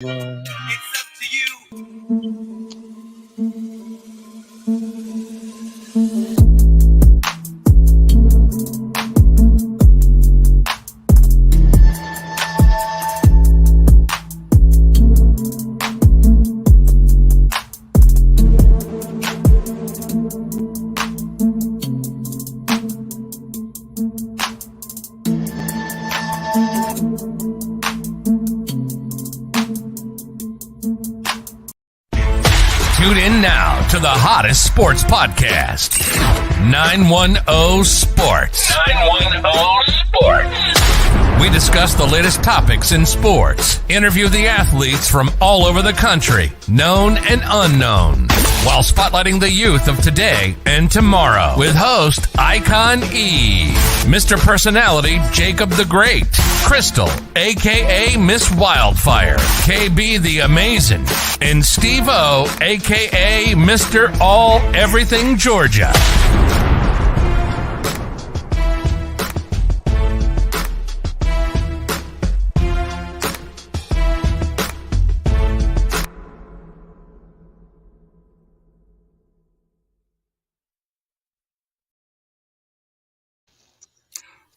It's up to you. Tune in now to the hottest sports podcast, 910 Sports. 910 Sports. We discuss the latest topics in sports, interview the athletes from all over the country, known and unknown, while spotlighting the youth of today and tomorrow with host Icon E, Mr. Personality Jacob the Great, Crystal, a.k.a. Miss Wildfire, KB the Amazing, and Steve-O, a.k.a. Mr. All Everything Georgia.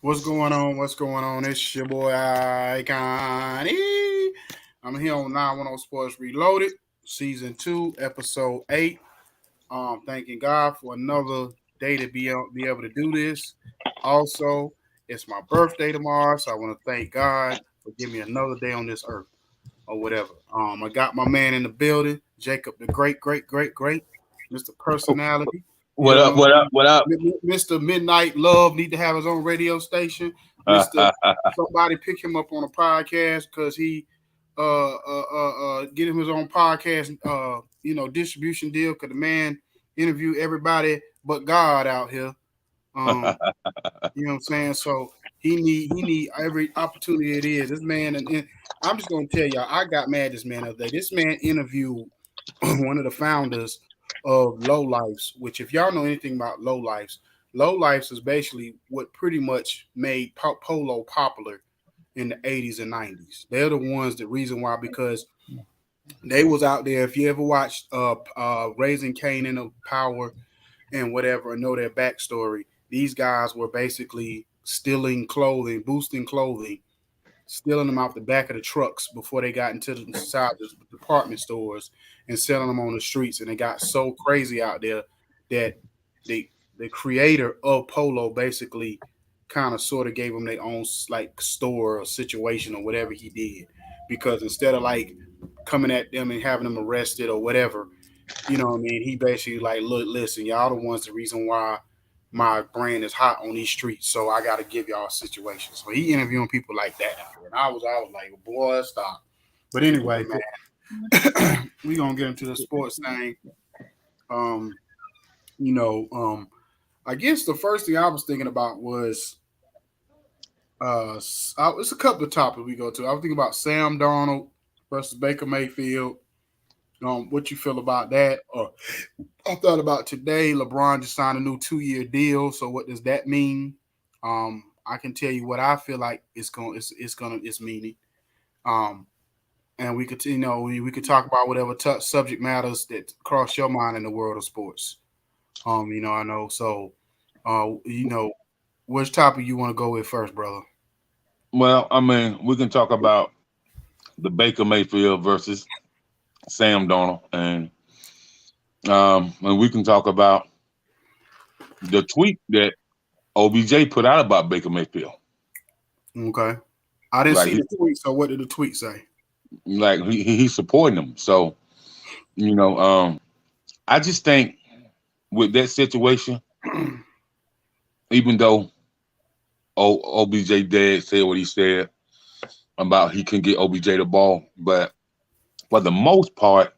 What's going on? What's going on? It's your boy Icon. I'm here on 910 Sports Reloaded, Season 2, Episode 8. Thanking God for another day to be able to do this. Also, it's my birthday tomorrow, so I want to thank God for giving me another day on this earth or whatever. I got my man in the building, Jacob the Great, Mr. Personality. What up? Mr. Midnight Love need to have his own radio station. Mr. Somebody pick him up on a podcast because he get him his own podcast distribution deal because the man interview everybody but God out here. You know what I'm saying? So he need every opportunity it is. This man, and I'm just gonna tell y'all, I got mad this man the other day. This man interviewed one of the founders of Low Lifes, which if y'all know anything about Low Lifes is basically what pretty much made polo popular in the 80s and 90s. They're the ones, the reason why, because they was out there. If you ever watched Raising Kanan of Power and whatever, and know their backstory, these guys were basically stealing clothing, boosting clothing, stealing them out the back of the trucks before they got into the side of the department stores and selling them on the streets. And it got so crazy out there that the creator of Polo basically kind of sort of gave them their own like store or situation or whatever he did. Because instead of like coming at them and having them arrested or whatever, you know what I mean? He basically like, look, listen, y'all the ones, the reason why my brand is hot on these streets, so I got to give y'all a situation. So he interviewing people like that out there, and I was like, boy, stop. But anyway, man, we gonna get into the sports thing. I guess the first thing I was thinking about was, it's a couple of topics we go to. I was thinking about Sam Darnold versus Baker Mayfield. What you feel about that? I thought about today, LeBron just signed a new 2-year deal. So what does that mean? I can tell you what I feel like it's meaning. And we could, we could talk about whatever subject matters that cross your mind in the world of sports. I know. So, which topic you want to go with first, brother? Well, I mean, we can talk about the Baker Mayfield versus Sam Darnold, and we can talk about the tweet that OBJ put out about Baker Mayfield. Okay, I didn't see the tweet. So what did the tweet say? Like he's supporting him. So I just think with that situation, even though OBJ dad said what he said about he couldn't get OBJ the ball, but for the most part,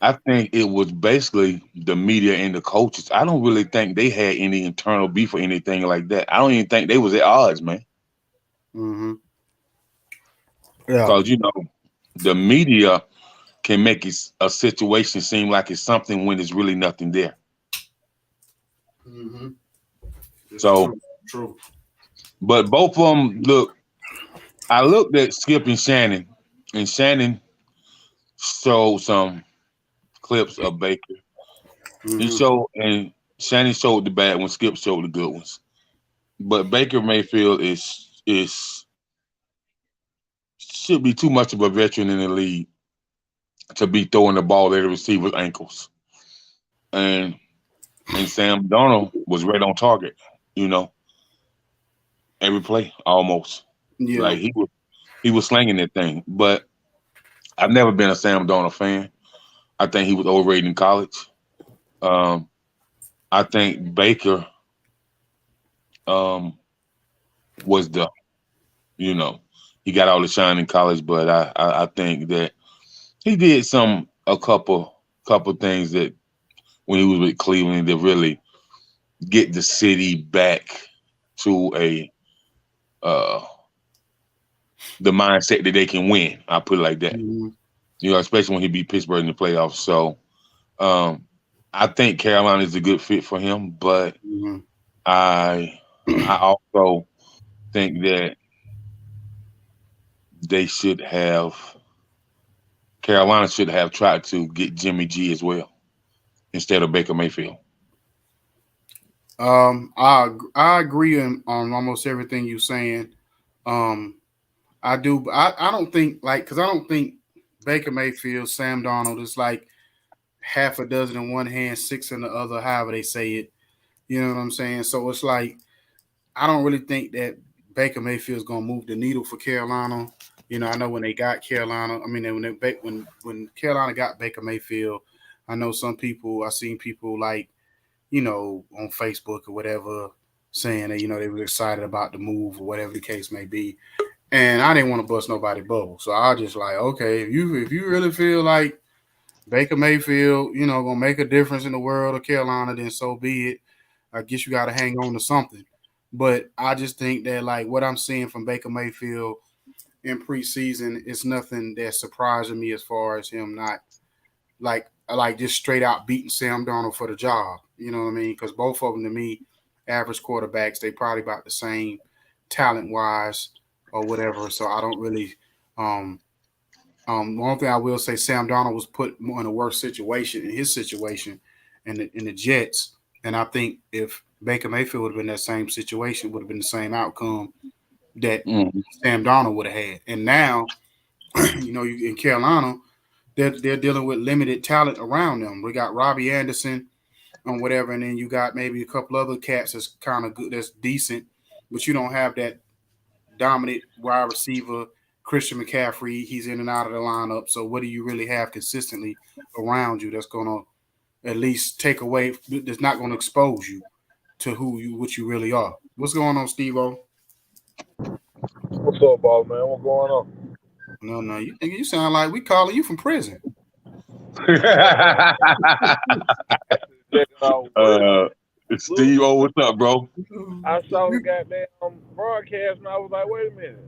I think it was basically the media and the coaches. I don't really think they had any internal beef or anything like that. I don't even think they was at odds, man. Mm-hmm. Yeah. Because, the media can make a situation seem like it's something when there's really nothing there. Mm-hmm. So, true. But both of them, look, I looked at Skip and Shannon And Shannon showed some clips of Baker. Shannon showed the bad ones, Skip showed the good ones. But Baker Mayfield is should be too much of a veteran in the league to be throwing the ball at the receiver's ankles. And Sam Darnold was right on target, every play almost. Yeah. Like he was slinging that thing. But I've never been a Sam Darnold fan. I think he was overrated in college. I think Baker was he got all the shine in college, but I think that he did a couple things that when he was with Cleveland to really get the city back to the mindset that they can win. I'll put it like that. Especially when he beat Pittsburgh in the playoffs. So I think Carolina is a good fit for him, but I also think that Carolina should have tried to get Jimmy G as well instead of Baker Mayfield. I agree on almost everything you're saying. I do. I don't think because I don't think Baker Mayfield, Sam Darnold is like half a dozen in one hand, six in the other, however they say it. You know what I'm saying? So it's like I don't really think that Baker Mayfield is going to move the needle for Carolina. I know when they got Carolina. I mean, when Carolina got Baker Mayfield, I know some people. I seen people like on Facebook or whatever saying that they were excited about the move or whatever the case may be. And I didn't want to bust nobody's bubble, so I just like, okay, if you really feel like Baker Mayfield, gonna make a difference in the world of Carolina, then so be it. I guess you got to hang on to something. But I just think that like what I'm seeing from Baker Mayfield in preseason is nothing that's surprising me as far as him not like just straight out beating Sam Darnold for the job. You know what I mean? Because both of them to me, average quarterbacks, they probably about the same talent wise or whatever. So I don't really. One thing I will say, Sam Darnold was put more in a worse situation in his situation in the Jets, and I think if Baker Mayfield would have been in that same situation, would have been the same outcome that Sam Darnold would have had. And now, you in Carolina, they're dealing with limited talent around them. We got Robbie Anderson and whatever, and then you got maybe a couple other cats that's kind of good, that's decent, but you don't have that dominant wide receiver. Christian McCaffrey, he's in and out of the lineup. So what do you really have consistently around you that's going to at least take away, that's not going to expose you to what you really are? What's going on, Steve-O? What's up, boss man? What's going on? No, you sound like we calling you from prison. Steve, what's up, bro? I saw the goddamn broadcast and I was like, wait a minute.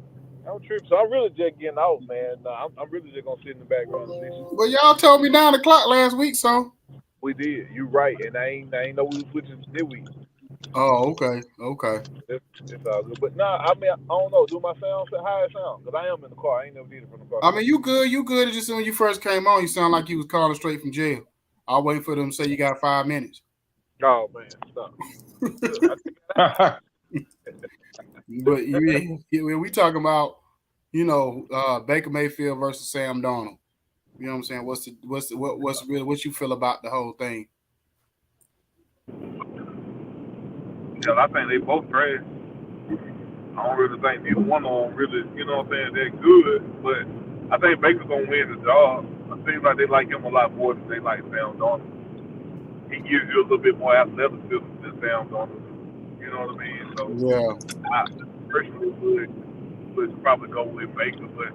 I'm tripping. So I'm really just getting out, man. I'm really just gonna sit in the background and listen. Well, y'all told me 9 o'clock last week, so we did. You right, and I ain't know we was switching this week. Oh, okay. It's all good. But I mean, I don't know. Do my sound how it sound? Because I am in the car. I ain't never did it from the car. I mean, you good. It's just when you first came on, you sound like you was calling straight from jail. I'll wait for them to say you got 5 minutes. Oh man, stop. But we talking about, Baker Mayfield versus Sam Darnold. You know what I'm saying? What's really what you feel about the whole thing? Yeah, I think they both trash. I don't really think neither one of them really, they're good. But I think Baker's gonna win the job. It seems like they like him a lot more than they like Sam Darnold. He gives you a little bit more athleticism than Sam Darnold. You know what I mean? So yeah, I personally would probably go with Baker, but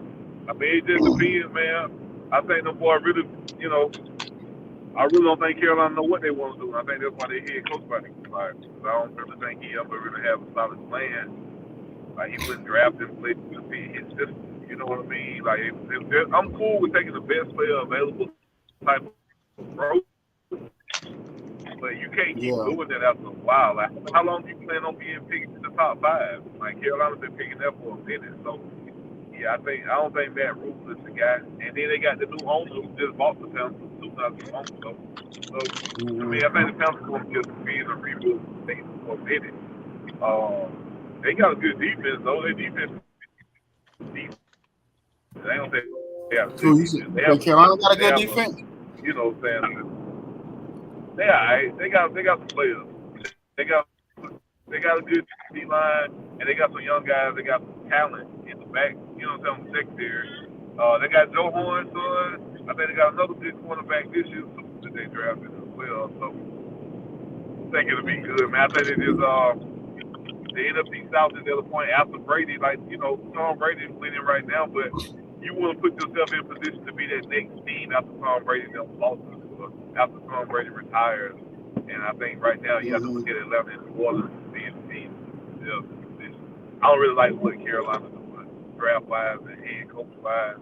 I mean it just depends, man. I think the boy really, I really don't think Carolina know what they want to do. I think that's why they head coach by the fired. I don't really think he ever really have a solid plan. Like he wouldn't draft him, play to be his system. You know what I mean? Like I'm cool with taking the best player available type of approach. But you can't keep doing that after a while. Like, how long do you plan on being picked in the top 5? Like, Carolina's been picking that for a minute. So, Yeah, I don't think Matt Rule is the guy. And then they got the new owner who just bought the Panthers 2 not too long ago. So I mean, I think the Panthers going to just be in a rebuild state for a minute. They got a good defense though. Their defense is deep. They don't say they have a So good you said defense. Carolina got a good defense. You know what I'm saying? They got some players. They got a good D line, and they got some young guys. They got some talent in the back. You know what I'm saying? Secondary. They got Joe Horn's son. I think they got another good cornerback this year that they drafted as well. So I think it'll be good, man. I think it is the NFC South is the other point after Brady. Like, you know, Tom Brady is winning right now, but you want to put yourself in position to be that next team after Tom Brady lost after Tom Brady retires. And I think right now you have to look at Atlanta and New Orleans being the team. I don't really like what Carolina doing draft-wise and head coach-wise,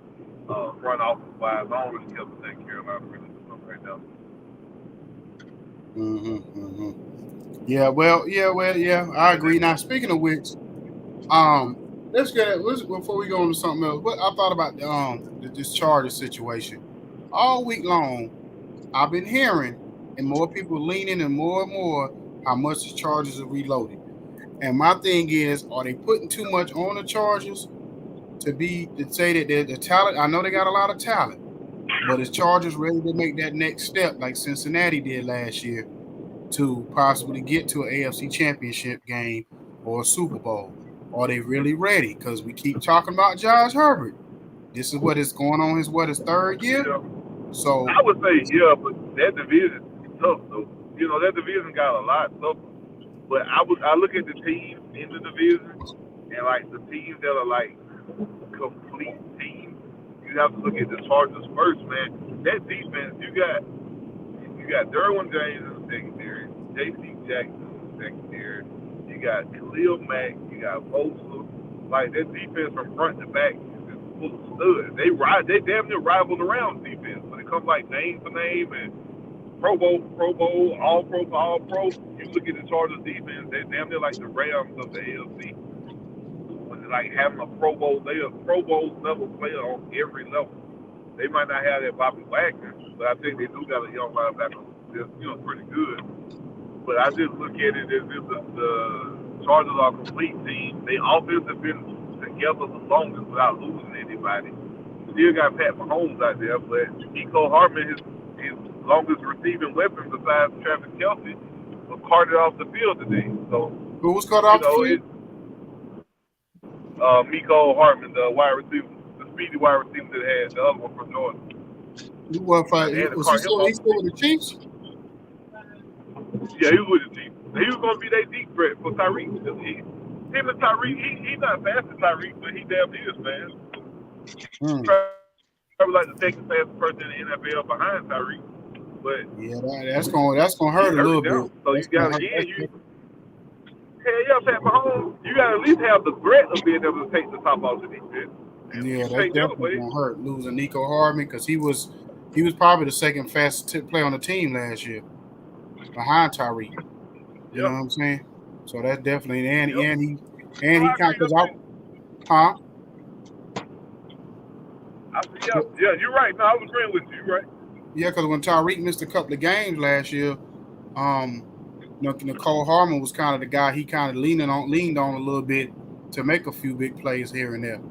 front office-wise. I don't really care what Carolina really doing right now. Yeah. I agree. Now, speaking of which, let's before we go on to something else. What I thought about this Chargers situation all week long. I've been hearing, and more people leaning, and more how much the Chargers are reloaded. And my thing is, are they putting too much on the Chargers to say that they're the talent? I know they got a lot of talent, but is Chargers ready to make that next step like Cincinnati did last year to possibly get to an AFC Championship game or a Super Bowl? Are they really ready? Because we keep talking about Josh Herbert. This is what is going on. His third year. Yeah. So I would say but that division is tough though. You know, that division got a lot tougher. But I look at the teams in the division and like the teams that are like complete teams. You have to look at the Chargers first, man. That defense, you got Derwin James in the secondary, J.C. Jackson in the secondary, you got Khalil Mack, you got Bosa. Like that defense from front to back is just full of studs. They damn near rival around defense when it comes like name for name and Pro Bowl, All Pro for All Pro. You look at the Chargers defense, they're damn near like the Rams of the AFC. When they're like having a Pro Bowl level player on every level. They might not have that Bobby Wagner, but I think they do got a young linebacker that's, you know, pretty good. But I just look at it as if the Chargers are a complete team. Their offense has been together the longest without losing anybody. Still got Pat Mahomes out there, but Nico Hartman, his longest receiving weapon besides Travis Kelce, was carted off the field today. So who was caught off the field? Mecole Hardman, the wide receiver, the speedy wide receiver that had the other one from Georgia. Was he still with the Chiefs? Yeah, he was with the Chiefs. He was going to be their deep threat for Tyreek. Him and Tyreek, he's not fast as Tyreek, but he damn near is fast. Probably like the second fastest person in the NFL behind Tyreek. But yeah, that's gonna hurt a little bit. So you got Pat Mahomes, you got to at least have the threat of being able to take the top off the defense. Yeah, that's definitely gonna hurt losing Nico Hartman because he was probably the second fastest player on the team last year, behind Tyreek. You know what I'm saying? So that's definitely and he kind of Yeah, you're right. No, I was agreeing with you. You're right. Yeah, because when Tyreek missed a couple of games last year, Nicole Hartman was kind of the guy he kind of leaned on a little bit to make a few big plays here and there.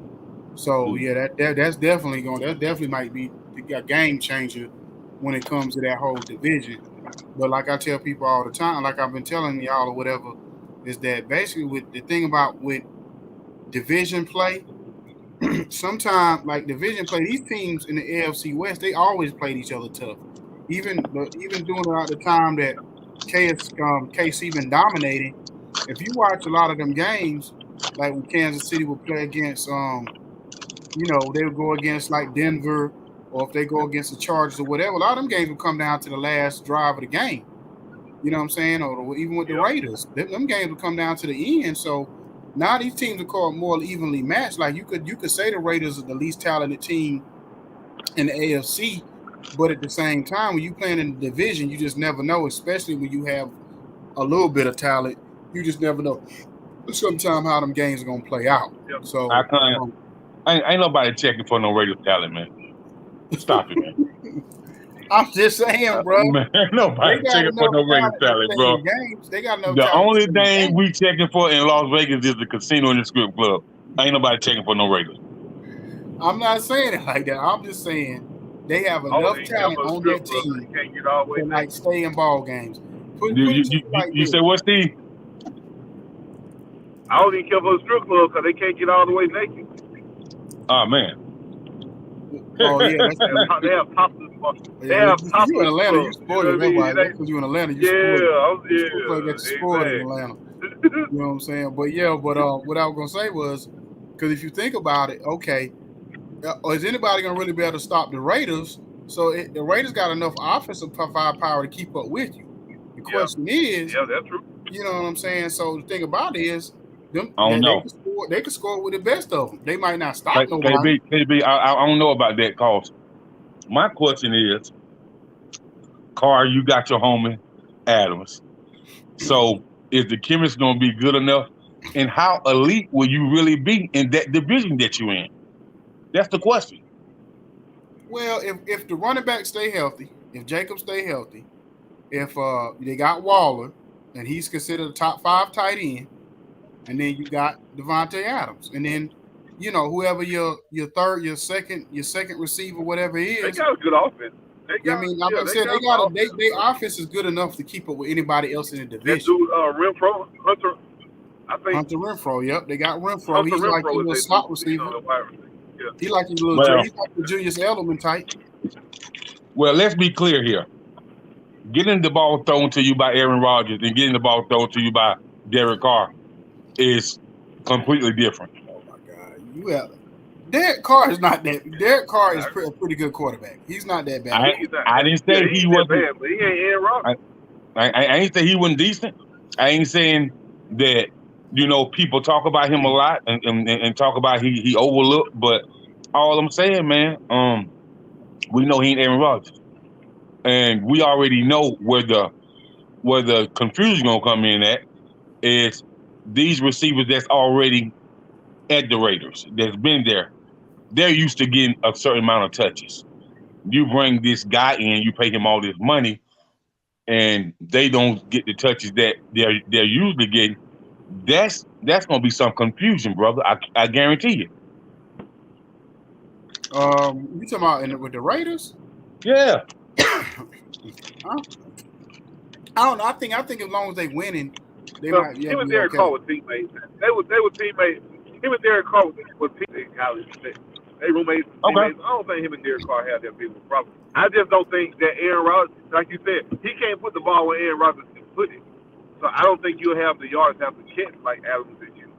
So yeah, that definitely might be a game changer when it comes to that whole division. But like I tell people all the time, like I've been telling y'all or whatever, is that basically with the thing about with division play, sometimes like division play, these teams in the AFC West, they always played each other tough. Even during the time that KC been dominating, if you watch a lot of them games, like when Kansas City would play against, they would go against like Denver, or if they go against the Chargers or whatever, a lot of them games would come down to the last drive of the game. You know what I'm saying? Or even with the Raiders, them games would come down to the end. So now these teams are called more evenly matched. Like you could say the Raiders are the least talented team in the AFC, but at the same time, when you playing in the division, you just never know. Especially when you have a little bit of talent, you just never know sometimes how them games are gonna play out. Yep. So I Ain't nobody checking for no radio talent, man. Stop it, man. I'm just saying, bro. Man, nobody checking for no radio talent, bro. Games. They got no The talent. only thing we checking for in Las Vegas is the casino and the strip club. Ain't nobody checking for no radio. I'm not saying it like that. I'm just saying they have enough talent on their team to like stay in ball games. You say what, Steve? I don't even care for the strip club because they can't get all the way naked. Oh man. Oh yeah, they have topless. They have topless. You in Atlanta, you spoiled it. Because you in Atlanta, you spoiled it. Yeah, spoiled in Atlanta. You know what I'm saying? But what I was gonna say was, because if you think about it, okay, is anybody gonna really be able to stop the Raiders? So the Raiders got enough offensive firepower to keep up with you. The question is, that's true. You know what I'm saying? So the thing about it is, they can score with the best of them. They might not stop nobody. KB, I don't know about that, cause my question is, Carr, you got your homie Adams. So is the chemistry gonna be good enough? And how elite will you really be in that division that you're in? That's the question. Well, if the running backs stay healthy, if Jacob stay healthy, if they got Waller and he's considered a top 5 tight end, and then you got Devontae Adams, and then whoever your second receiver, whatever it is. They got a good offense. Their offense is good enough to keep up with anybody else in the division. That dude, Renfro, Hunter. I think Hunter Renfro. Yep, they got Renfro. He's like a little slot receiver. He like he's like the Julius Edelman type. Well, let's be clear here. Getting the ball thrown to you by Aaron Rodgers and getting the ball thrown to you by Derek Carr is completely different. Oh my God! Derek Carr is not that. Derek Carr is a pretty good quarterback. He's not that bad. I didn't say he wasn't bad, but he ain't Aaron Rodgers. I ain't say he wasn't decent. I ain't saying that people talk about him a lot and talk about he overlooked. But all I'm saying, man, we know he ain't Aaron Rodgers, and we already know where the confusion gonna come in at is these receivers that's already at the Raiders, that's been there. They're used to getting a certain amount of touches. You bring this guy in, you pay him all this money, and they don't get the touches that they're usually getting. That's gonna be some confusion, brother. I guarantee you. You talking about with the Raiders? Yeah. I don't know. I think as long as they winning, they might. Him and Derek Carr were teammates. They were teammates. Him and Derek Carr were teammates in college. They roommates. Okay. Teammates. I don't think him and Derek Carr have that big of a problem. I just don't think that Aaron Rodgers, like you said, he can't put the ball where Aaron Rodgers can put it. So I don't think you'll have the yards have to catch like Adams did you.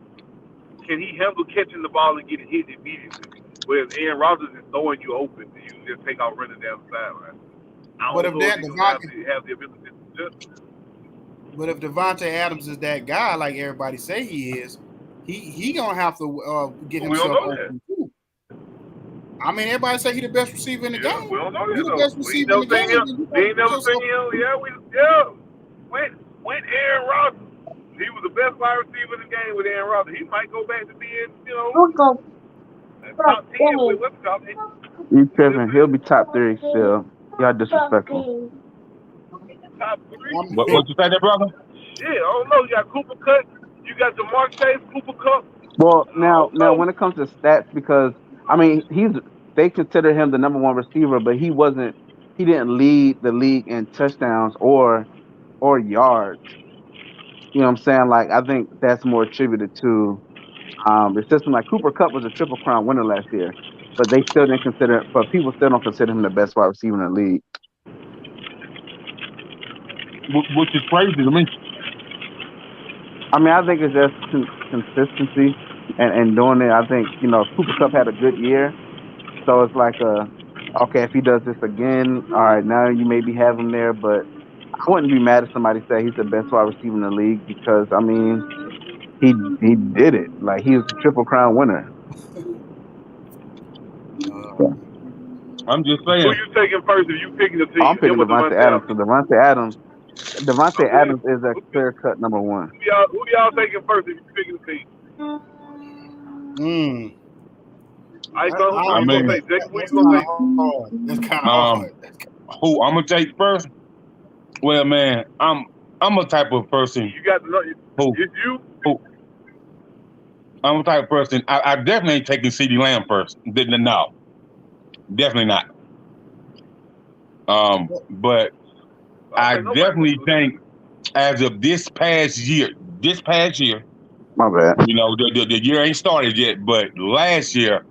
Can he handle catching the ball and getting hit immediately? Whereas Aaron Rodgers is throwing you open and you just take off running down the sideline. But if have the ability to do it. But if Devontae Adams is that guy, like everybody say he is, he gonna have to get himself open too. I mean, everybody say he the best receiver in the game. We don't know He the best receiver in the game. We ain't never seen him. With Aaron Rodgers, he was the best wide receiver in the game with Aaron Rodgers. He might go back to being, top 10 with what's top 10. You tripping? He'll be top 3 still. Y'all disrespectful. Top 3. What you say there, brother? Yeah, I don't know. You got Cooper Kupp. You got DeMar Chase, Cooper Kupp. Well, now when it comes to stats, because I mean they consider him the number 1 receiver, but he didn't lead the league in touchdowns or yards. You know what I'm saying? Like, I think that's more attributed to the system. Like Cooper Kupp was a Triple Crown winner last year, but people still don't consider him the best wide receiver in the league. Which is crazy to me. I mean, I think it's just consistency and doing it. I think, Cooper Kupp had a good year. So it's like, okay, if he does this again, all right, now you maybe have him there. But I wouldn't be mad if somebody said he's the best wide receiver in the league because, I mean, he did it. Like, he was the Triple Crown winner. I'm just saying. Who you taking first if you picking the team? I'm picking Devontae Adams because Devontae Adams is a clear-cut number 1. Who y'all taking first if you picking the team? I thought who I you gonna mean, take? Jake, who That's you gonna kind of take? hard. That's kind of hard. who I'm gonna take first? Well, man, I'm a type of person You got to know. who It's you. who I'm a type of person. I definitely ain't taking CeeDee Lamb first. No, definitely not. But I don't I think nobody gonna definitely do that. think as of this past year, My bad. you know, the year ain't started yet, but last year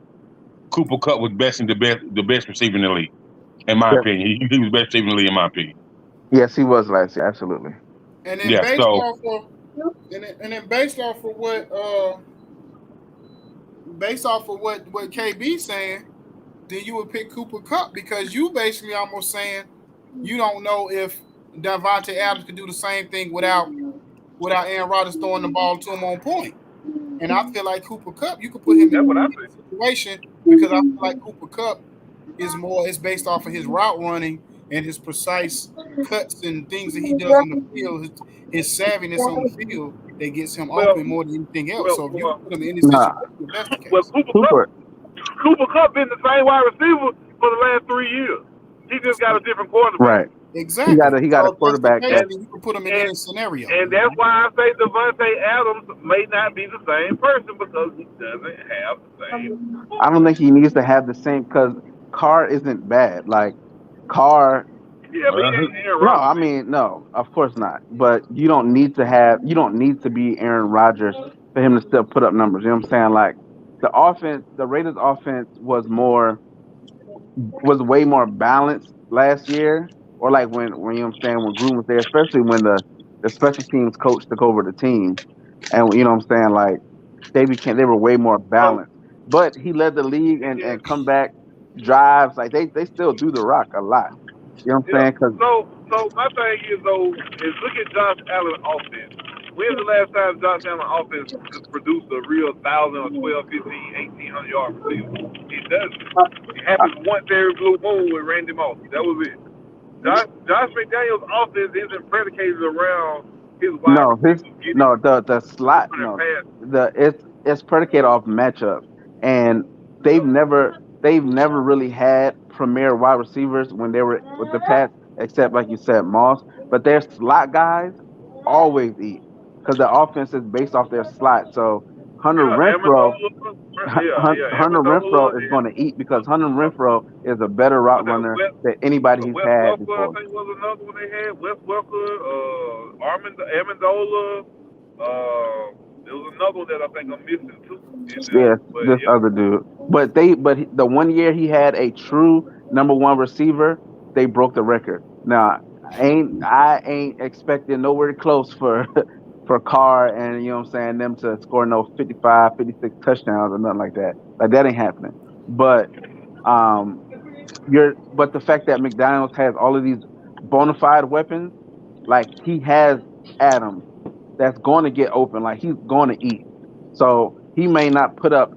Cooper Kupp was the best receiver in the league, in my Yep. opinion. He was best receiver in the league, in my opinion. Yes, he was last year. Absolutely. And then Yeah. based So off of based off of what KB saying, then you would pick Cooper Kupp because you basically almost saying you don't know if Davante Adams can do the same thing without Aaron Rodgers throwing the ball to him on point. And I feel like Cooper Kupp, you could put him in That's what I a think. situation because I feel like Cooper Kupp is based off of his route running and his precise cuts and things that he does on the field, his savviness on the field that gets him Well, open more than anything else. well, So if you well, put him in any Nah, situation, if that's the well case. Cooper. Cooper Kupp been the same wide receiver for the last 3 years. He just got a different quarterback. Right. Exactly. He got So a if that's the quarterback case, that then you can put him in And any scenario. and that's why I say Davante Adams may not be the same person because he doesn't have the same. I don't think he needs to have the same because Carr isn't bad. Like Carr. Yeah, but he uh, ain't Aaron No, Rodgers. I mean no, of course not. But you don't need to be Aaron Rodgers for him to still put up numbers. You know what I'm saying? Like the Raiders offense was way more balanced last year, or like when you know what I'm saying when Gruden was there, especially when the special teams coach took over the team, and you know what I'm saying like they were way more So balanced. But he led the league yeah, and comeback drives like they still do the rock a lot. You know what I'm yeah. saying? Because So my thing is though is look at Josh Allen offense. When's the last time Josh Allen offense produced a real 1,000 or 12, 15, 1,800 yard receiver? It doesn't. It happens once every blue moon with Randy Moss. That was it. Josh McDaniels' offense isn't predicated around his wide no, receivers getting the slot open and no pass. it's predicated off matchups, and they've never they've never really had premier wide receivers when they were with the Pats, except like you said, Moss. But their slot guys always eat because the offense is based off their slot. So Hunter Yeah, Renfro, Amendola. Yeah, Hunter Amendola. Renfro is going to eat because Hunter Renfro is a better route Was that runner West? than anybody he's Wes had Welker, I before. think, was another one they had. Wes Welker, Amendola. There was another one that I think I'm missing too. In there. Yes, But this yeah, other dude. The 1 year he had a true number one receiver, they broke the record. Now, I ain't expecting nowhere close for for Carr and you know what I'm saying them to score no 55, 56 touchdowns or nothing like that. Like that ain't happening. But um but the fact that McDonald's has all of these bona fide weapons, like he has Adams that's going to get open, like he's going to eat. So he may not put up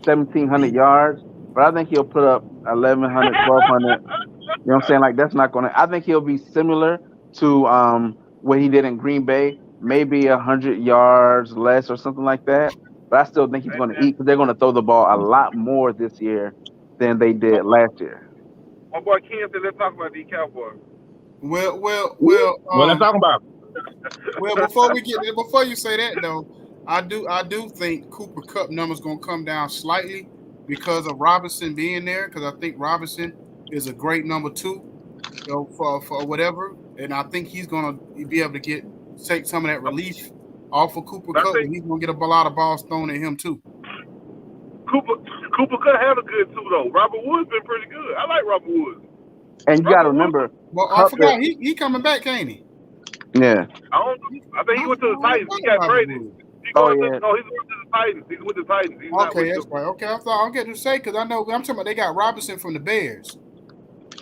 1,700 yards, but I think he'll put up 1,100, 1,200. You know what I'm saying? Like that's not going to. I think he'll be similar to what he did in Green Bay, maybe 100 yards less or something like that. But I still think he's going to eat because they're going to throw the ball a lot more this year than they my did boy, last year. my boy Ken said, let's talk about these Cowboys. what I'm talking about? Well, before you say that though, I do think Cooper Kupp numbers gonna come down slightly because of Robinson being there. Because I think Robinson is a great number two, for whatever, and I think he's gonna be able to take some of that relief off of Cooper But I Kupp, think and he's gonna get a lot of balls thrown at him too. Cooper Cooper could have a good too though. Robert Woods been pretty good. I like Robert Woods. And you got to Robert Woods. remember, Well, I Kupp forgot he coming back, ain't he? yeah. I think he went to the Titans. He got traded. He's Oh going yeah. to the Titans. He's with the Titans. He's not Okay, with that's them. right. Okay, I thought I'll get to say because I know I'm talking about they got Robinson from the Bears.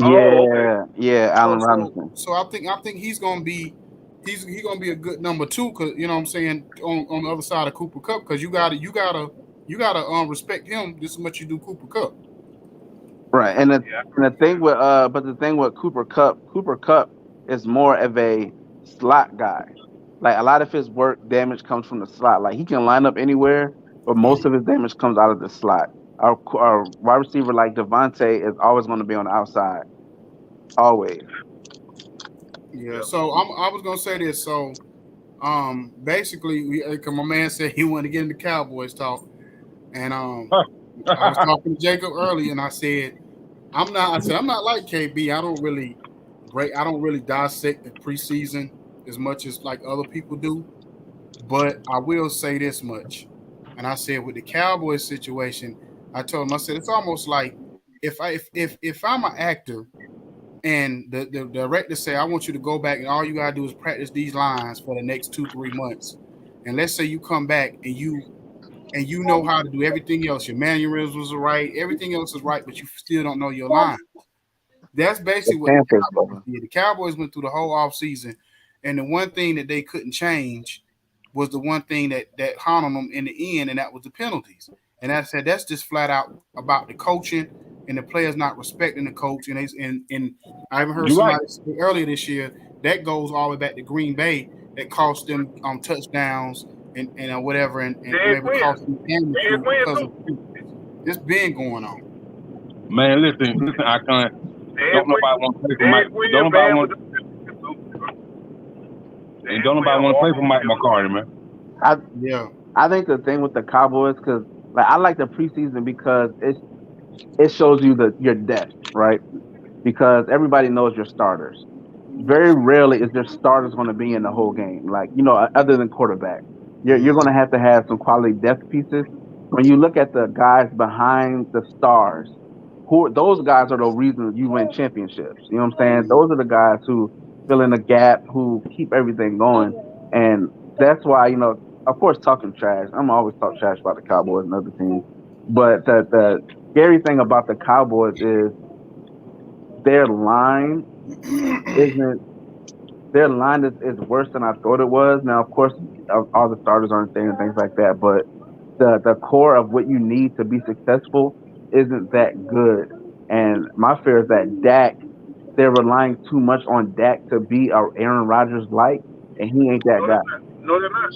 Oh, okay. Yeah, Allen Robinson. So I think he's gonna be gonna be a good number two because you know what I'm saying on the other side of Cooper Kupp because you gotta respect him just as much you do Cooper Kupp. Right, and Yeah. the thing with Cooper Kupp is more of a slot guy. Like a lot of his work damage comes from the slot. Like he can line up anywhere, but most of his damage comes out of the slot. our wide receiver like Devontae is always going to be on the outside. Always. Yeah. So I was gonna say this. So basically, cause my man said he wanted to get into Cowboys talk, and I was talking to Jacob earlier, and I said I'm not like KB. I don't really dissect the preseason as much as like other people do. But I will say this much, and I said with the Cowboys situation, I told him I said it's almost like if I'm an actor and the director say I want you to go back and all you gotta do is practice these lines for the next 2-3 months, and let's say you come back and you know how to do everything else, your mannerisms are right, everything else is right, but you still don't know your line. That's The basically what the Panthers, Cowboys brother. did. The Cowboys went through the whole offseason, and the one thing that they couldn't change was the one thing that harmed them in the end, and that was the penalties. And I said that's just flat out about the coaching and the players not respecting the coach. And I even heard You're right. somebody say earlier this year that goes all the way back to Green Bay that cost them touchdowns and whatever, and Dead maybe Quinn. cost them game Dead too Quinn because of too. it's been going on. Man, listen, I can't. Dead Don't nobody Quinn. want to play for Mike. Dead Don't Quinn nobody bad with want. the too. And Dead don't nobody Quinn want to play for horrible with Mike the McCarthy, man. I Yeah. I think the thing with the Cowboys, because like I like the preseason because it shows you your depth, right? Because everybody knows your starters. Very rarely is their starters going to be in the whole game. Like, other than quarterback, you're going to have some quality depth pieces. When you look at the guys behind the stars, those guys are the reasons you win championships. You know what I'm saying? Those are the guys who fill in the gap, who keep everything going, and that's why of course, talking trash. I'm always talk trash about the Cowboys and other teams, but the scary thing about the Cowboys is their line isn't their line is worse than I thought it was. Now, of course, all the starters aren't there and things like that, but the core of what you need to be successful isn't that good. And my fear is that they're relying too much on Dak to be a Aaron Rodgers like, and he ain't that No, guy. they're not. No, they're not.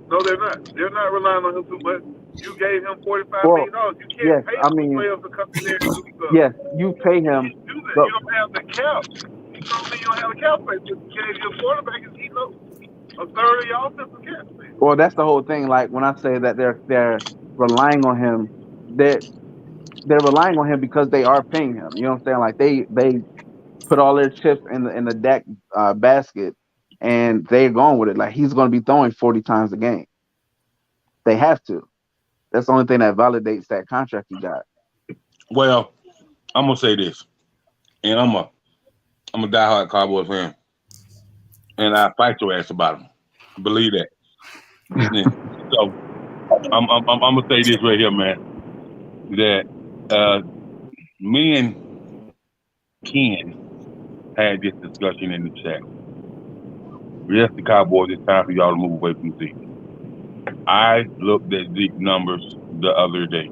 No, they're not. They're not relying on him too much. You gave him $45 Well, million. You can't yes, pay I two mean, players to come in there and do stuff. yes, you pay You him, can't do that. but You don't have the cap. You don't mean you don't have the cap space. You gave your quarterback is eating up a third of your offensive cap space. well, that's the whole thing. Like when I say that they're relying on him, they're relying on him because they are paying him. You know what I'm saying? Like they put all their chips in the deck basket, and they're going with it. Like he's going to be throwing 40 times a game. They have to. That's the only thing that validates that contract he got. Well, I'm gonna say this, and I'm a diehard Cowboys fan, and I fight your ass about them. Believe that. Yeah. So I'm gonna say this right here, man. That me and Ken had this discussion in the chat. Yes, the Cowboys, it's time for y'all to move away from Zeke. I looked at Zeke numbers the other day.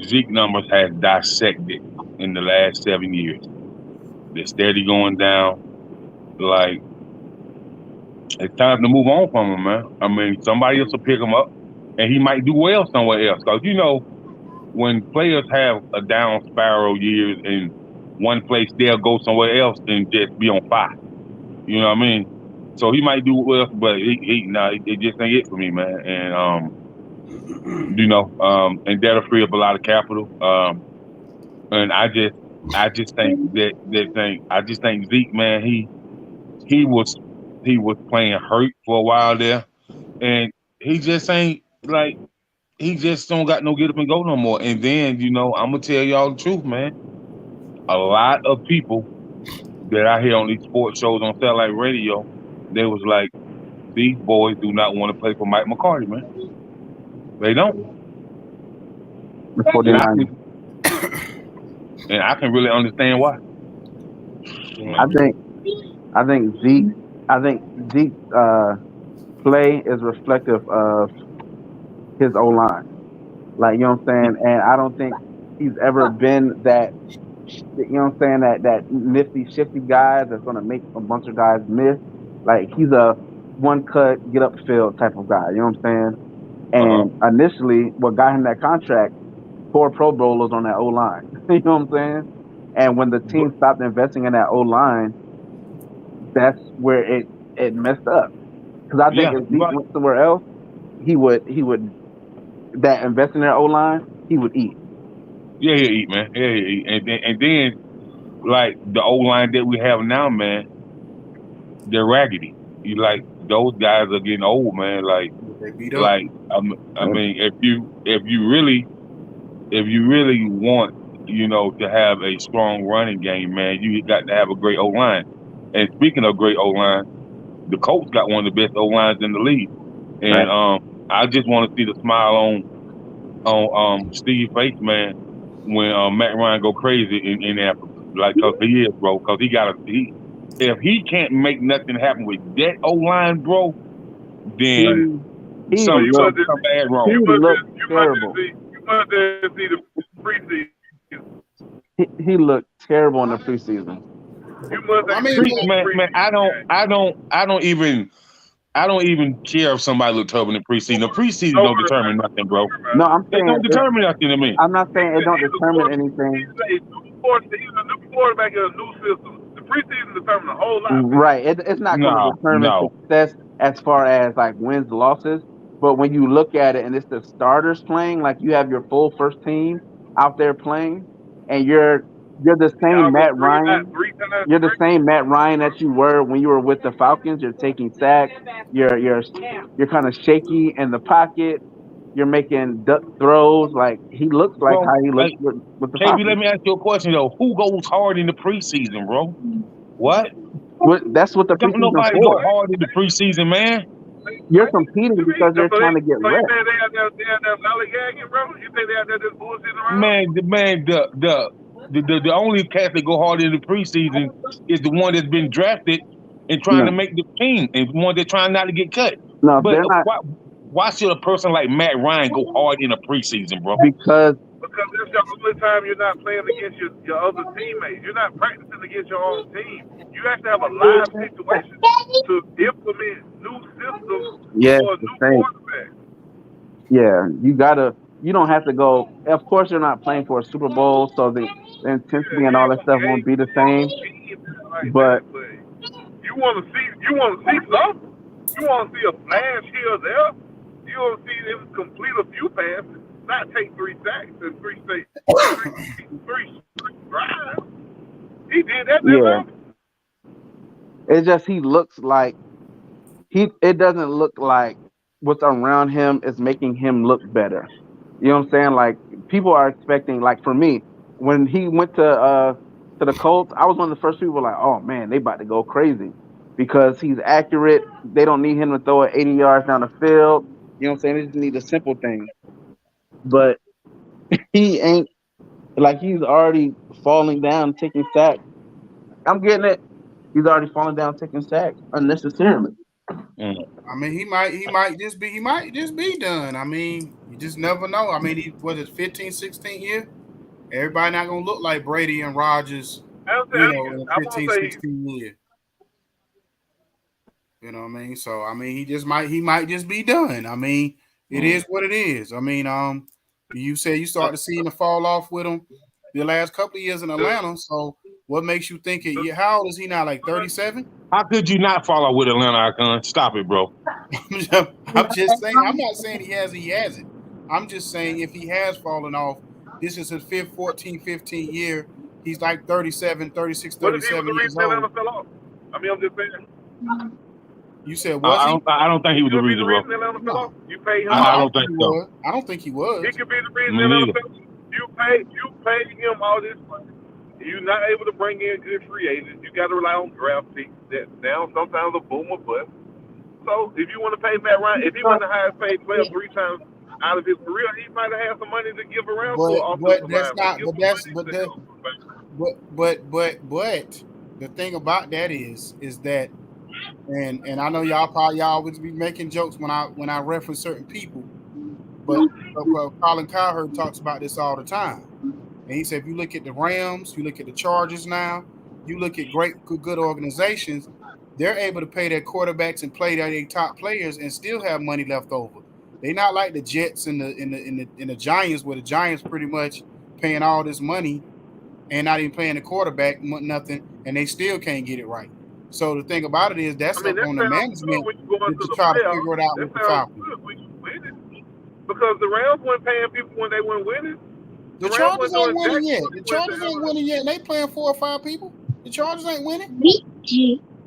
Zeke numbers has dissected in the last 7 years. They're steady going down. Like, it's time to move on from him, man. I mean, somebody else will pick him up, and he might do well somewhere else. Because, when players have a down spiral years in one place, they'll go somewhere else and just be on fire. You know what I mean? So he might do well, but it just ain't it for me, man. And and that'll free up a lot of capital. And I just think I just think Zeke, man, he was playing hurt for a while there, and he just ain't like he just don't got no get up and go no more. And then I'm gonna tell y'all the truth, man. A lot of people that I hear on these sports shows on satellite radio, they was like, these boys do not want to play for Mike McCarthy, man. They don't. The 49ers. And I can really understand why. I think Zeke's play is reflective of his O line. Like, you know what I'm saying? And I don't think he's ever been that, you know what I'm saying, that nifty, shifty guy that's going to make a bunch of guys miss. Like, he's a one cut, get up field type of guy. You know what I'm saying? And initially, what got him that contract, 4 Pro Bowlers on that O line. You know what I'm saying? And when the team stopped investing in that O line, that's where it messed up. Because I think if Zeke went somewhere else, he would that invest in that O line, he would eat. Yeah, he'll eat, man. Yeah, he'll eat. And then like the O line that we have now, man, they're raggedy. You like those guys are getting old, man. Like I mean, if you really want, to have a strong running game, man, you got to have a great O line. And speaking of great O line, the Colts got one of the best O lines in the league. And I just want to see the smile on Steve's face, man, when Matt Ryan go crazy in Africa, like, cause he is, bro, cause if he can't make nothing happen with that O line, bro, then something bad wrong. He looked terrible. You must have seen the preseason. He looked terrible in the preseason. Man, I don't even care if somebody look terrible in the preseason. The preseason don't determine nothing, bro. No, I'm saying it don't determine nothing to me. I'm not saying it don't determine anything. He's a new quarterback in a new system. The preseason determines a whole lot. Right. It's not going to determine success as far as like wins, losses. But when you look at it and it's the starters playing, like you have your full first team out there playing, and you're the same Matt Ryan. You're the same Matt Ryan that you were when you were with the Falcons. You're taking sacks. You're kind of shaky in the pocket. You're making duck throws. Like he looks like how he looks with the Falcons. Let me ask you a question though. Who goes hard in the preseason, bro? What? That's what the preseason don't nobody for. Go hard in the preseason, man. You're competing because you're trying to get reps. You think they had that lollygagging, bro? You think they had that just bullshitting around? The only cat that go hard in the preseason is the one that's been drafted and trying to make the team, and the one that's trying not to get cut. No, but they're not. Why should a person like Matt Ryan go hard in the preseason, bro? Because that's the only time you're not playing against your other teammates. You're not practicing against your own team. You actually have a live situation to implement new systems for a new quarterback. Yeah, you don't have to go. Of course, you're not playing for a Super Bowl, so the intensity and all that stuff won't be the same. But you want to see something. You want to see a flash here or there. You want to see them complete a few passes, not take 3 sacks and three drives. He did that. Yeah. It's just he looks like it doesn't look like what's around him is making him look better. You know what I'm saying? Like people are expecting, like for me, when he went to the Colts, I was one of the first people like, oh man, they about to go crazy because he's accurate. They don't need him to throw it 80 yards down the field. You know what I'm saying? They just need a simple thing. But he ain't, like he's already falling down, taking sacks. I'm getting it. He's already falling down, taking sacks unnecessarily. I mean, he might just be done. I mean, you just never know. I mean, he was his 15, 16 year. Everybody not gonna look like Brady and Rodgers, in 15, 16 years. You know what I mean? So I mean, he might just be done. I mean, it is what it is. I mean, you said you started seeing the fall off with him the last couple of years in Atlanta. So what makes you think it? How old is he now? Like 37? How could you not follow with Atlanta Icon? Stop it, bro. I'm just saying. I'm not saying he hasn't. I'm just saying if he has fallen off, this is his 15 year. He's like 37, 36, 37 years old. Fell off? I mean, I'm just saying. You said I don't think he was the reason, bro. No. You pay him. I don't think so. I don't think he was. He could be the reason Atlanta fell off. You pay him all this money. You're not able to bring in good free agents. You got to rely on draft picks that now sometimes a boom or bust. So if you want to pay Matt Ryan, if he wasn't the highest paid player 3 times out of his career, he might have had some money to give around. But the thing about that is that, and I know y'all always be making jokes when I reference certain people, but Colin Cowherd talks about this all the time. And he said, if you look at the Rams, you look at the Chargers now, you look at good organizations, they're able to pay their quarterbacks and play their top players and still have money left over. They not like the Jets and the Giants, where the Giants pretty much paying all this money and not even paying the quarterback nothing, and they still can't get it right. So the thing about it is that's up that on the sounds good management when you go into to the try to playoffs. figure it out That with the sounds Falcons. good when you win it. Because the Rams weren't paying people when they weren't winning. The Rams Chargers weren't ain't doing winning jack yet. shit The when Chargers they ain't were- winning yet. And they paying 4 or 5 people. The Chargers ain't winning.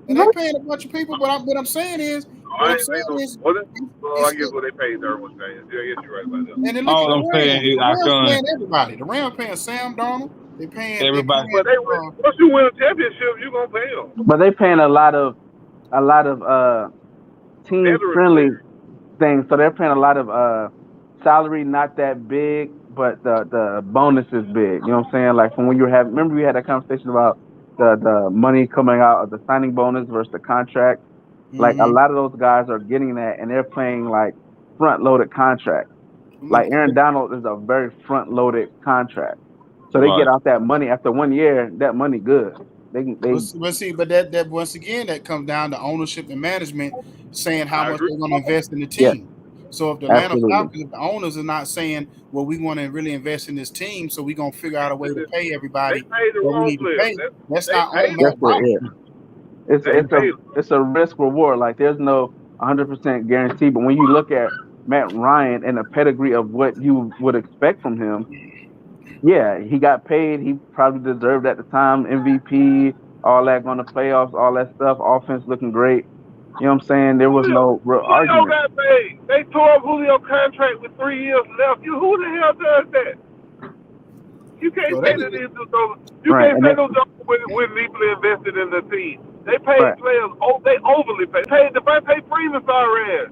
And they paying a bunch of people. But what I'm saying is, I ain't saying no. Well, I guess it's what they paid Derwin James. Yeah, I guess you're right about that. and then look at All the I'm saying Rams. is, The I Rams done paying everybody. The Rams paying Sam Darnold. They paying everybody. But they win. Once you win a championship, you gonna pay them. But they paying a lot of team Veteran friendly players. things. So they're paying a lot of salary not that big, but the bonus is big. You know what I'm saying? Like from when you have remember we had that conversation about the money coming out of the signing bonus versus the contract. Like a lot of those guys are getting that, and they're playing like front loaded contracts. Like Aaron Donald is a very front loaded contract, so they get Right. out that money after 1 year. That money good. They But that once again that comes down to ownership and management saying how I much agree. they're going to invest in the yeah, team. So if the Atlanta absolutely. Falcons, if the owners are not saying, well, we want to really invest in this team, so we're going to figure out a way to pay They everybody paid the that we wrong need to players. pay, let's They not own paid Matt That's them. it. Ryan. Yeah. They paid them. It's a risk reward. Like there's no 100% guarantee. But when you look at Matt Ryan and the pedigree of what you would expect from him, yeah, he got paid. He probably deserved at the time MVP, all that going to playoffs, all that stuff. Offense looking great. You know what I'm saying? There was no real Julio argument. got paid. They tore up Julio contract with 3 years left. Who the hell does that? You can't So say they that did, these those. You Right, can't and say then those when deeply invested in the team. They paid right, players. Oh, they overly paid. They paid Freeman sorry ass.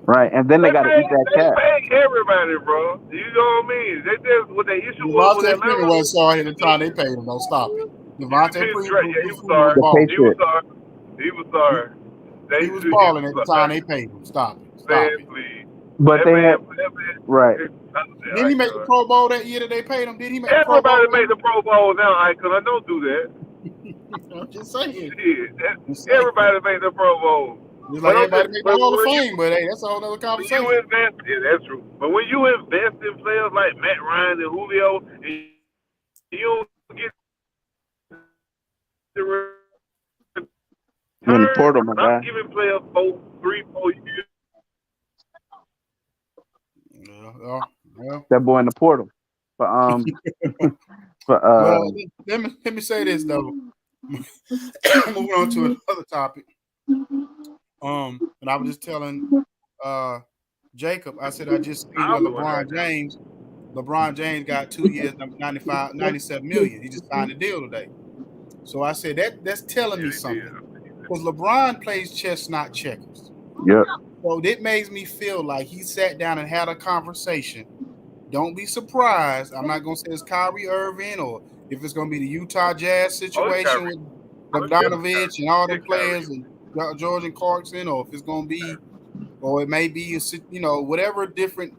right, and then they got to eat that They cap. paid everybody, bro. You know what I mean? They just what the issue was with Devontae Freeman Atlanta. wasn't sorry at the time they paid him. Don't stop it. Devontae Freeman Yeah, he was was sorry. The balling. He was Patriots. sorry. He was sorry. He was balling at the time they paid him. Stop it. Stop Man, it. please. But they had That man. right. Didn't he make the Pro Bowl that year that they paid him? Did he make the Pro Bowl? Everybody made the Pro Bowl now, Icon. I don't do that. I'm just saying. Shit. Everybody made the Pro Bowl. It's like everybody make the Hall of when Fame, but hey, that's a whole other when conversation. you invest, yeah, that's true. But when you invest in players like Matt Ryan and Julio, and you don't get the In the return, portal, my not guy. giving players 3-4 years. Yeah. That boy in the portal. But Well, let me say this though. Moving on to another topic. And I was just telling Jacob, I said I just seen where LeBron James got 2 years, 97 million. He just signed a deal today. So I said that's telling me something. Because LeBron plays chess, not checkers. yep. So it makes me feel like he sat down and had a conversation. Don't be surprised. I'm not gonna say it's Kyrie Irving or if it's gonna be the Utah Jazz situation with Bogdanovich and all the players and Jordan Clarkson, or if it's gonna be, or it may be whatever different,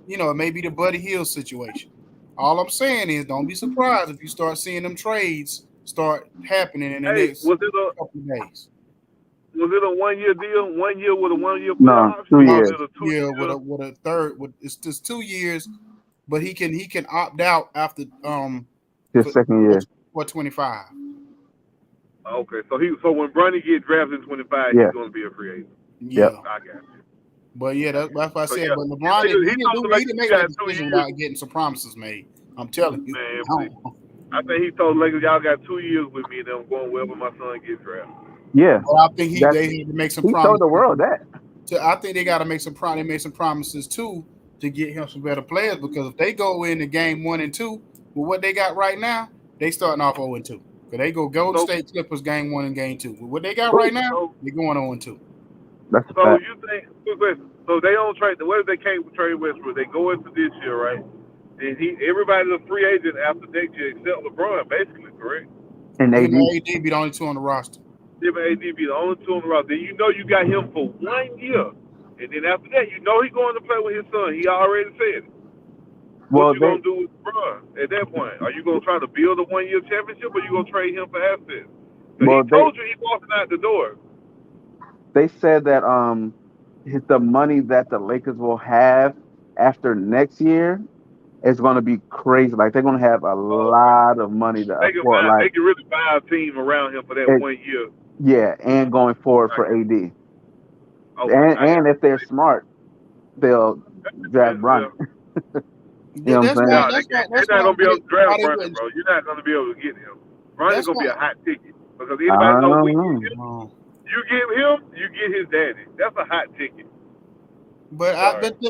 it may be the Buddy Hield situation. All I'm saying is, don't be surprised if you start seeing them trades start happening in the next couple of days. Was it a 1 year deal? 1 year with a 1 year player No, option? 2 years. Was it a 2 year with a third. It's just 2 years, but he can opt out after His second year. for 25. Okay, so when Bronny gets drafted in 25, Yeah. he's going to be a free agent. Yeah. Yep. I got you. But yeah, that's what I said. yeah. But LeBron He didn't told the make Lakers that got 2 decision years. without getting some promises made. I'm telling you. Man, I think he told the Lakers, y'all got 2 years with me, and I'm going wherever my son gets drafted. Yeah. Well, I think they had to make some He promises. told the world that. I think they got to make some They made some promises too to get him some better players, because if they go into game 1 and 2 with what they got right now, they starting off 0 and 2. Because they go Golden State Clippers game 1 and game 2. With what they got right now, they're going 0 and 2. That's a So fact. you think? So they don't trade. What if they can't trade Westbrook? They go into this year, right? And everybody's a free agent after next year except LeBron, basically, correct? And AD. AD be the only 2 on the roster. Even AD be the only 2 on the roster. Then you know you got him for 1 year, and then after that, you know he's going to play with his son. He already said it. What you gonna do with LeBron at that point? Are you gonna try to build a 1 year championship, or you gonna trade him for assets? He told you he's walking out the door. They said that the money that the Lakers will have after next year is going to be crazy. Like they're going to have a lot of money to afford. They Like can really buy a team around him for that it, 1 year. yeah, and going forward I for got, AD, okay, I got and if they're smart, they'll draft yeah. Bronny. You know what I'm That's saying? why. No, That's why. they're That's not why. gonna be able to Why draft they Brandon, wouldn't. bro. You're not gonna be able to get him. Brandon's That's gonna why. be a hot ticket because I anybody knows we don't get him. know. You get him, you get his daddy. That's a hot ticket. But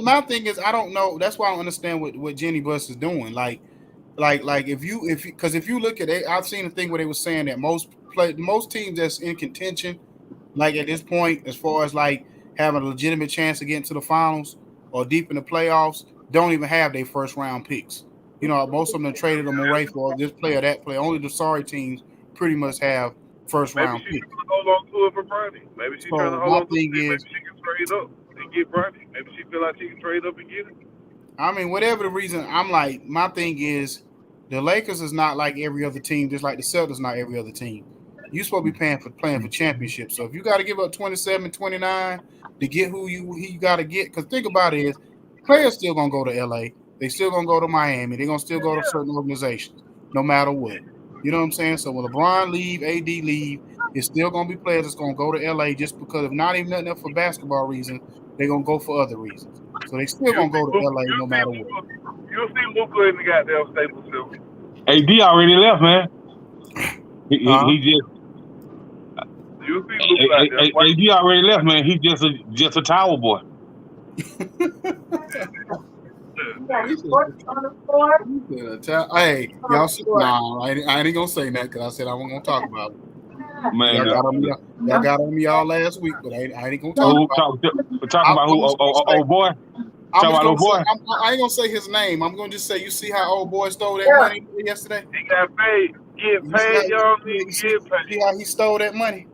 my thing is, I don't know. That's why I don't understand what Jenny Bus is doing. Like if you look at it, I've seen a thing where they were saying that most teams that's in contention, like at this point, as far as like having a legitimate chance to get into the finals or deep in the playoffs, don't even have their first round picks. You know, most of them traded them away for this player, that player. Only the sorry teams pretty much have first Maybe round she's picks. trying to hold on to it for Brandon. Maybe she's trying to So hold my on to thing it. is, Maybe she can trade up and get Brandon. Maybe she feel like she can trade up and get it. I mean, whatever the reason, I'm like, my thing is, the Lakers is not like every other team, just like the Celtics not every other team. You supposed to be playing for championships. So if you got to give up 27, 29 to get who you got to get, because think about it is, players still gonna go to LA, they still gonna go to Miami, they're gonna still go to certain organizations, no matter what. You know what I'm saying? So when LeBron leave, AD leave, it's still gonna be players that's gonna go to LA just because if not even nothing else for basketball reasons, they're gonna go for other reasons. So they still You gonna see go to Luka, LA no matter what. you see Luka in the goddamn Staples Center. AD already left, man. Huh? He just You see Luka out there. What? AD already left, man. He's just a towel boy. Hey, y'all. Nah, I ain't gonna say that because I said I wasn't gonna talk about it. Man, Y'all got on me all last week, but I ain't gonna talk who about it. talking about who? Old boy. I'm Talking just about gonna old say boy. I ain't gonna say his name. I'm gonna just say you see how old boy stole that money yesterday. He got paid. Get You see paid, young nigga. Get see paid. how he stole that money.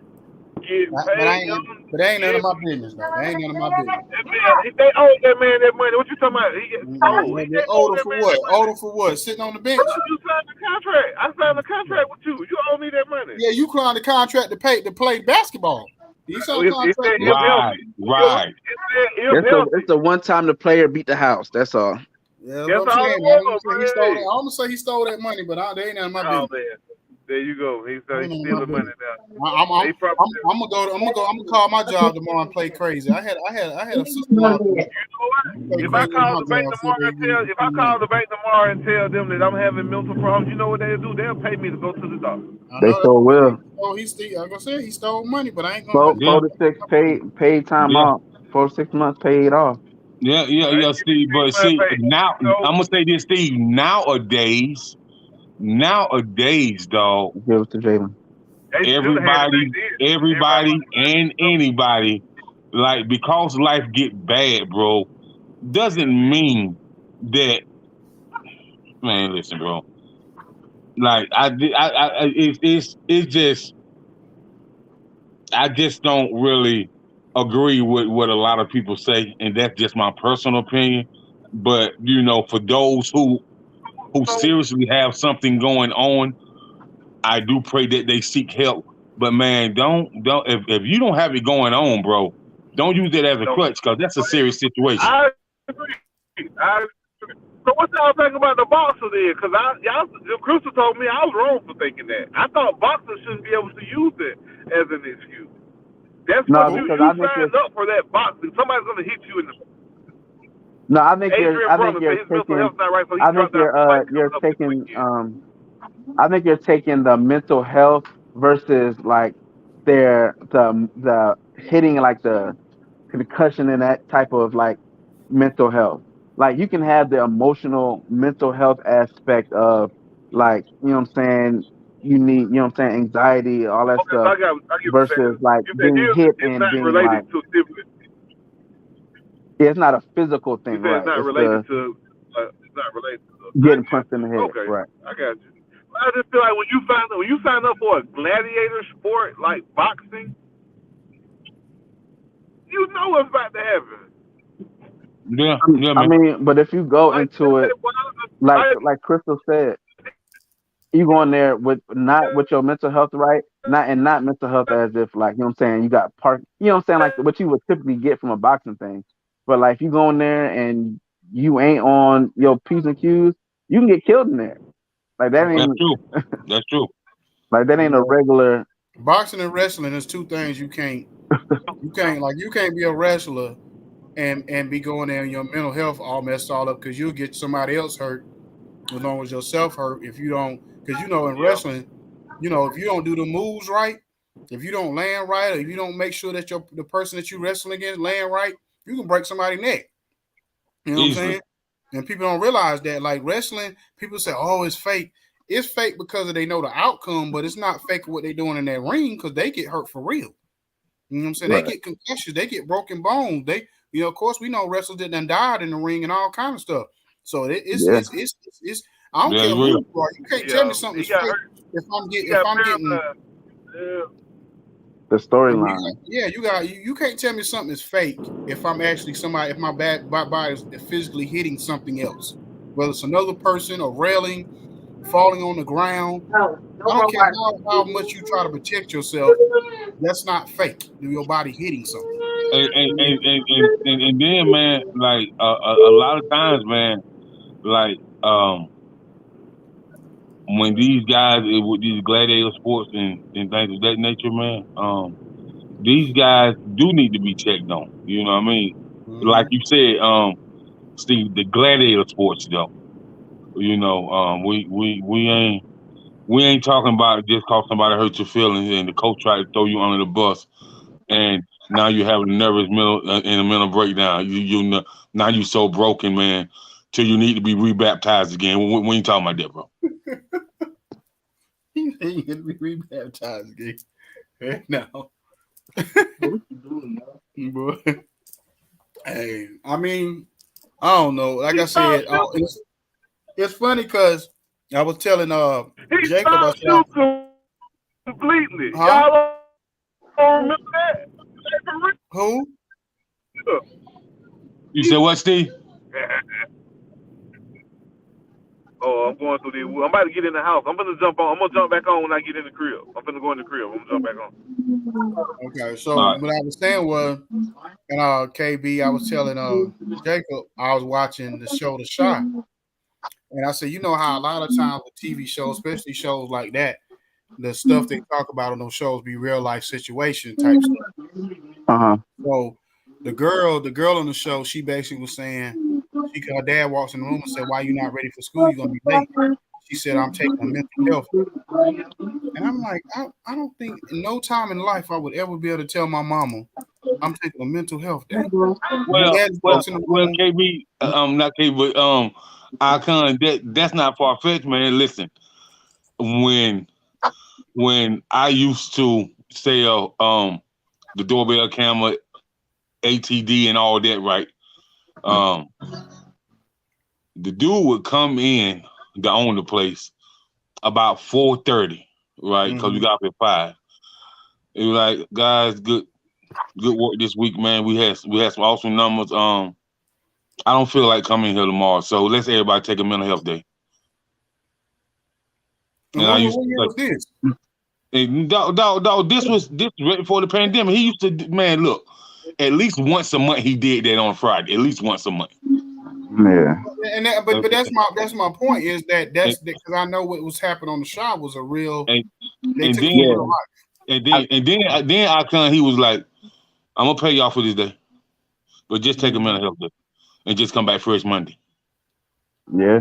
Get But paid, young nigga. that ain't none of Get my paid. business though. That ain't none of my business. That man, they owed that man that money. What you talking about? He get stole. They They owed older that for man what? that money. Older for what? Sitting on the bench. Bro, you signed the contract. I signed the contract with you. You owe me that money. Yeah, you signed the contract to play basketball. You signed a It contract. said if healthy. Right. It said if It's healthy. the one time the player beat the house. That's all. Yeah, that's what That's I'm all saying. it I ain't was, gonna say man. he stole that. I'm gonna say he stole that money, but they ain't none of my Oh business. man. There you go. He's Ain't none of my stealing money business. now. I'm They probably gonna call my job tomorrow and play crazy. I had a sister-in-law. you know what? Play If I crazy at call my the bank job. Said tomorrow they and give me if I 15 call minutes. the bank tomorrow and tell them that I'm having mental problems, you know what they'll do? They'll pay me to go to the doctor. I They know that. sure will. Oh, like I said, he stole money, but I ain't gonna. Yeah. 4 to 6 paid time Yeah. off. 4 to 6 months paid off. I give you Steve. 6 But months see, pay. now You know, I'm gonna say this, Steve. Nowadays, dog, Give it to Jalen. they should have had it back everybody, then. Everybody was and anybody, like because life get bad, bro, doesn't mean that. Man, listen, bro. Like it's just I just don't really agree with what a lot of people say, and that's just my personal opinion. But for those who so seriously have something going on, I do pray that they seek help. But man, don't if you don't have it going on, bro, don't use it as a don't. crutch because that's a serious situation. I agree. I agree. So what y'all think about the boxer then? Because Crystal told me I was wrong for thinking that. I thought boxers shouldn't be able to use it as an excuse. That's No, what because you I think signed up for that boxing. Somebody's gonna hit you in the. I think Adrian Broner said you're his mental taking health's not right, so he I think dropped out of the fight you're coming up this taking weekend. I think you're taking the mental health versus like the hitting like the concussion and that type of like mental health. Like you can have the emotional mental health aspect of like, you know what I'm saying, you need, you know what I'm saying, anxiety, all that Okay, so stuff I get what you're saying. versus like You said being his hit is and not being like, related to syphilis. yeah, it's not a physical You thing, said it's right? not It's related the to. It's not related to. I getting get punched in you. the head, Okay, right? I got you. I just feel like when you sign up for a gladiator sport like boxing, you know what's about to happen. Yeah, yeah, I man. mean, but if you go Like, into it like Crystal said, you go in there with not with your mental health right, not mental health as if like, you know what I'm saying, you got park, you know what I'm saying, like what you would typically get from a boxing thing. But like, if you go in there and you ain't on your P's and Q's, you can get killed in there. Like that That's ain't true. That's true. like that ain't a regular. Boxing and wrestling is two things you can't be a wrestler and be going there and your mental health all messed all up because you'll get somebody else hurt as long as yourself hurt if you don't, because in wrestling, if you don't do the moves right, if you don't land right, or if you don't make sure that the person that you wrestling against land right, you can break somebody's neck. You know what I'm saying? And people don't realize that, like wrestling, people say, "Oh, it's fake." It's fake because they know the outcome, but it's not fake what they're doing in that ring because they get hurt for real. You know what I'm saying? Right. They get concussions, they get broken bones. They, of course, we know wrestlers that done died in the ring and all kind of stuff. So it's I don't care who you are. You can't tell me something's fake if I'm getting the storyline. You can't tell me something is fake if I'm actually somebody, if my body is physically hitting something else, whether it's another person or railing, falling on the ground. I don't care how much you try to protect yourself. That's not fake. Your body hitting something. And then, man, like a lot of times, man, like when these guys with these gladiator sports and things of that nature, man, these guys do need to be checked on. You know what I mean? Mm-hmm. Like you said, Steve, the gladiator sports, though. We ain't talking about just cause somebody hurt your feelings and the coach tried to throw you under the bus, and now you have a nervous mental breakdown. You now you so broken, man, till you need to be rebaptized again. We ain't talking about that, bro. You need to be rebaptized again. No. What you doing, bro? Hey, I mean, I don't know. Like I said, it's funny because I was telling Jacob, I said, completely. Huh? Y'all don't remember that? Who? You said what, Steve? Oh, I'm going through the. I'm about to get in the house. I'm gonna jump on. I'm gonna jump back on when I get in the crib. I'm gonna go in the crib. I'm gonna jump back on. Okay, so what I was saying was, and KB, I was telling Jacob, I was watching the show The Shot, and I said, how a lot of times with TV shows, especially shows like that, the stuff they talk about on those shows be real life situation type stuff. So the girl on the show, she basically was saying, her dad walks in the room and said, "Why you not ready for school? You're gonna be late." She said, "I'm taking a mental health." And I'm like, I don't think in no time in life I would ever be able to tell my mama I'm taking a mental health day. Well, KB, not KB, but Icon, that's not far fetched, man. Listen, when I used to sell the doorbell camera, ATD, and all that, right? The dude would come in to own the place about 4:30, right? Because we got up at 5. It was like, guys, good work this week, man. We had some awesome numbers. I don't feel like coming here tomorrow, so let's everybody take a mental health day. And I used to this. Dog, this was right before the pandemic. He used to, man, look, at least once a month he did that on Friday. At least once a month. Yeah. And but that's my point is that's because I know what was happening on the shop was a real. And then Icon, he was like, "I'm gonna pay y'all for this day, but just take a mental health day and just come back fresh Monday." Yeah,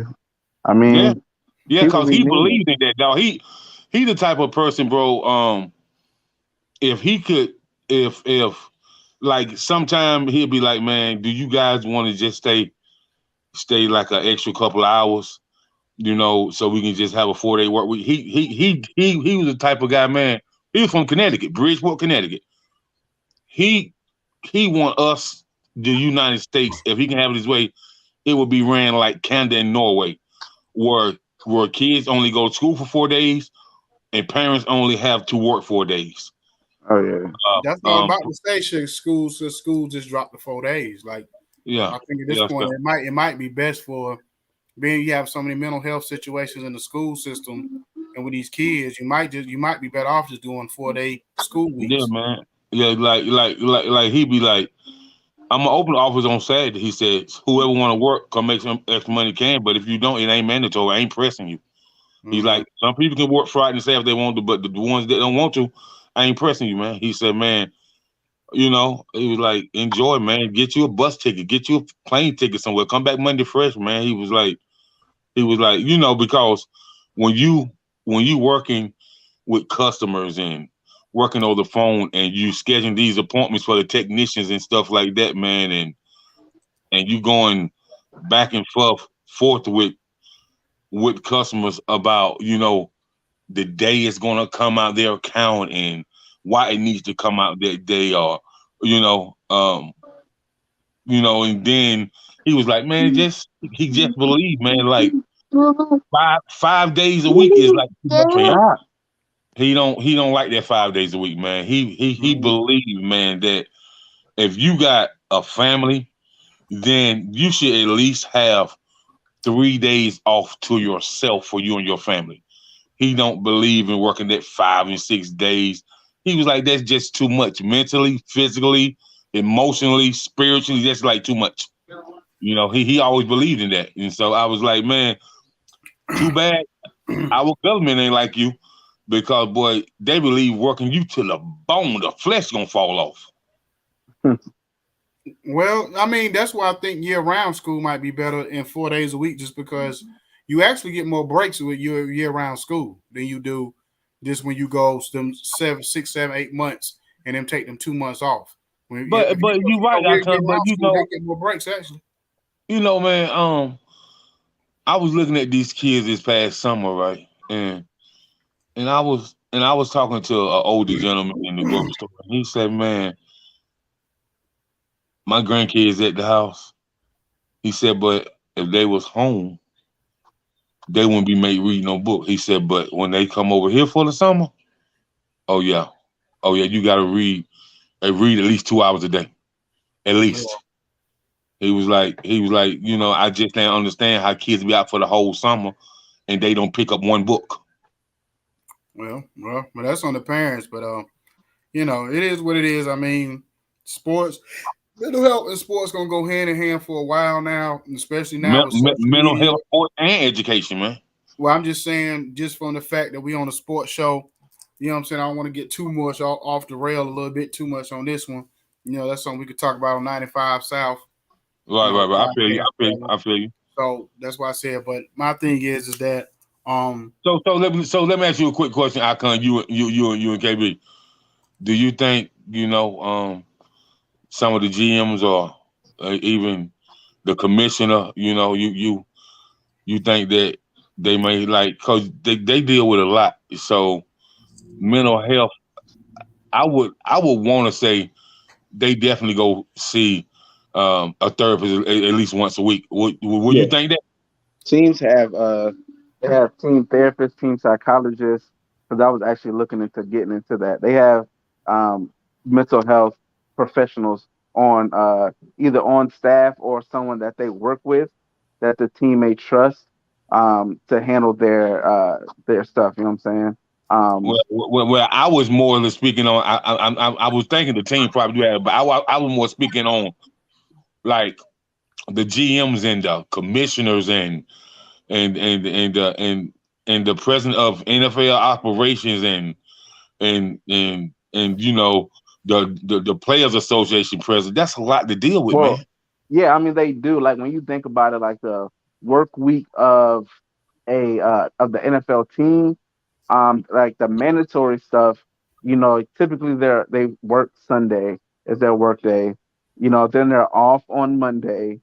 I mean, because he believed in that, dog. He the type of person, bro. If he could, if like sometime he'll be like, "Man, do you guys want to just stay like an extra couple of hours, so we can just have a 4-day work week?" He was the type of guy, man. He was from Connecticut, Bridgeport, Connecticut. He want us, the United States, if he can have it his way, it would be ran like Canada and Norway, where kids only go to school for 4 days and parents only have to work 4 days. Oh yeah, that's what I'm about to say. Schools just dropped the 4 days. Like, yeah, I think at this point it might be best for being you have so many mental health situations in the school system and with these kids, you might be better off just doing 4-day school Yeah, weeks. man. Yeah, like he be like, I'm gonna open the office on Saturday. He says, whoever want to work, come make some extra money can. But if you don't, it ain't mandatory. I ain't pressing you. He's Mm-hmm. like, some people can work Friday and Saturday if they want to, but the ones that don't want to, I ain't pressing you, man. He said, man, he was like, enjoy, man. Get you a bus ticket, get you a plane ticket somewhere. Come back Monday fresh, man. He was like, because when you working with customers and working on the phone and you scheduling these appointments for the technicians and stuff like that, man, and you going back and forth with customers about, the day it's gonna come out their account and why it needs to come out that day, or and then he was like, man, he just believed, man, like five days a week is like too much for him. He don't like that 5 days a week, man. He believed, man, that if you got a family, then you should at least have 3 days off to yourself for you and your family. He don't believe in working that 5 and 6 days. He was like, that's just too much mentally, physically, emotionally, spiritually. That's like too much. He always believed in that. And so I was like, man, too bad our government ain't like you, because boy, they believe working you to the bone, the flesh gonna fall off. Well, I mean, that's why I think year-round school might be better in 4 days a week, just because you actually get more breaks with your year-round school than you do just when you go them 7, 6, 7, 8 months and then take them 2 months off. But you're right, I come. But year-round school, they get more breaks actually. Man, I was looking at these kids this past summer, right? And I was talking to an older gentleman in the grocery store. And he said, man, my grandkids at the house. He said, but if they was home, they wouldn't be made read no book. He said, but when they come over here for the summer, oh yeah, you got to read. They read at least 2 hours a day, at least. He was like, I just can't understand how kids be out for the whole summer and they don't pick up one book. Well, but that's on the parents. But it is what it is. I mean, sports, mental health and sports gonna go hand in hand for a while now, especially now with social Mental media. health, sport, and education, man. Well, I'm just saying, just from the fact that we on a sports show, you know what I'm saying? I don't want to get too much off the rail a little bit too much on this one. That's something we could talk about on 95 South. Right. I feel you. So that's why I said. But my thing is that So let me ask you a quick question, Icon. You and KB. Do you think some of the GMs or even the commissioner, you think that they may because they deal with a lot. So mental health, I would want to say they definitely go see a therapist at least once a week. Would you think that? Teams have they have team therapists, team psychologists. Because I was actually looking into getting into that. They have mental health professionals on either on staff or someone that they work with that the team may trust to handle their stuff. You know what I'm saying? Well, I was more or less speaking on. I was thinking the team probably do that, but I was more speaking on like the GMs and the commissioners and the president of NFL operations and the Players Association president. That's a lot to deal with, man. Yeah, I mean they do. Like when you think about it, like the work week of of the NFL team, like the mandatory stuff, typically they work Sunday is their work day. Then they're off on Monday,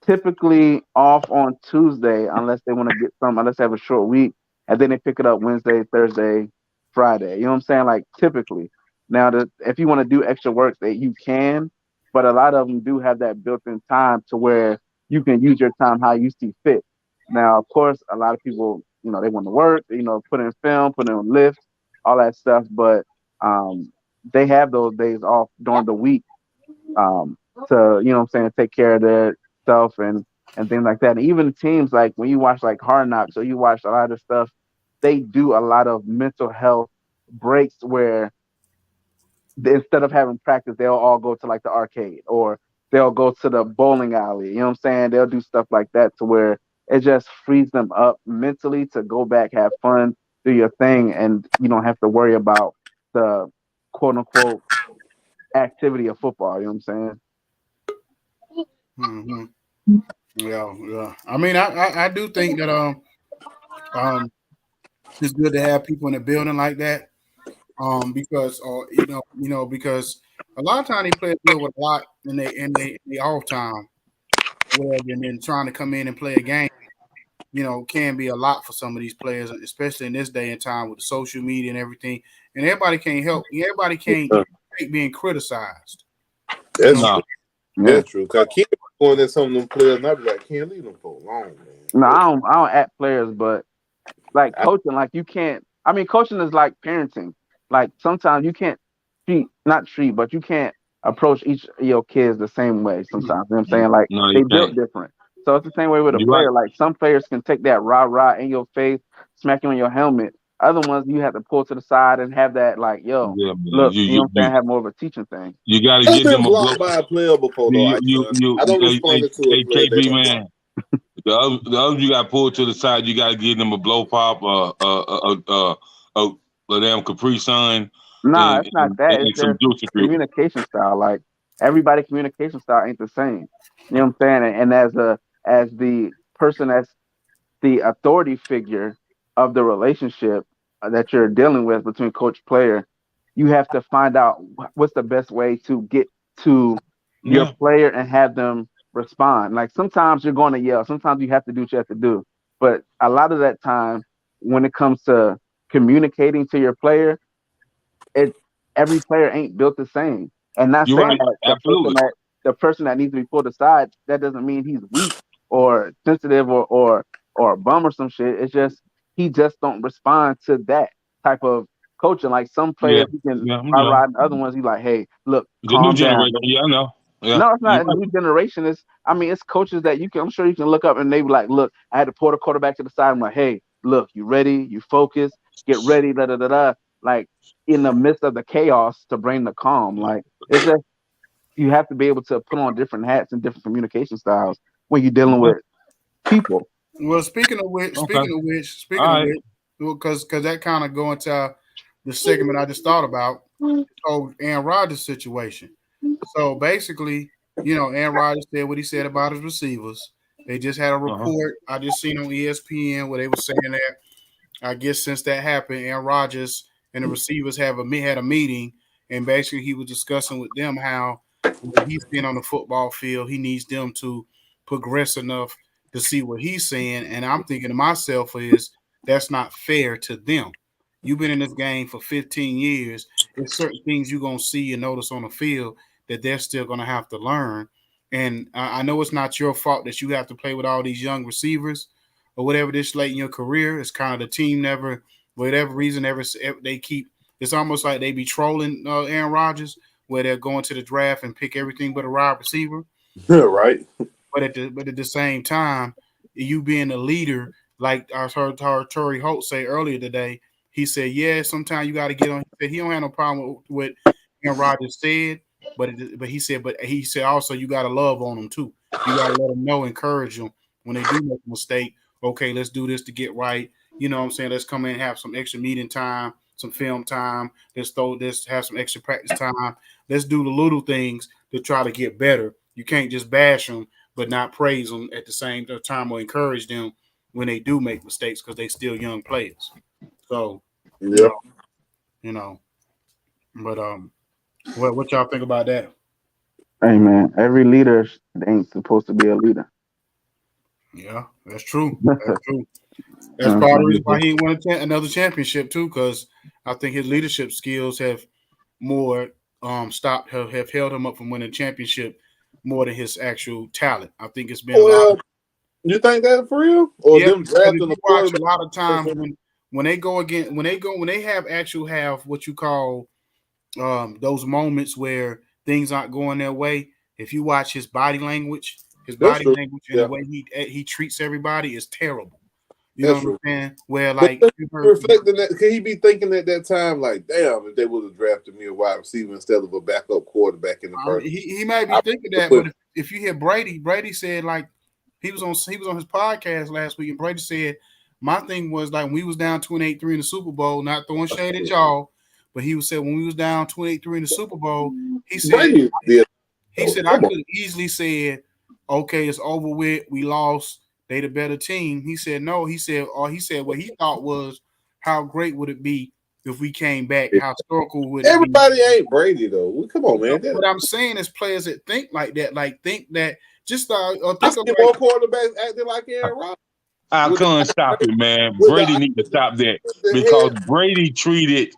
typically off on Tuesday unless they want to unless they have a short week, and then they pick it up Wednesday, Thursday, Friday. You know what I'm saying? Like typically. Now, if you want to do extra work, that you can, but a lot of them do have that built-in time to where you can use your time how you see fit. Now, of course, a lot of people, they want to work, put in film, put in lift, all that stuff, but they have those days off during the week to, take care of their stuff and things like that. And even teams like when you watch like Hard Knocks or you watch a lot of stuff they do a lot of mental health breaks where instead of having practice, they'll all go to like the arcade or they'll go to the bowling alley. You know what I'm saying? They'll do stuff like that to where it just frees them up mentally to go back, have fun, do your thing, and you don't have to worry about the quote unquote activity of football. You know what I'm saying? Mm-hmm. Yeah. I mean, I do think that it's good to have people in the building like that. Because because a lot of times these players deal with a lot in the off time, whatever, and then trying to come in and play a game, can be a lot for some of these players, especially in this day and time with the social media and everything. And everybody can't help. Everybody can't hate being criticized. That's No. true. That's true. Cause Ken going at some of them players, and I be like, Ken, leave them for long, man. No, I don't at players, but like coaching, like you can't. I mean, coaching is like parenting. Like sometimes you can't not treat, but you can't approach each of your kids the same way. Sometimes, you know what I'm saying, like No, they you built can't. different. So it's the same way with a You're right. player. Like some players can take that rah in your face, smack you on your helmet. Other ones you have to pull to the side and have that like, yo, Yeah, man. look, you know what I'm saying, You have more of a teaching thing. you got to I've give been them a blow. blocked by a player before, though. I don't respond to a player that KB don't man. The other you got pulled to the side. You got to give them a blow pop, a damn Capri Sun, Nah, and, it's not and, that. It's and some just juicy fruit. communication style. Like everybody communication style ain't the same. You know what I'm saying? And as the person that's the authority figure of the relationship that you're dealing with between coach player, you have to find out what's the best way to get to your Yeah, player and have them respond. Like sometimes you're going to yell, sometimes you have to do what you have to do, but a lot of that time when it comes to communicating to your player, it every player ain't built the same. And not you're saying right. that Absolutely. the person that needs to be pulled aside, that doesn't mean he's weak or sensitive or a bum or some shit. It's just he just don't respond to that type of coaching. Like some Yeah, players he can yeah, ride and other ones he like, hey, look, The new calm down. generation. Yeah, I know. Yeah, No, it's you're not a right. new generation. It's I mean, it's coaches that you can I'm sure you can look up and they be like, look, I had to pull the quarterback to the side. I'm like, hey, look, you ready? You focus, get ready, da da da da. Like in the midst of the chaos to bring the calm. Like it's just you have to be able to put on different hats and different communication styles when you're dealing Okay. with people. Well, speaking All of right. which, because that kind of go into the segment I just thought about, Aaron Rodgers situation. So basically, Aaron Rodgers said what he said about his receivers. They just had a Uh-huh. report I just seen on ESPN where they were saying that I guess since that happened, Aaron Rodgers and the receivers had a meeting, and basically he was discussing with them how when he's been on the football field, he needs them to progress enough to see what he's saying. And I'm thinking to myself is that's not fair to them. You've been in this game for 15 years. There's certain things you're gonna see and notice on the field that they're still gonna have to learn. And I know it's not your fault that you have to play with all these young receivers or whatever this late in your career. It's kind of the team never, for whatever reason, ever they keep. It's almost like they be trolling Aaron Rodgers, where they're going to the draft and pick everything but a wide receiver. right. But at the same time, you being a leader, like I heard Torrey Holt say earlier today, he said, yeah, sometimes you got to get on. He said he don't have no problem with what Aaron Rodgers said, but he said also you got to love on them too. You got to let them know, encourage them when they do make a mistake. Okay, let's do this to get right. You know what I'm saying? Let's come in and have some extra meeting time, some film time. Let's throw this, have some extra practice time. Let's do the little things to try to get better. You can't just bash them but not praise them at the same time or encourage them when they do make mistakes because they still young players. So, you Yeah. know, you know, but what y'all think about that? Hey man, every leader ain't supposed to be a leader. Yeah, that's true. You That's true. know That's what I'm part of the reason saying? why he ain't won another championship too, because I think his leadership skills have more have held him up from winning a championship more than his actual talent. I think it's been a lot. Well, you think that for real, or Yeah, them because if drafting you a watch a quarterback? lot of times when they go again when they have what you call those moments where things aren't going their way. If you watch his That's body true. language and the Yeah. way he treats everybody is terrible. You know what I'm saying? Where like reflecting that, could he be thinking at that time like, damn, if they would have drafted me a wide receiver instead of a backup quarterback in the first? He might be thinking that, but if you hear Brady said like he was on his podcast last week, and Brady said my thing was like when we was down 28-3 in the Super Bowl, not throwing shade at y'all, but he said when we was down 28-3 in the Super Bowl, he said I could have easily said, okay, it's over with, we lost. They the better team. He said no. He said what he thought was how great would it be if we came back? How historical would it be? Everybody ain't Brady though. Come on, man. What I'm saying is players that think like that, like think that just think of more quarterbacks acting like Aaron Rodgers. I couldn't stop it, man. Brady need to stop that because Brady treated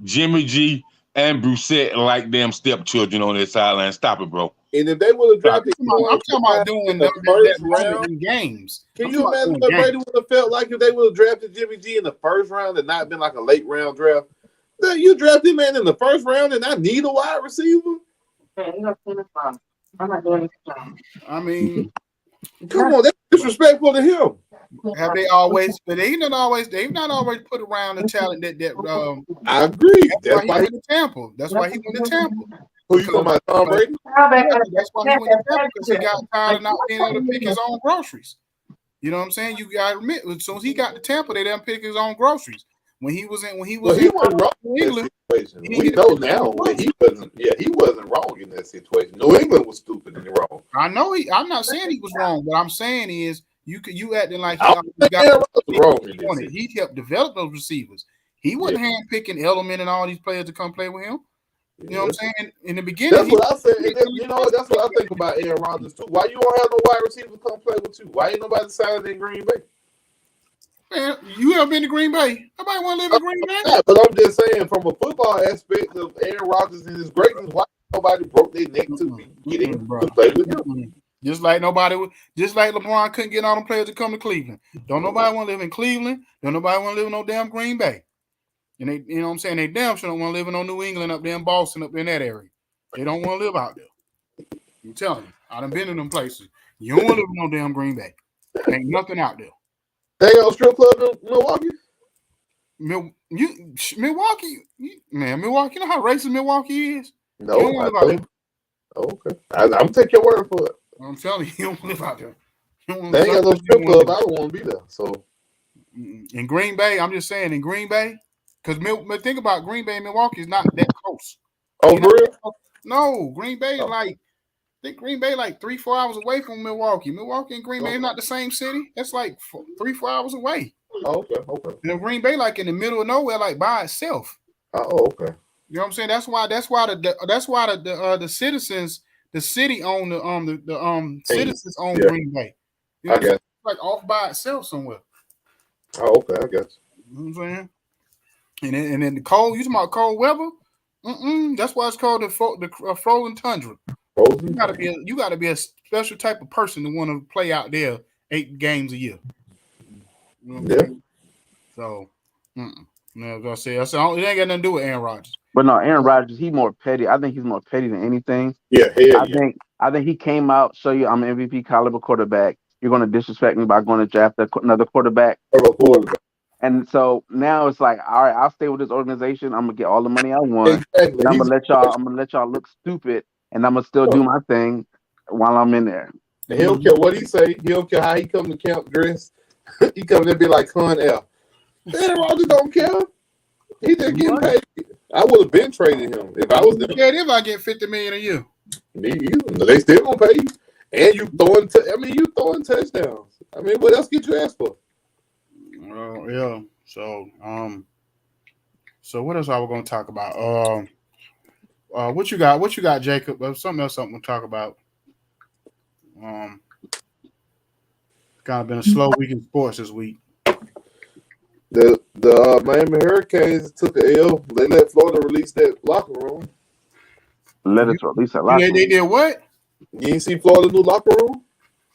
Jimmy G and Brissett like damn stepchildren on their sideline. Stop it, bro. And if they would have drafted, I'm talking about doing the first round in games. Can you imagine what Brady would have felt like if they would have drafted Jimmy G in the first round and not been like a late round draft? Then you drafted man in the first round and I need a wide receiver. I mean, come on, that's disrespectful to him. Have they always? But they've not always put around the talent that. I agree. That's why he went to Tampa. That's why he went to Tampa. Who you talking about, Tom Brady? That's why he went to Tampa because he got tired of not being able to pick his own groceries. You know what I'm saying? You got to admit, as soon as he got to Tampa, they didn't pick his own groceries. He wasn't wrong in England. We know now that he wasn't. Yeah, he wasn't wrong in that situation. New England was stupid and wrong. I know I'm not saying he was wrong. What I'm saying is you acting like he helped develop those receivers. He wasn't handpicking Edelman and all these players to come play with him. You know what I'm saying? In the beginning, that's what I said. You know, that's what I think about Aaron Rodgers too. Why you don't have no wide receivers come play with you? Why ain't nobody signed in Green Bay? Man, you ever been to Green Bay? Nobody want to live in Green Bay. Yeah, but I'm just saying, from a football aspect of Aaron Rodgers and his greatness, why nobody broke their neck to get him to play with him? Just like LeBron couldn't get all them players to come to Cleveland. Don't nobody want to live in Cleveland. Don't nobody want to live in no damn Green Bay. And they, you know what I'm saying? They damn sure don't want to live in no New England up there in Boston, up there in that area. They don't want to live out there. I'm telling you. I done been in them places. You don't want to live in no damn Green Bay. Ain't nothing out there. They got a strip club in Milwaukee? Milwaukee? Man, Milwaukee, you know how racist Milwaukee is? No, I don't. Oh, okay. I'm going to take your word for it. I'm telling you, you don't live out there. They ain't got no strip club. I don't want to be there. So in Green Bay, I'm just saying, in Green Bay, because think about Green Bay and Milwaukee is not that close. Oh, really? No, Green Bay is I think Green Bay like 3-4 hours away from Milwaukee. Milwaukee and Green Bay is not the same city. That's like 3-4 hours away. Oh, okay. And Green Bay like in the middle of nowhere, like by itself. Oh, okay. You know what I'm saying? That's why the citizens, the city own the citizens own Green Bay. You know, it's like off by itself somewhere. Oh, okay, I guess. You know what I'm saying? And then the cold, you talking about cold weather? That's why it's called the frozen tundra. You gotta be a special type of person to want to play out there 8 games a year. You know what I'm saying? So, as I said, it ain't got nothing to do with Aaron Rodgers. But no, Aaron Rodgers, he's more petty. I think he's more petty than anything. Yeah, I think he came out, show you I'm an MVP caliber quarterback. You're going to disrespect me by going to draft another quarterback. And so now it's like, all right, I'll stay with this organization. I'm gonna get all the money I want. Exactly. And I'm gonna let y'all look stupid, and I'm gonna still do my thing while I'm in there. And he don't care what he say. He don't care how he come to camp dressed. He come there be like Con L. Aaron Rodgers don't care. He just getting paid. I would have been trading him if I was there. Yeah, if I get $50 million a year. Me either. They still gonna pay you, and you throwing. You throwing touchdowns. I mean, what else could you ask for? Yeah. So, what else are we going to talk about? What you got, Jacob? Something to talk about. Kind of been a slow week in sports this week. The Miami Hurricanes took an L. They let Florida release that locker room. Let us release that locker room. They did what? You ain't see Florida new locker room?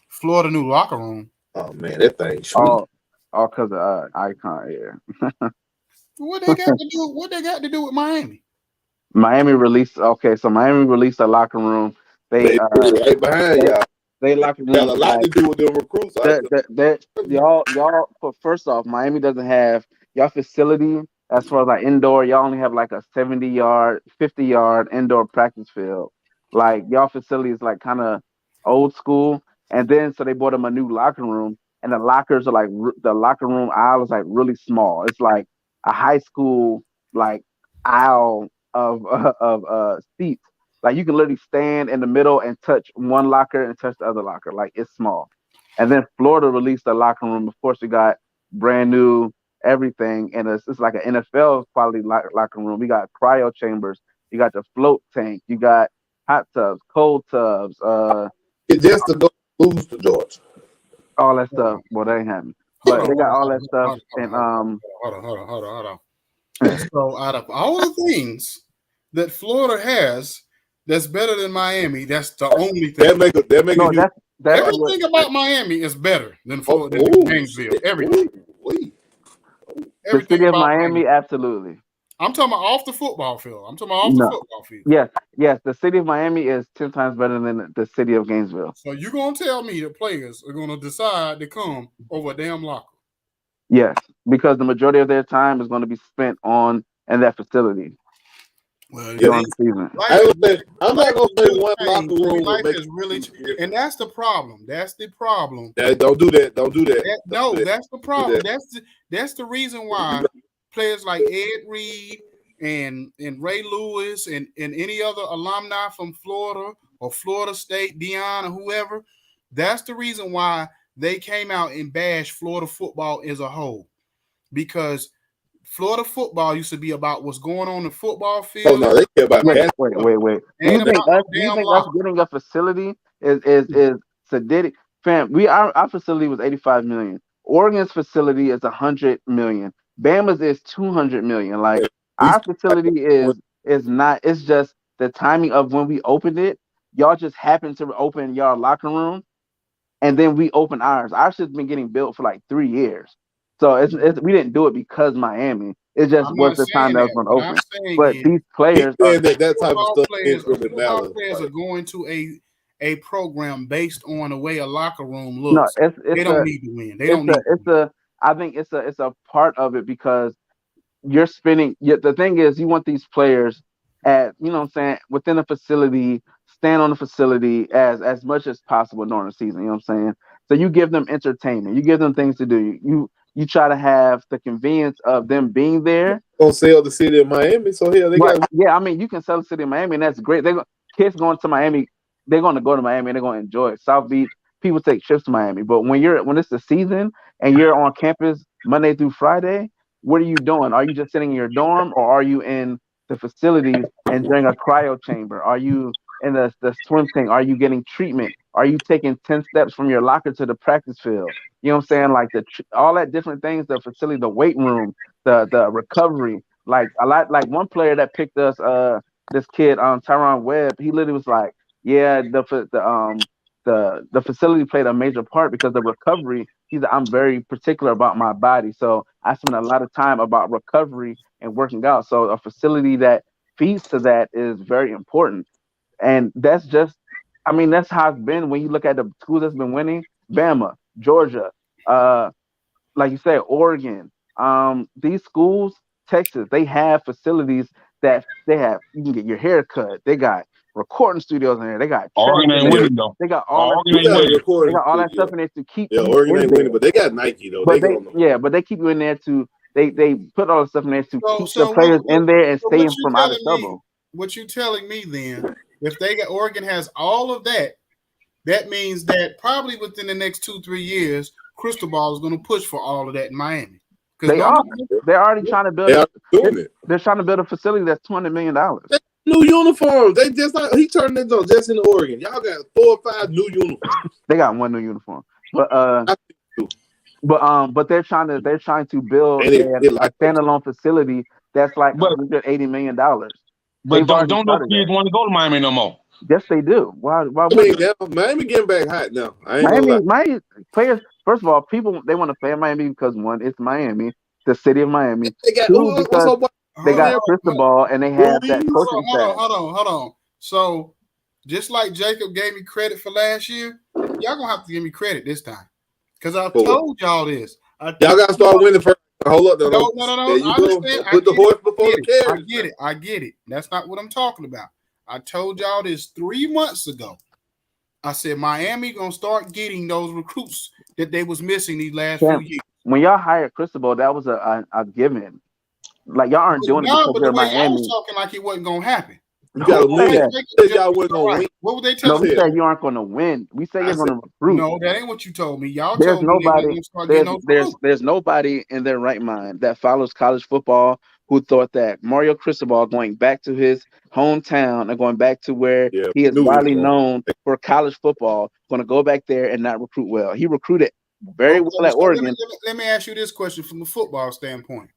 Florida new locker room. Oh man, that thing sweet. All because of Icon, yeah. What they got to do? What they got to do with Miami? Miami released a locker room. They right behind y'all. They locker room Got a lot to do with them recruits. Y'all. But first off, Miami doesn't have y'all facility as far as like indoor. Y'all only have like a 70-yard, 50-yard indoor practice field. Like y'all facility is like kind of old school. And then so they bought them a new locker room, and the lockers are like the locker room aisle is like really small. It's like a high school like aisle of seats. Like you can literally stand in the middle and touch one locker and touch the other locker. Like it's small. And then Florida released a locker room. Of course, we got brand new everything, and it's like an NFL quality locker room. We got cryo chambers. You got the float tank. You got hot tubs, cold tubs, just to go lose to Georgia. all that stuff. Well, they ain't having, but they got all that stuff. And hold on. So out of all the things that Florida has that's better than Miami, that's the only thing. Everything about Miami is better than Florida, than Gainesville. Everything. The city of Miami, absolutely. I'm talking about off the football field. I'm talking about off the football field. Yes. The city of Miami is 10 times better than the city of Gainesville. So you're gonna tell me that players are gonna decide to come over a damn locker? Yes, because the majority of their time is going to be spent in that facility. Well, during the season. I'm not gonna say one locker room. Life is really, and that's the problem. That's the problem. Don't do that. Don't do that. That's the problem. That's the reason why players like Ed Reed and Ray Lewis and any other alumni from Florida or Florida State, Deion or whoever, that's the reason why they came out and bashed Florida football as a whole, because Florida football used to be about what's going on in the football field. Oh no, they care about that. Wait. Do you think us getting a facility is sadistic? Fam, our facility was $85 million. Oregon's facility is $100 million. Bama's is $200 million. Like our facility is not. It's just the timing of when we opened it. Y'all just happened to open y'all locker room, and then we opened ours. Ours has been getting built for like 3 years. So we didn't do it because Miami. It just was the time that was going to open. But these players, that type of stuff players are going to a program based on the way a locker room looks. No, they don't need to win. They don't need to win. I think it's a part of it, because you're spending. The thing is, you want these players within the facility, stand on the facility as much as possible during the season. You know what I'm saying? So you give them entertainment. You give them things to do. You try to have the convenience of them being there. Don't sell the city of Miami, so here they got. Yeah, I mean, you can sell the city of Miami, and that's great. Kids going to Miami, they're going to go to Miami and they're going to enjoy it. South Beach, people take trips to Miami, but when it's the season and you're on campus Monday through Friday, what are you doing? Are you just sitting in your dorm, or are you in the facilities enjoying a cryo chamber? Are you in the swim tank? Are you getting treatment? Are you taking 10 steps from your locker to the practice field? You know what I'm saying? Like all that different things, the facility, the weight room, the recovery. Like a lot, like one player that picked us, this kid, Tyron Webb, he literally was like, yeah, the facility played a major part, because the recovery, I'm very particular about my body. So I spend a lot of time about recovery and working out. So a facility that feeds to that is very important. And that's just, I mean, that's how it's been when you look at the schools that's been winning. Bama, Georgia, like you said, Oregon. These schools, Texas, they have facilities that you can get your hair cut. They got recording studios in there. They got Oregon ain't winning though. They got all that stuff in there to keep. Yeah, Oregon ain't winning, but they got Nike though. But they keep you in there to. They put all the stuff in there to keep the players in there and stay from out of trouble. What you telling me then? If Oregon has all of that, that means that probably within the next 2-3 years, Crystal Ball is going to push for all of that in Miami. They're already trying to build. They're trying to build a facility that's $200 million. New uniforms. They just he turned it on just in Oregon. Y'all got 4 or 5 new uniforms. They got 1 new uniform, but they're trying to build a standalone facility that's like $180 million. But don't those kids want to go to Miami no more? Yes, they do. Why Miami getting back hot now. Miami players. First of all, people they want to play in Miami because 1, it's Miami, the city of Miami. 2, because they got Cristobal and they have that coaching staff. Hold on. So just like Jacob gave me credit for last year, y'all gonna have to give me credit this time, because I told y'all this. Y'all gotta start winning first. Hold up, though. No. There you I go. understand. Put the horse before the carriage. I get it. That's not what I'm talking about. I told y'all this 3 months ago. I said Miami gonna start getting those recruits that they was missing these last few years. When y'all hired Cristobal, that was a given. Like y'all aren't doing it because but they're the way Miami. y'all was talking like it wasn't gonna happen. You gotta win. Y'all wasn't gonna win. What would they No, tell we me? said you aren't going to win. We said you're going to recruit. No, that ain't what you told me. Y'all There's told me they nobody. gonna start getting those recruits. There's nobody in their right mind that follows college football who thought that Mario Cristobal going back to his hometown and going back to where he is widely known for college football, going to go back there and not recruit well. He recruited very well at Oregon. Let me ask you this question from a football standpoint.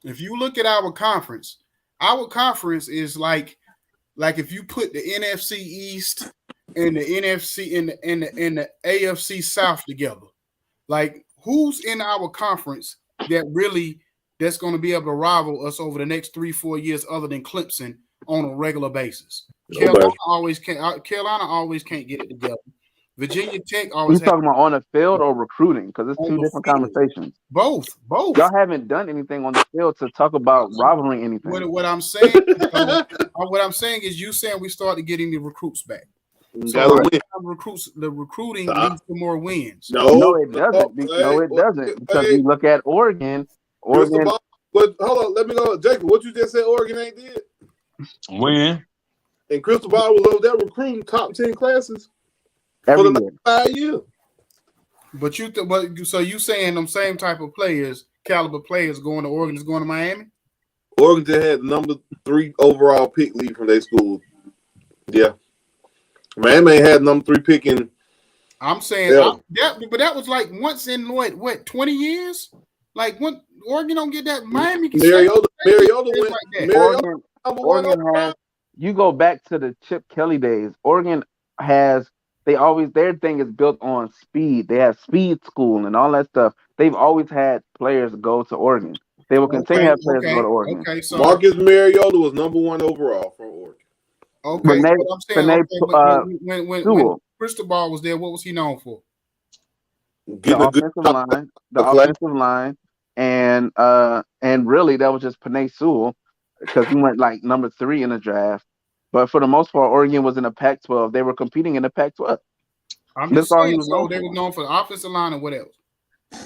If you look at our conference is like if you put the NFC East and the NFC and the AFC South together, like who's in our conference that's going to be able to rival us over the next 3-4 years other than Clemson on a regular basis? Carolina always can't get it together. Virginia Tech always. You talking about on the field or recruiting? Because it's two different conversations. Both. Y'all haven't done anything on the field to talk about rivaling anything. What I'm saying, is you saying we started getting the recruits back. So the recruiting leads to more wins. No, it doesn't. No, it doesn't. Because we look at Oregon. But hold on, let me go, Jacob. What you just said, Oregon ain't did. When? And Cristobal was over there recruiting top 10 classes every for the year. 5 years. But so you saying them same type of players, caliber players, going to Oregon is going to Miami? Oregon just had the number 3 overall pick lead from their school. Yeah, Miami ain't had number 3 pick in. I'm saying but that was like once in what 20 years? Like when Oregon don't get that, Miami can Mariota went like that. Oregon has. You go back to the Chip Kelly days. Oregon has. Their thing is built on speed. They have speed school and all that stuff. They've always had players go to Oregon. They will continue to have players go to Oregon. Okay, so Marcus Mariota was number 1 overall from Oregon. Okay, I'm saying when Cristobal was there, what was he known for? The offensive line, and really that was just Penei Sewell because he went like number 3 in the draft. But for the most part, Oregon was in the Pac-12. They were competing in the Pac-12. I'm just saying, they were known for the offensive line and what else?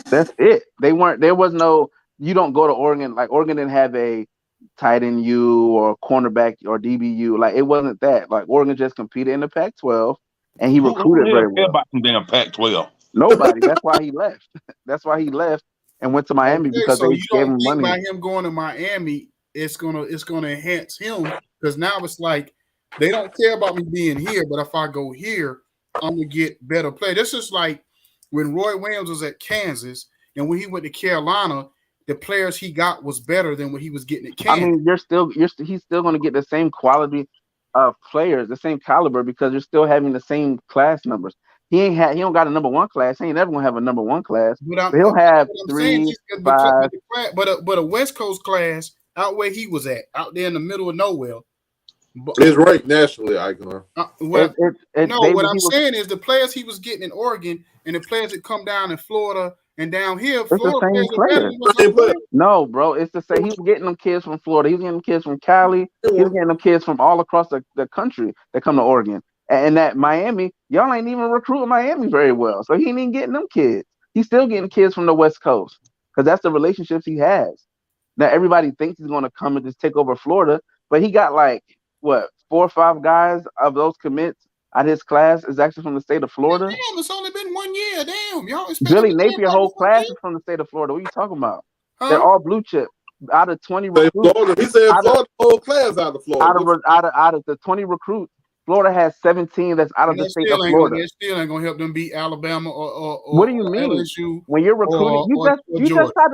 That's it. There was no. You don't go to Oregon. Like Oregon didn't have a tight end U or cornerback or DBU. Like it wasn't that. Like Oregon just competed in the Pac-12, and he recruited very well. About some damn Pac-12. Nobody. That's why he left. That's why he left and went to Miami because they gave him money. By him going to Miami, it's gonna enhance him because now it's like they don't care about me being here, but if I go here, I'm gonna get better play. This is like when Roy Williams was at Kansas and when he went to Carolina, the players he got was better than what he was getting at Kansas. I mean, he's still going to get the same quality of players, the same caliber because you're still having the same class numbers. He don't got a number 1 class. He ain't never gonna have a number 1 class. But he'll have 3, 5. But a West Coast class out where he was at, out there in the middle of nowhere. It's ranked nationally, Icon. What I'm saying is the players he was getting in Oregon and the players that come down in Florida and down here, Florida players. No, bro, it's the same. He was getting them kids from Florida. He was getting them kids from Cali. He was getting them kids from all across the country that come to Oregon. And that Miami, y'all ain't even recruiting Miami very well. So he ain't even getting them kids. He's still getting kids from the West Coast because that's the relationships he has. Now everybody thinks he's going to come and just take over Florida, but he got like 4 or 5 guys of those commits out of his class is actually from the state of Florida. Damn, it's only been 1 year. Damn, y'all. Billy Napier whole class is from the state of Florida. What are you talking about? Huh? They're all blue chip. Out of 20 recruits, he said Florida whole class out of Florida. Out of the 20 recruits, Florida has 17 that's out of the state of Florida. That still ain't gonna help them beat Alabama or what do you mean? LSU when you're recruiting, you just tried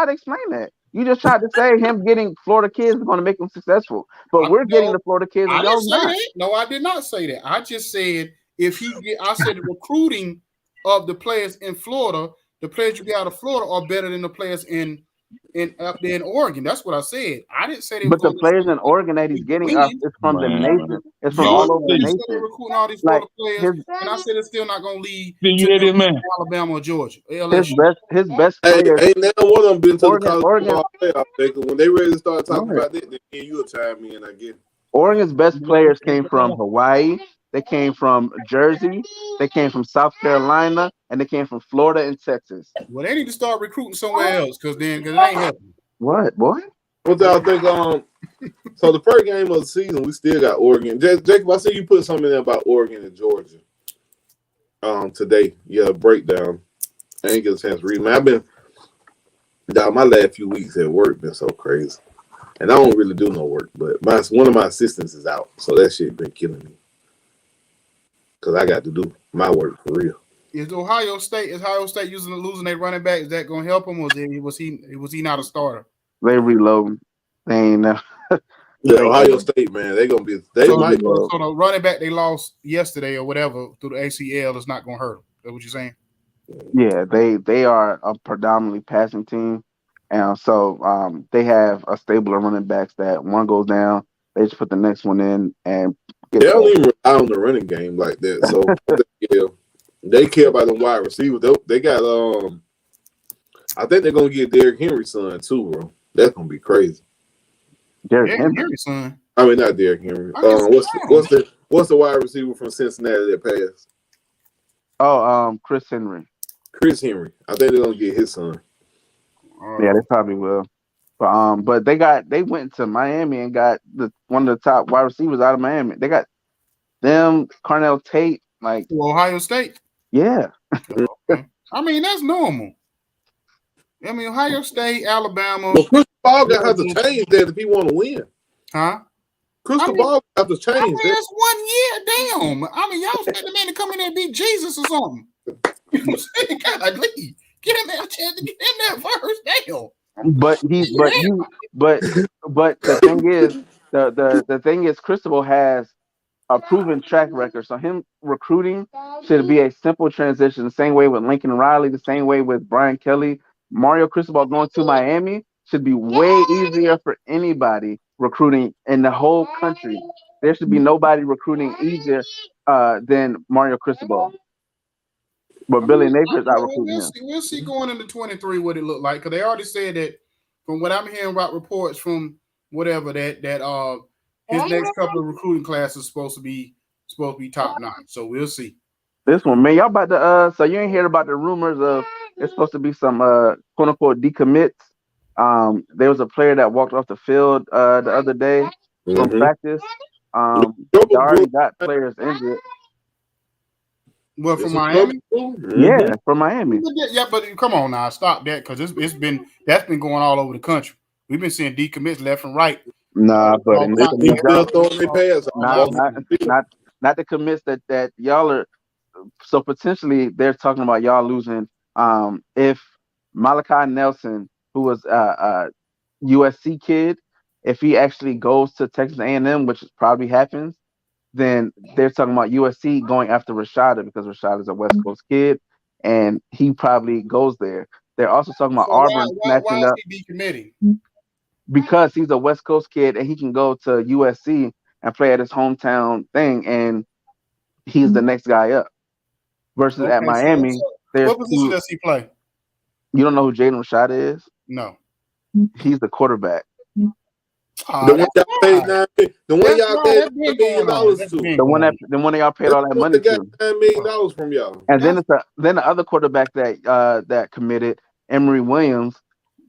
to explain that. You just tried to say him getting Florida kids is going to make them successful, but we're getting the Florida kids. I didn't say that. No, I did not say that. I just said I said the recruiting of the players in Florida, the players you get out of Florida are better than the players in up there in Oregon. That's what I said. I didn't say they But were the going players in Oregon that he's getting up is from the nation. It's from all over the You said they're nation. recruiting all these Like Florida players, and I said it's still not going to lead Did you to hear this, man? Alabama or Georgia. his best Hey, players. ain't now one of them been to the college Oregon. football playoff, Baker. When they ready to start talking Right. about that, then you'll chime in, I guess. Oregon's best players came from Hawaii. They came from Jersey. They came from South Carolina, and they came from Florida and Texas. Well, they need to start recruiting somewhere else because it ain't helping. What, boy? What y'all think? So the first game of the season, we still got Oregon. Jacob, I see you put something in there about Oregon and Georgia. Today, breakdown. I ain't get a chance to read. Man, I've been my last few weeks at work been so crazy, and I don't really do no work. But one of my assistants is out, so that shit been killing me because I got to do my work for real. Is Ohio State losing their running back? Is that going to help him? Or was he not a starter? They reloading. They ain't. Ohio State, man, they gonna be. So the running back they lost yesterday or whatever through the ACL is not going to hurt them. Is that what you're saying? Yeah, they are a predominantly passing team, and so they have a stable of running backs that one goes down, they just put the next one in and they don't even rely on the running game like that. So they care about the wide receiver. They got I think they're gonna get Derrick Henry's son too, bro. That's gonna be crazy. Derrick Henry's son. I mean, not Derrick Henry. What's the wide receiver from Cincinnati that passed? Oh, Chris Henry. Chris Henry. I think they're gonna get his son. Yeah, they probably will. But they went to Miami and got one of the top wide receivers out of Miami. They got them, Carnell Tate, like Ohio State. Yeah. Okay. I mean, that's normal. I mean, Ohio State, Alabama. Well, Crystal Ball got to change that if he want to win. Huh? Crystal Ball got to change that. That's 1 year. Damn. I mean, y'all expect the man to come in there and beat Jesus or something. You know what I'm saying? God, leave. Get him that chance to get in there first. Damn. But the thing is, the thing is, Cristobal has a proven track record. So him recruiting should be a simple transition. The same way with Lincoln Riley, the same way with Brian Kelly. Mario Cristobal going to Miami should be way easier for anybody recruiting in the whole country. There should be nobody recruiting easier than Mario Cristobal. But Billy Napier's out recruiting him. We'll see going into 23 what it looked like, because they already said that from what I'm hearing about reports from whatever that his next couple of recruiting classes supposed to be top notch. So we'll see. This one, man, y'all about to so you ain't heard about the rumors of it's supposed to be some quote unquote decommits. There was a player that walked off the field the other day from practice. They already got players injured. Well, from Miami? Yeah, from Miami. Yeah, but come on now, stop that, because that's been going all over the country. We've been seeing decommits left and right. Nah, but not the commits that y'all are. So potentially they're talking about y'all losing. If Malachi Nelson, who was a USC kid, if he actually goes to Texas A&M, which probably happens, then they're talking about USC going after Rashada, because Rashada is a West Coast kid and he probably goes there. They're also talking about Auburn snatching up. He decommitting? Because he's a West Coast kid and he can go to USC and play at his hometown thing, and he's the next guy up. Versus at Miami, what position does he play? You don't know who Jaden Rashada is? No. He's the quarterback. The one y'all paid $1 million to. The one that y'all paid all that money to. $9 million from y'all. And then then the other quarterback that committed, Emory Williams,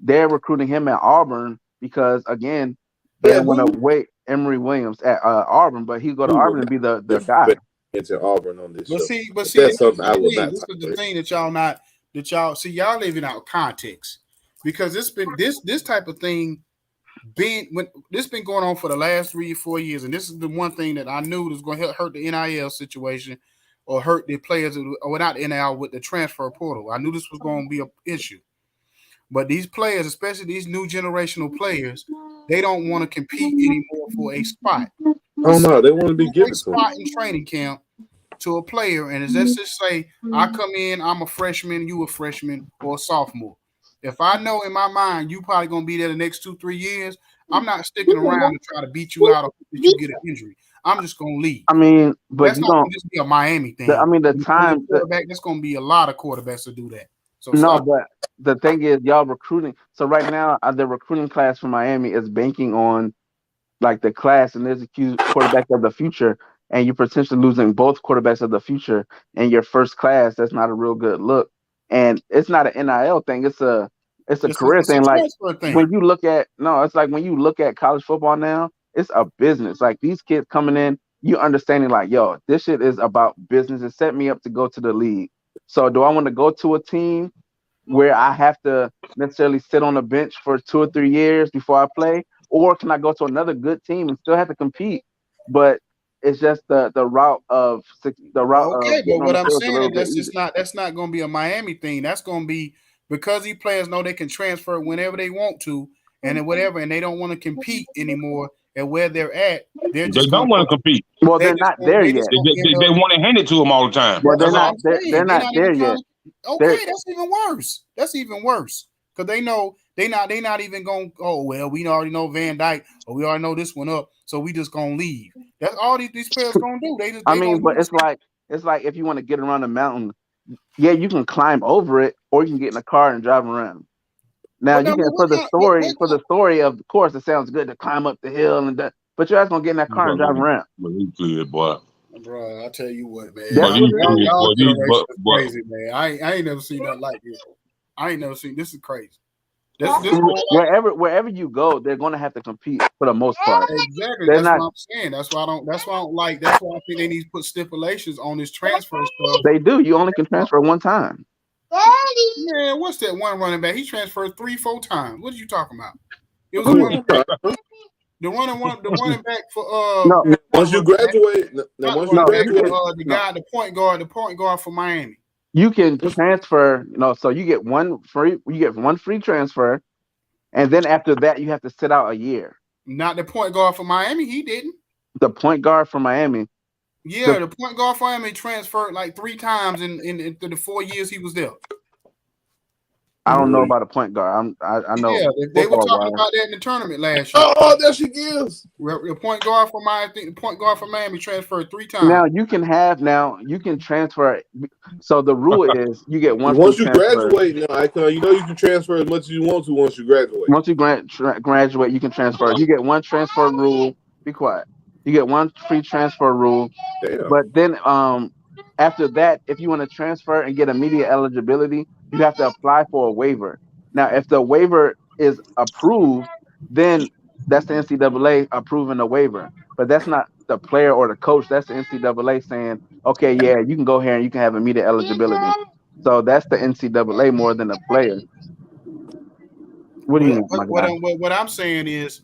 they're recruiting him at Auburn because again they want to wait Emory Williams at Auburn, but he'll go to Auburn and be the guy. Into Auburn on this. But see, that's something I would not. This is the thing that y'all see. Y'all leaving out context, because it's been this type of thing been going on for the last 3 or 4 years, and this is the one thing that I knew was going to hurt the NIL situation or hurt the players or not NIL with the transfer portal. I knew this was going to be an issue, but these players, especially these new generational players, they don't want to compete anymore for a spot. Oh no, they want to be given a spot in training camp to a player, and let's just say I come in, I'm a freshman, you a freshman or a sophomore. if I know in my mind you probably gonna be there the next 2-3 years, I'm not sticking around to try to beat you out or that you get an injury. I'm just gonna leave. I mean, but That's you not don't. gonna just be a Miami thing. I mean, the You play a time. quarterback, that's gonna be a lot of quarterbacks to do that. So No, stop. but the thing is, y'all recruiting. So right now, the recruiting class for Miami is banking on like the class, and there's a quarterback of the future, and you're potentially losing both quarterbacks of the future in your first class. That's not a real good look, and it's not an NIL thing. It's a career It's a thing. Like transfer thing. when you look at it's like when you look at college football now, it's a business. Like these kids coming in, you understanding like, yo, this shit is about business. It set me up to go to the league. So do I want to go to a team where I have to necessarily sit on the bench for 2 or 3 years before I play, or can I go to another good team and still have to compete? But it's just the route of Okay, but getting on what the I'm field is a saying little is bit easier. that's not going to be a Miami thing. That's going to be because these players know they can transfer whenever they want to, and then whatever, and they don't want to compete anymore at where they're at. They're They just don't going want to compete. Well, they're not there they yet. just going to end They up. want to hand it to them all the time. Well, That's they're what not. I'm saying. They're not there even yet. trying to. Okay, that's even worse. That's even worse because they know they not even going. Oh well, we already know Van Dyke, or we already know this one up, so we just gonna leave. That's all these players gonna do. They I gonna mean, but lose. it's like if you want to get around a mountain, yeah, you can climb over it, or you can get in a car and drive around. Now But you now, can what kind? for the story of course it sounds good to climb up the hill and that, but you're just gonna get in that car and drive around. But he good, boy. Bro, I tell you what, man. That's But what he it is. good, Y'all boy. generation is But crazy, man. I ain't never seen nothing like this. I ain't never seen this. Is crazy. This more like Wherever you go, they're gonna have to compete for the most part. exactly. They're That's not. what I'm saying. That's why I don't. That's why I don't like. That's why I think they need to put stipulations on this transfer stuff. They do. You only can transfer one time. Man, what's that one running back? He transferred 3-4 times. What are you talking about? It was one back. The running back for No, Once you graduate, not the once you running back, graduate, the guy, the point guard for Miami. you can transfer. So you get one free transfer, and then after that you have to sit out a year. Not the point guard for Miami. He didn't. The point guard for Miami. Yeah, the point guard for Miami transferred like 3 times in the 4 years he was there. I don't know about a point guard. I know. Yeah, they were talking about that in the tournament last year. oh, there she gives. The point guard for Miami, I think the point guard for Miami transferred 3 times. Now you can transfer. So the rule is you get one. Once you graduate, now you can transfer as much as you want to once you graduate. Once you graduate, you can transfer. You get one transfer rule. Be quiet. You get one free transfer rule. Damn. But then after that, if you want to transfer and get immediate eligibility, you have to apply for a waiver. Now, if the waiver is approved, then that's the NCAA approving the waiver. But that's not the player or the coach. That's the NCAA saying, okay, yeah, you can go here and you can have immediate eligibility. So that's the NCAA more than the player. What do you mean? What I'm saying is,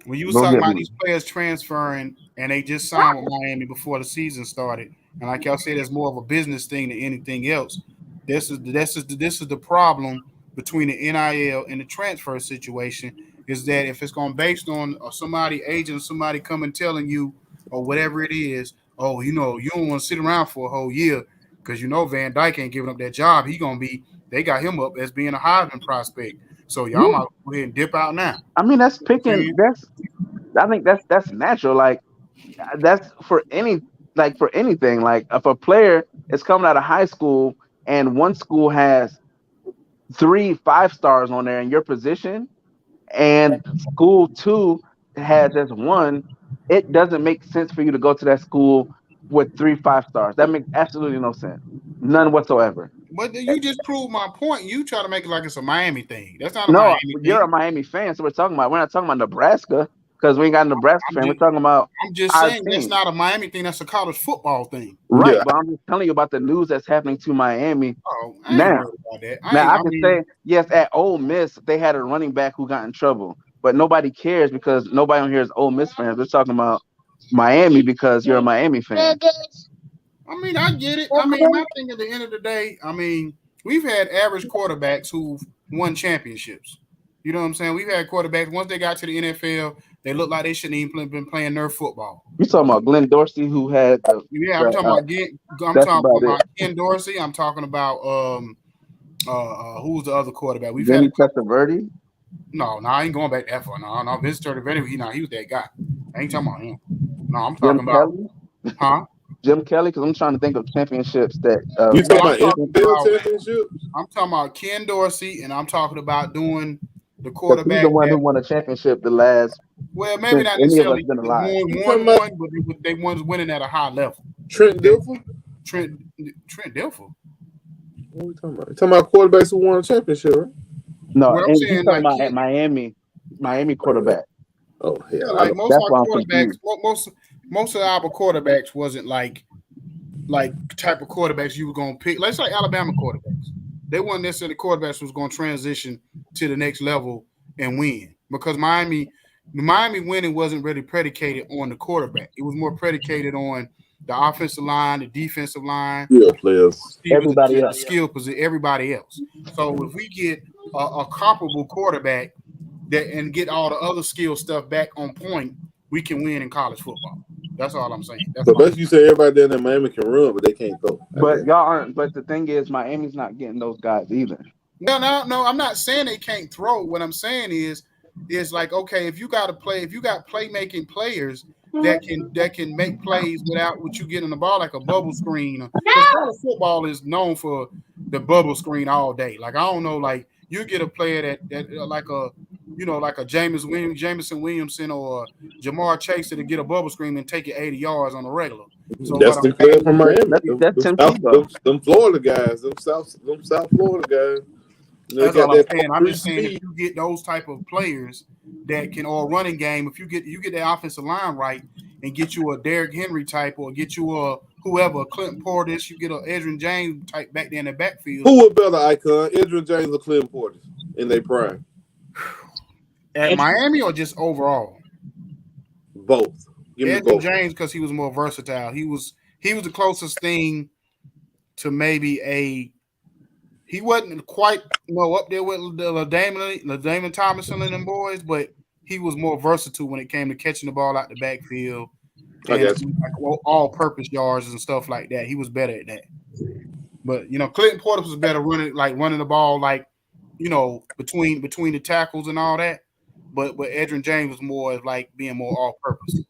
when you was talking about these players transferring and they just signed with Miami before the season started, and like y'all said, it's more of a business thing than anything else. This is the problem between the NIL and the transfer situation, is that if it's going based on somebody agent, somebody coming telling you or whatever it is, oh, you don't want to sit around for a whole year because Van Dyke ain't giving up that job. They got him up as being a Heisman prospect. So y'all might go ahead and dip out now. I mean, that's picking. I think that's natural. Like that's for anything. Like if a player is coming out of high school and one school has 3 5-stars on there in your position, and school 2 has just 1, it doesn't make sense for you to go to that school with 3 5-stars. That makes absolutely no sense, none whatsoever. But you just proved my point. You try to make it like it's a Miami thing. That's not a No, Miami thing. you're a Miami fan, so we're not talking about Nebraska because we ain't got a Nebraska fan. We're talking about. I'm just saying that's not a Miami thing. That's a college football thing. Right, yeah. But I'm just telling you about the news that's happening to Miami now. I can say yes. At Ole Miss, they had a running back who got in trouble, but nobody cares because nobody on here is Ole Miss fans. We're talking about Miami because you're a Miami fan. I mean, I get it. I mean, I think at the end of the day, we've had average quarterbacks who've won championships. You know what I'm saying? We've had quarterbacks, once they got to the NFL, they look like they shouldn't even been playing Nerf football. You talking about Glenn Dorsey, who had I'm talking about Ken Dorsey. I'm talking about Who's the other quarterback? We've Vinny had Testaverde. No, I ain't going back that far. No, Vince Testaverde, he was that guy. I ain't talking about him. No, I'm Jim talking about, Kelly. Jim Kelly, because I'm trying to think of championships that. You talking I'm about talking NFL about, championship? I'm talking about Ken Dorsey, and I'm talking about doing the Because quarterback. he's the one who won a championship the last. Well, maybe not Any of us necessarily been alive. won, but they was winning at a high level. Trent Dilfer? Trent Dilfer. What are we talking about? You talking about quarterbacks who won a championship, right? No, Well, I'm and saying he's talking like about at Miami quarterback. Oh, yeah, hell. like most That's of why our I'm quarterbacks, confused. most of our quarterbacks wasn't like type of quarterbacks you were gonna pick. Let's say Alabama quarterbacks. They weren't necessarily quarterbacks who was gonna transition to the next level and win because Miami winning wasn't really predicated on the quarterback. It was more predicated on the offensive line, the defensive line, Skill players. Everybody the else. skill position, everybody else. So if we get a comparable quarterback and get all the other skill stuff back on point, we can win in college football. That's all I'm saying. So basically, you say everybody down in Miami can run, but they can't throw. But y'all aren't. But the thing is, Miami's not getting those guys either. No. I'm not saying they can't throw. What I'm saying is like, okay, if you got playmaking players that can make plays without what you get in the ball, like a bubble screen. Because college football is known for the bubble screen all day. Like I don't know, like you get a player that like a Jameson Williamson or Jamar Chase to get a bubble screen and take it 80 yards on a regular. So that's the player from Miami. That's Tim Tebow. Them Florida guys, them South Florida guys. That's all I'm saying. I'm just saying if you get those type of players that can or running game, if you get the offensive line right and get you a Derrick Henry type or get you a whoever, Clinton Portis, you get a Edgerrin James type back there in the backfield. Who would better icon, Edgerrin James or Clinton Portis in their prime? At Miami or just overall? Both. Give me Edgerrin both. James because he was more versatile. He was the closest thing to maybe he wasn't quite up there with LaDainian Tomlinson and them boys, but he was more versatile when it came to catching the ball out the backfield and like all-purpose yards and stuff like that. He was better at that. But Clinton Portis was better running the ball between the tackles and all that. But Edgerrin James was more of like being more all-purpose.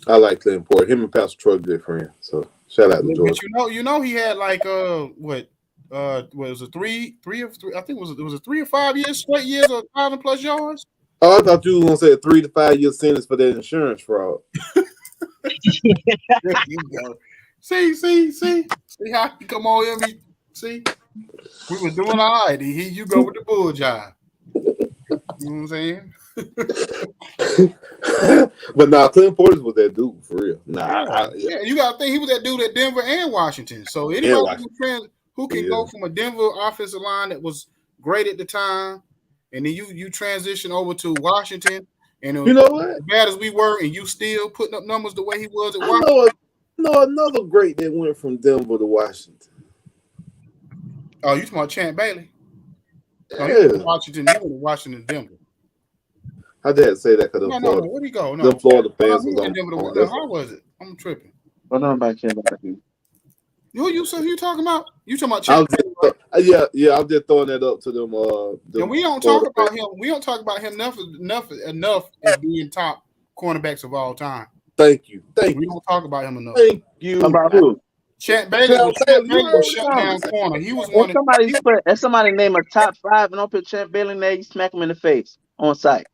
I like Clinton Portis. Him and Pastor Troy good friends. So shout out to George. But he had like was it three? I think it was a 3 or 5 years straight years of 1,000+ yards. Oh, I thought you were gonna say a 3 to 5 year sentence for that insurance fraud. There you go. See how he come on here. See, we were doing all right. You go with the bull job. You know what I'm saying? But Clinton Portis was that dude for real. Yeah, you gotta think he was that dude at Denver and Washington. So anybody who can go from a Denver offensive line that was great at the time, and then you transition over to Washington, and you know what? As bad as we were, and you still putting up numbers the way he was at Washington. I know another great that went from Denver to Washington. Oh, you talking about Champ Bailey? Yeah. He went to Washington. He went to Washington, Denver. I did say that because No. Where'd he go? No, the Florida fans was on. How was it? I'm tripping. Hold on, back here. Who you talking about? You talking about Champ Bailey? Yeah. I'm just throwing that up to them. And we don't talk about him. We don't talk about him enough as being top cornerbacks of all time. Thank you. We don't talk about him enough. Thank you. About who? Champ Bailey was shut down corner. He was one. If somebody name a top 5 and don't put Champ Bailey in there, you smack him in the face on site.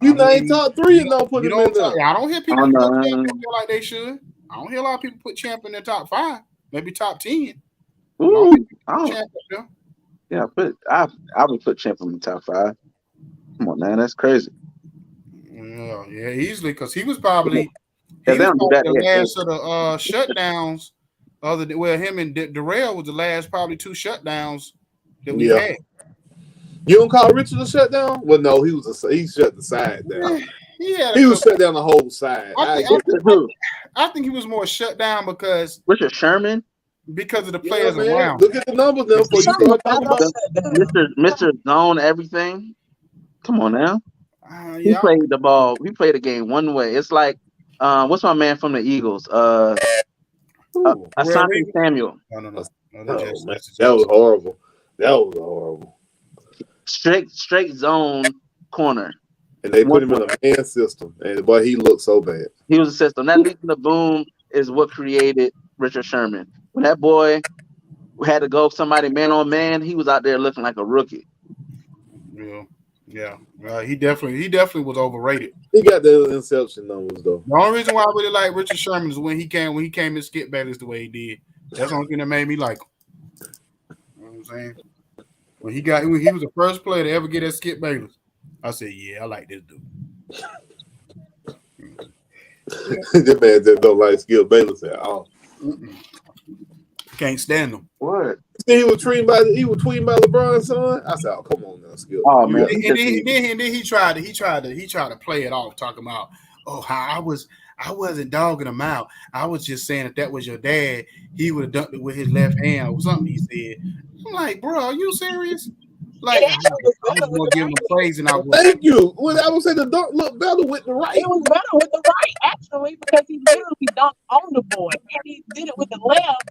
You name top 3 and don't put him in there. I don't hear people put Champ in there like they should. I don't hear a lot of people put Champ in their top 5, maybe top 10. Ooh, Champ yeah, I would put Champ in the top 5. Come on, man, that's crazy. Yeah, easily because he was probably the last of the shutdowns. Him and Darrell was the last probably 2 shutdowns that we had. You don't call Richard a shutdown? Well, no, he shut the side down. He was shut down the whole side. I think he was more shut down because Richard Sherman. Because of the players around. Look at the numbers now before you start talking about Mr. Zone everything. Come on now. He played the ball. We played the game one way. It's like what's my man from the Eagles? Asante Samuel. No. That was horrible. That was horrible. Straight zone corner. And they put him in a man system, and boy, he looked so bad. He was a system. That lead in the boom is what created Richard Sherman. When that boy had to go somebody man on man, he was out there looking like a rookie. Yeah. He definitely was overrated. He got the interception numbers though. The only reason why I really like Richard Sherman is when he came and Skip Bayless the way he did. That's the only thing that made me like him. You know what I'm saying? When he was the first player to ever get at Skip Bayless, I said, yeah, I like this dude. This man just don't like Skip Bayless at all. Can't stand him. What? He was tweeting by LeBron's son. I said, "Oh, come on now, Skip." Oh man! And then he tried to play it off, talking about, oh, how I wasn't dogging him out. I was just saying if that was your dad, he would have done it with his left hand or something. He said, I'm like, bro, are you serious? Like, I was more giving him praise than I was. Thank you. Well, I would say the dunk looked better with the right. It was better with the right, actually, because he literally dunked on the boy. And he did it with the left.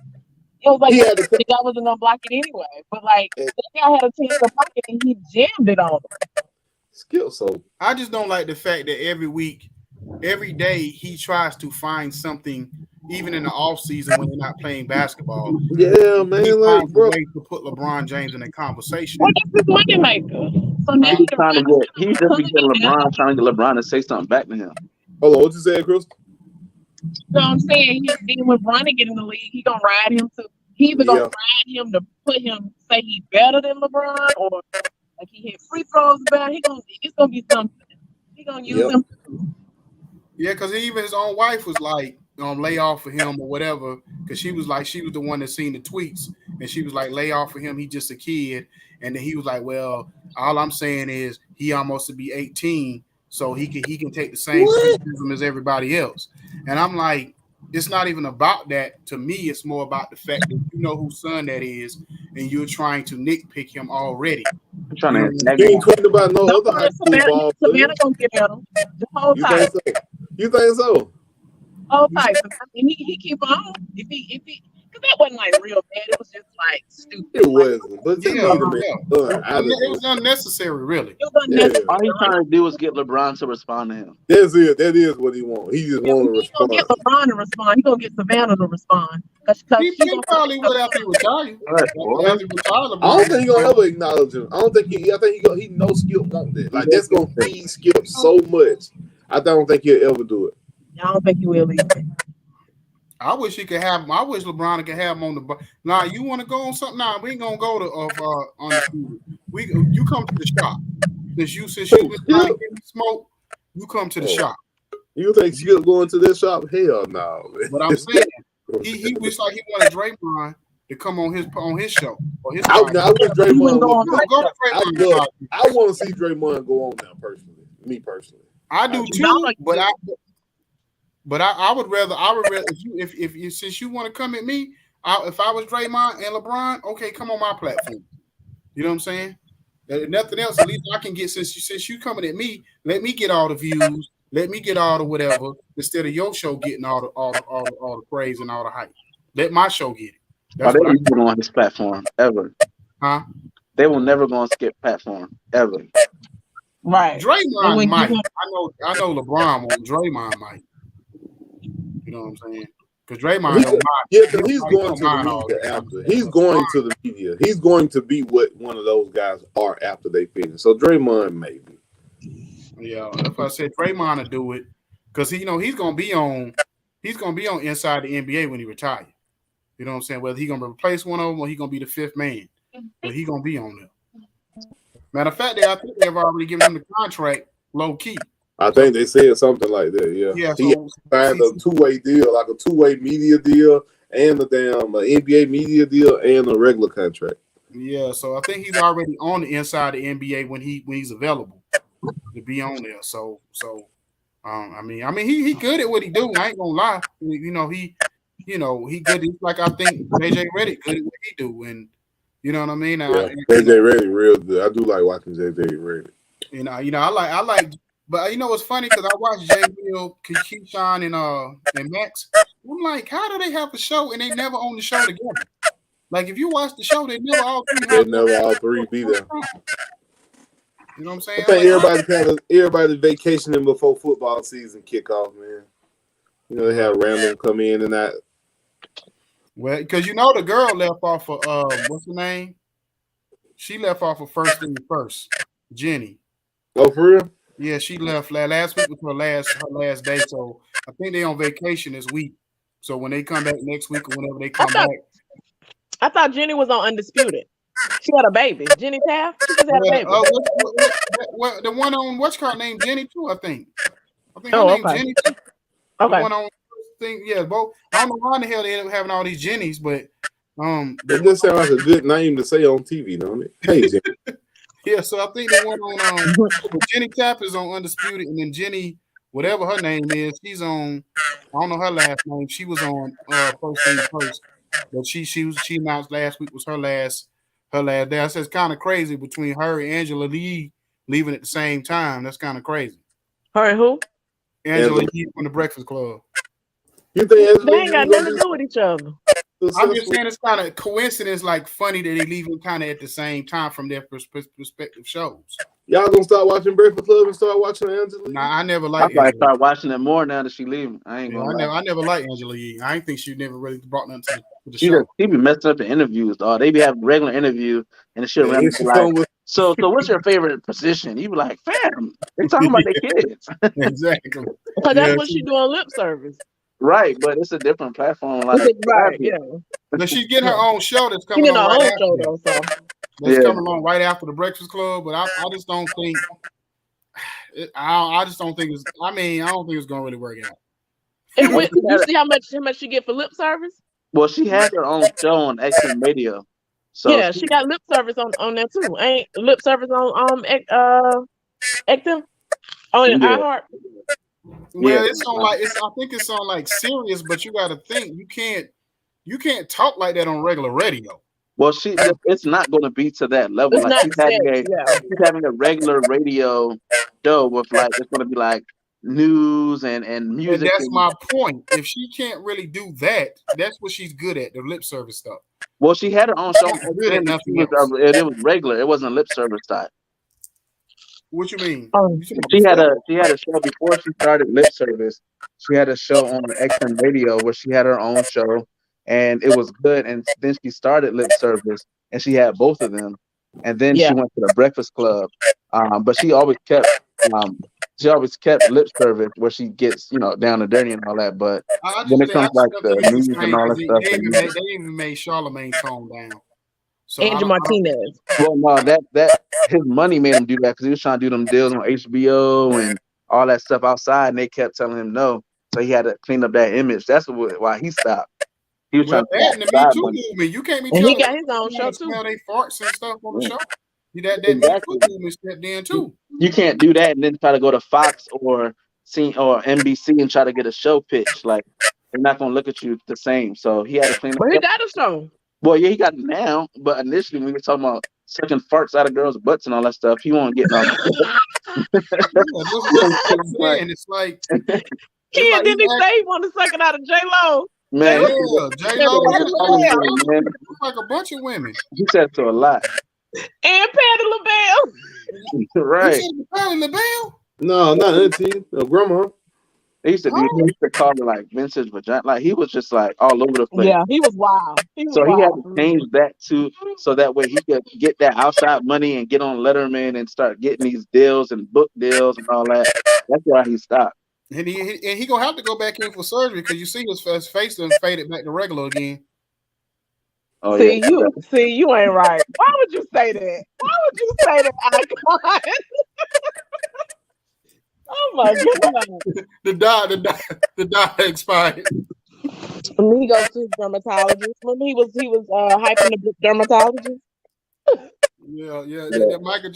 It was like the guy wasn't gonna block it anyway. But like the guy had a chance to block it and he jammed it on him. Skill so. I just don't like the fact that every day he tries to find something, even in the off season when they're not playing basketball. Yeah, man, he like finds bro, a way to put LeBron James in a conversation. Well, that's his money maker. So now he's just getting LeBron, trying to get LeBron to say something back to him. Hold on, what you saying, Chris? So I'm saying then when Bronny get in the league, he gonna ride him to. He either gonna ride him to put him say he better than LeBron, or like he hit free throws better. It's gonna be something. He gonna use him. Yeah, because even his own wife was like, lay off for him or whatever, because she was the one that seen the tweets, and she was like, lay off for him. He's just a kid, and then he was like, well, all I'm saying is he almost to be 18, so he can take the same criticism as everybody else. And I'm like, it's not even about that. To me, it's more about the fact that you know whose son that is, and you're trying to nitpick him already. I'm trying to. You ain't talking about no other high school ball. Savannah gonna get at him the whole time. You think so? Whole time. And he keep on. If he, because that wasn't like real bad. It was just like stupid. It wasn't. But it was unnecessary, really. It was unnecessary. All he's trying to do is get LeBron to respond to him. That's it. That is what he wants. He just wants to respond. He gonna get LeBron to respond. He gonna get Savannah to respond. He probably would after he retired. I don't think he gonna ever acknowledge him. I think he knows Skip won't that. Like that's gonna feed Skip so much. I don't think he'll ever do it. I don't think he will either. I wish he could have him. I wish LeBron could have him on the. Nah, you want to go on something? Nah, we ain't gonna go to on the. You come to the shop. Since you was trying to get me smoke, you come to the shop. You think Skip going to this shop? Hell no. But I'm saying he wish like he wanted Draymond to come on his show or his. I wish Draymond go to Draymond. I want to see Draymond go on now personally. Me personally, I do too. But I would rather if you since you want to come at me, if I was Draymond and LeBron, okay, come on my platform. You know what I'm saying? Nothing else. At least I can get since you coming at me, let me get all the views, let me get all the whatever instead of your show getting all the praise and all the hype. Let my show get it. That's they won't go on his platform ever. Huh? They will never go on Skip platform ever. Right. Draymond might. I know LeBron won't. Draymond might. You know what I'm saying? Because Draymond don't mind. Yeah, because he's going to the media after. He's going to the media. He's going to be what one of those guys are after they finish. So Draymond maybe. Yeah, if I said Draymond to do it, because he's gonna be on Inside the NBA when he retires. You know what I'm saying? Whether he's gonna replace one of them or he's gonna be the fifth man, but he's gonna be on there. Matter of fact, I think they've already given him the contract low key. I think they said something like that. Yeah. He signed a two-way deal, like a two-way media deal, and a damn NBA media deal, and a regular contract. Yeah, so I think he's already on the Inside the NBA when he's available to be on there. So I mean he good at what he do. I ain't gonna lie. He good. It's like I think JJ Redick good at what he do, and you know what I mean. JJ Redick real good. I do like watching JJ Redick. I like. But you know what's funny, because I watched Jay Will, Keyshawn, and Max. I'm like, how do they have a show and they never own the show together? Like if you watch the show, they never all three They have never all three be there. You know what I'm I saying? think everybody vacationing before football season kick off, man. You know, they have random come in and out. Well, because you know the girl left off of what's her name? She left off of first thing first. Jenny. Oh, for real? Yeah, she left last week was her last day. So I think they on vacation this week. So when they come back next week or whenever they come back. I thought Jenny was on Undisputed. She had a baby. Jenny Taft? She just had a baby. The one on what's her name? Jenny too, I think. Her name Jenny too. Okay. The one on thing, yeah, both. I don't know why in the hell they end up having all these Jennies, but it just sounds like a good name to say on TV, don't it? Hey, Jenny. Yeah, so I think the one on Jenny Tapp is on Undisputed, and then Jenny, whatever her name is, she's on. I don't know her last name. She was on First Thing First, but she announced last week was her last day. I said it's kind of crazy between her and Angela Lee leaving at the same time. That's kind of crazy. Her and who? Angela Lee from the Breakfast Club. You think they ain't got nothing to do with each other? I'm just saying it's kind of coincidence, like funny that they leave them kind of at the same time from their respective shows. Y'all gonna start watching Breakfast Club and start watching Angela? Nah, I never liked. I might start watching it more now that she leaving. I ain't gonna. I never liked Angela Yee. I ain't think she never really brought nothing to the show. She be messing up the interviews, dog. They be having regular interview and the shit around like, so what's your favorite position? You be like, fam, they talking about their kids. Exactly. Because that's what she doing lip service. Right, but it's a different platform. Like, right, yeah. But she's getting her own show that's coming on right after. That's coming along right after the Breakfast Club. But I just don't think. I just don't think it's. I mean, I don't think it's gonna really work out. You see how much she get for lip service? Well, she has her own show on XM Radio. So yeah, she got lip service on that too. Ain't lip service on XM on iHeart. Well, it's on like I think it's on like Sirius, but you got to think you can't talk like that on regular radio. Well, it's not going to be to that level. It's like she's having a regular radio show with like it's going to be like news and music. And that's my point. If she can't really do that, that's what she's good at, the lip service stuff. Well, she had her own show. It was regular. It wasn't lip service type. What you mean? She had a show before she started lip service. She had a show on XM Radio where she had her own show, and it was good. And then she started lip service, and she had both of them. And then she went to the Breakfast Club, but she always kept lip service where she gets down and dirty and all that. But when it comes like the news and all that stuff, they even made Charlamagne tone down. So Angel Martinez. Well, no, that his money made him do that because he was trying to do them deals on HBO and all that stuff outside, and they kept telling him no. So he had to clean up that image. That's why he stopped. He was trying to that and the Me Too movement. You can't be telling. He got his own show too. Smell they farts and stuff on the show. That Me Too movement stepped in too. You can't do that and then try to go to Fox or NBC and try to get a show pitch. Like they're not gonna look at you the same. So he had to clean up. But he got a show. Well, yeah, he got it now, but initially when we were talking about sucking farts out of girls' butts and all that stuff, he won't get no. It's like didn't he say he wanted to suck it out of J-Lo? Man, J-Lo looks like a bunch of women. He said to a lot. And Patti LaBelle. Right. Patti LaBelle? No, not Auntie. No, Grandma. He used to call her like vintage vagina. Like he was just like all over the place. Yeah, he was wild. He had to change that too, so that way he could get that outside money and get on Letterman and start getting these deals and book deals and all that. That's why he stopped. And he gonna have to go back in for surgery because you see his face done faded back to regular again. Oh, you ain't right. Why would you say that? Why would you say that, Icon? Oh my god! The dye expired. When he goes to his dermatologist, when he was hyping the dermatologist. Yeah. That Michael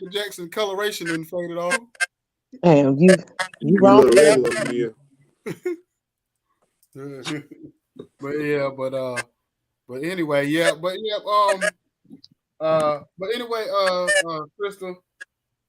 Jackson coloration didn't faded off. Damn, you wrong. But anyway, Crystal.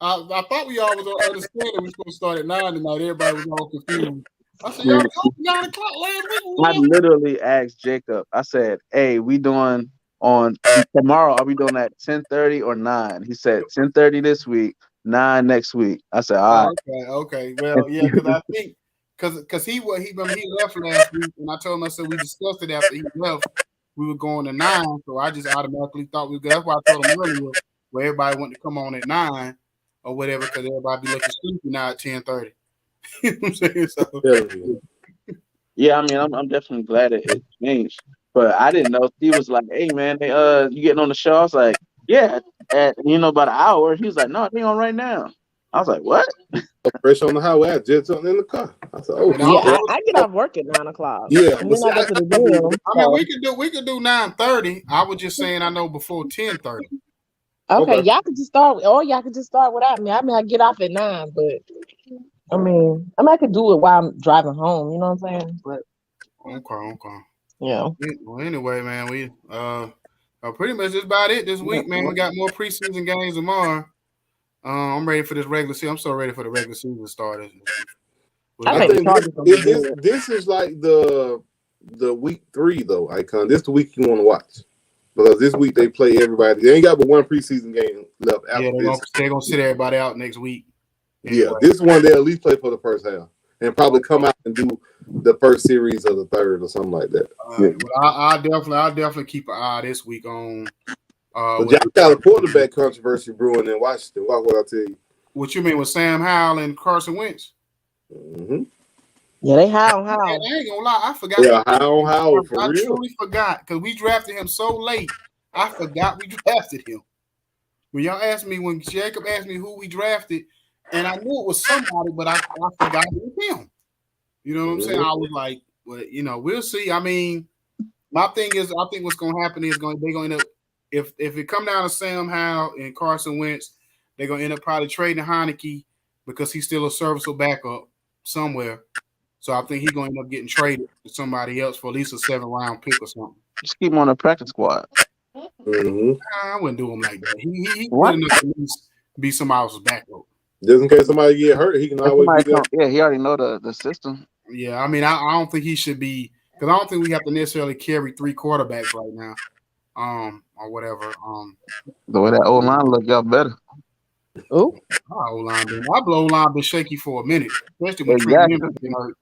I thought we all was understanding we were supposed to start at 9 tonight. Everybody was all confused. I said, y'all told me 9 o'clock last week. I literally asked Jacob. I said, "Hey, we doing on tomorrow? Are we doing at 10:30 or 9?" He said 10:30 this week, 9 next week. I said, "All right." Okay. Well, yeah, because I think because he left last week, and I told him I said we discussed it after he left. We were going to 9, so I just automatically thought we. That's why I told him earlier where everybody wanted to come on at 9 or whatever, because everybody be looking stupid now at 10:30. You know what I'm saying? So, yeah, I mean, I'm definitely glad it changed, but I didn't know. He was like, "Hey, man, they, you getting on the show?" I was like, "Yeah," at about an hour. He was like, "No, they on right now." I was like, "What?" Fresh on the highway, I just jumped in the car. I said, "Oh, yeah, I get off work at 9 o'clock. Yeah, and then I go to the gym. I mean, we could do 9:30. I was just saying, I know before 10:30. Okay, y'all could just start, or y'all could just start without me. I mean, I get off at 9, but I could do it while I'm driving home. You know what I'm saying? But okay. Yeah. Well, anyway, man, we pretty much just about it this week, man. We got more preseason games tomorrow. I'm ready for this regular season. I'm so ready for the regular season starters. I think this is like the week 3 though, Icon. This is the week you want to watch because this week they play everybody. They ain't got but one preseason game left. After they're gonna sit everybody out next week. Anyway. Yeah, this one they'll at least play for the first half and probably come out and do the first series of the third or something like that. Well, I'll definitely keep an eye this week on. But y'all got a quarterback controversy brewing in Washington. What I tell you? What you mean with Sam Howell and Carson Wentz? Mm-hmm. Yeah, they high on Howell. I ain't gonna lie, I forgot. Yeah, high on Howell for real. I truly forgot because we drafted him so late. I forgot we drafted him. When Jacob asked me who we drafted, and I knew it was somebody, but I forgot it was him. You know what I'm saying? I was like, well, we'll see. I mean, my thing is, I think what's gonna happen is they're gonna end up if it come down to Sam Howell and Carson Wentz, they're gonna end up probably trading Heineke because he's still a serviceable backup somewhere. So I think he's going to end up getting traded to somebody else for at least a 7th-round pick or something. Just keep him on the practice squad. Mm-hmm. I wouldn't do him like that. He good enough to at least be somebody else's backup. Just in case somebody get hurt, he can always be there. Yeah, he already know the system. Yeah, I mean, I don't think he should be because I don't think we have to necessarily carry 3 quarterbacks right now, or whatever. The way that old line look, y'all better. Oh, my O-line been shaky for a minute, especially when Trent Williams been hurt.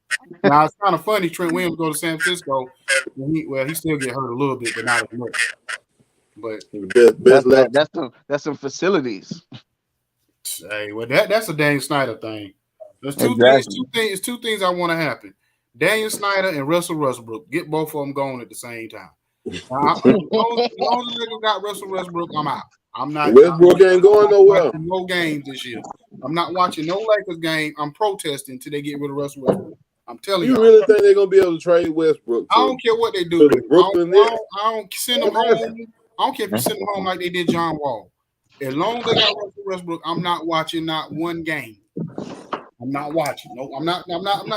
Now it's kind of funny. Trent Williams go to San Francisco. He still get hurt a little bit, but not as much. But that's some facilities. Hey, well that's a Daniel Snyder thing. There's two things I want to happen. Daniel Snyder and Russell Westbrook. Get both of them going at the same time. Now, as long as they got Russell Westbrook, I'm out. I'm not. Westbrook ain't going nowhere. No games this year. I'm not watching no Lakers game. I'm protesting until they get rid of Russell Westbrook. I'm telling you. You really think they're gonna be able to trade Westbrook? I don't care what they do. I don't send them home. I don't care if you send them home like they did John Wall. As long as they got Russell Westbrook, I'm not watching not one game. I'm not watching. No, I'm not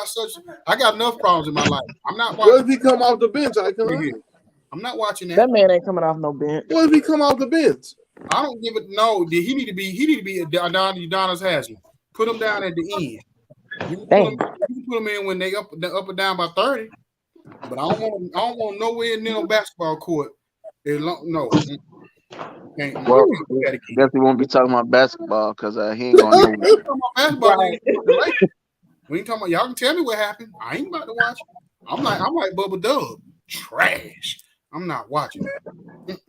such. I got enough problems in my life. I'm not watching. What if he come off the bench? I'm not watching that. That man ain't coming off no bench. What if he come off the bench? I don't give it. No, he need to be Adonis Haslam. Put him down at the end. You can put him in when they up or down by 30. But I don't want nowhere near no basketball court. No. Well, I guess he won't be talking about basketball because he ain't going to know. Basketball. We ain't talking about. Y'all can tell me what happened. I ain't about to watch. I'm like Bubba Dub. Trash. I'm not watching it.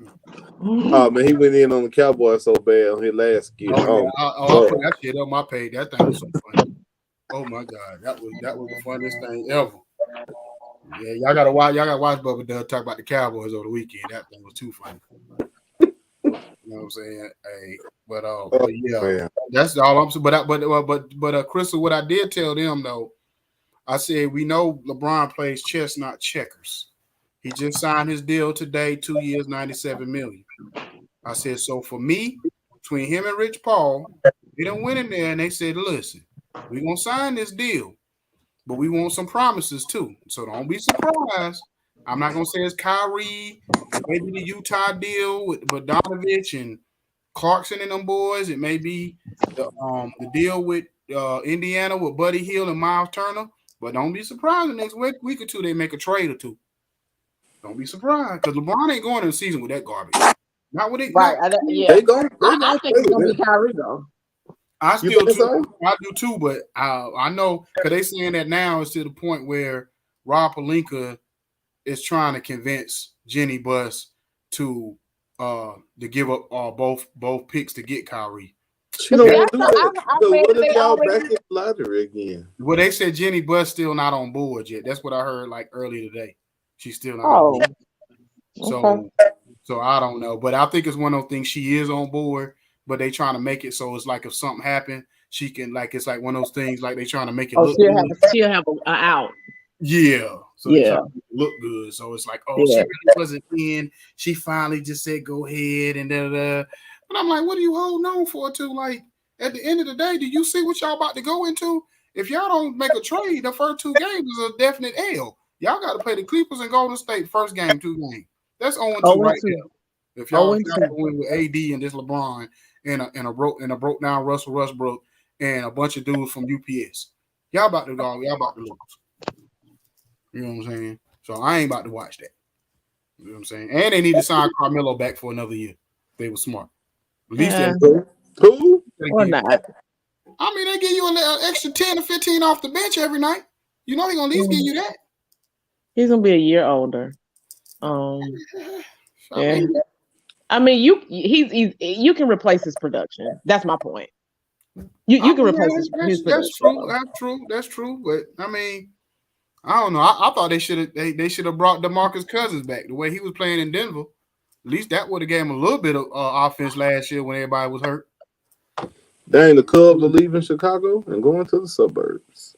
Oh man, he went in on the Cowboys so bad on his last game. I put that shit on my page. That thing was so funny. Oh my god, that was the funniest thing ever. Yeah, y'all gotta watch Bubba Dub talk about the Cowboys over the weekend. That thing was too funny. You know what I'm saying? Hey, but yeah, man. That's all I'm saying. But Crystal, what I did tell them though, I said we know LeBron plays chess, not checkers. He just signed his deal today, 2 years, $97 million. I said, so for me, between him and Rich Paul, they done went in there and they said, listen, we're gonna sign this deal, but we want some promises too. So don't be surprised. I'm not gonna say it's Kyrie, maybe the Utah deal with Bogdanovich and Clarkson and them boys. It may be the deal with Indiana with Buddy Hield and Miles Turner. But don't be surprised the next week or two they make a trade or two. Don't be surprised because LeBron ain't going in the season with that garbage. Not with it. Right. They going I think it's gonna be Kyrie though. I still so? I do too, but I know because they saying that now it's to the point where Rob Pelinka is trying to convince Jenny Buss to give up both picks to get Kyrie. She don't want to do that. So what if y'all back in the lottery again? Well, they said Jenny Buss still not on board yet. That's what I heard like earlier today. She's still not on board. So I don't know, but I think it's one of those things. She is on board, but they trying to make it so it's like if something happened, she can it's like one of those things like they trying to make it look good. She'll have an out. Yeah. So they trying to make it look good. So it's like, she really wasn't in. She finally just said go ahead and da. But I'm like, what are you holding on for? To like at the end of the day, do you see what y'all about to go into? If y'all don't make a trade, the first 2 games is a definite L. Y'all got to play the Clippers and Golden State first game, 2 games. That's 0-2 right there. If y'all go in with AD and this LeBron and a broke down Russell Westbrook and a bunch of dudes from UPS, y'all about to lose. You know what I'm saying? So I ain't about to watch that. You know what I'm saying? And they need to sign Carmelo back for another year. They were smart. At least who or not. I mean, they give you an extra 10 or 15 off the bench every night. You know they're gonna at least give you that. He's gonna be a year older. I mean, you can replace his production. That's my point. You can replace his production. That's true. But I mean, I don't know. I thought they should have brought DeMarcus Cousins back the way he was playing in Denver. At least that would have gave him a little bit of offense last year when everybody was hurt. Dang, the Cubs are leaving Chicago and going to the suburbs.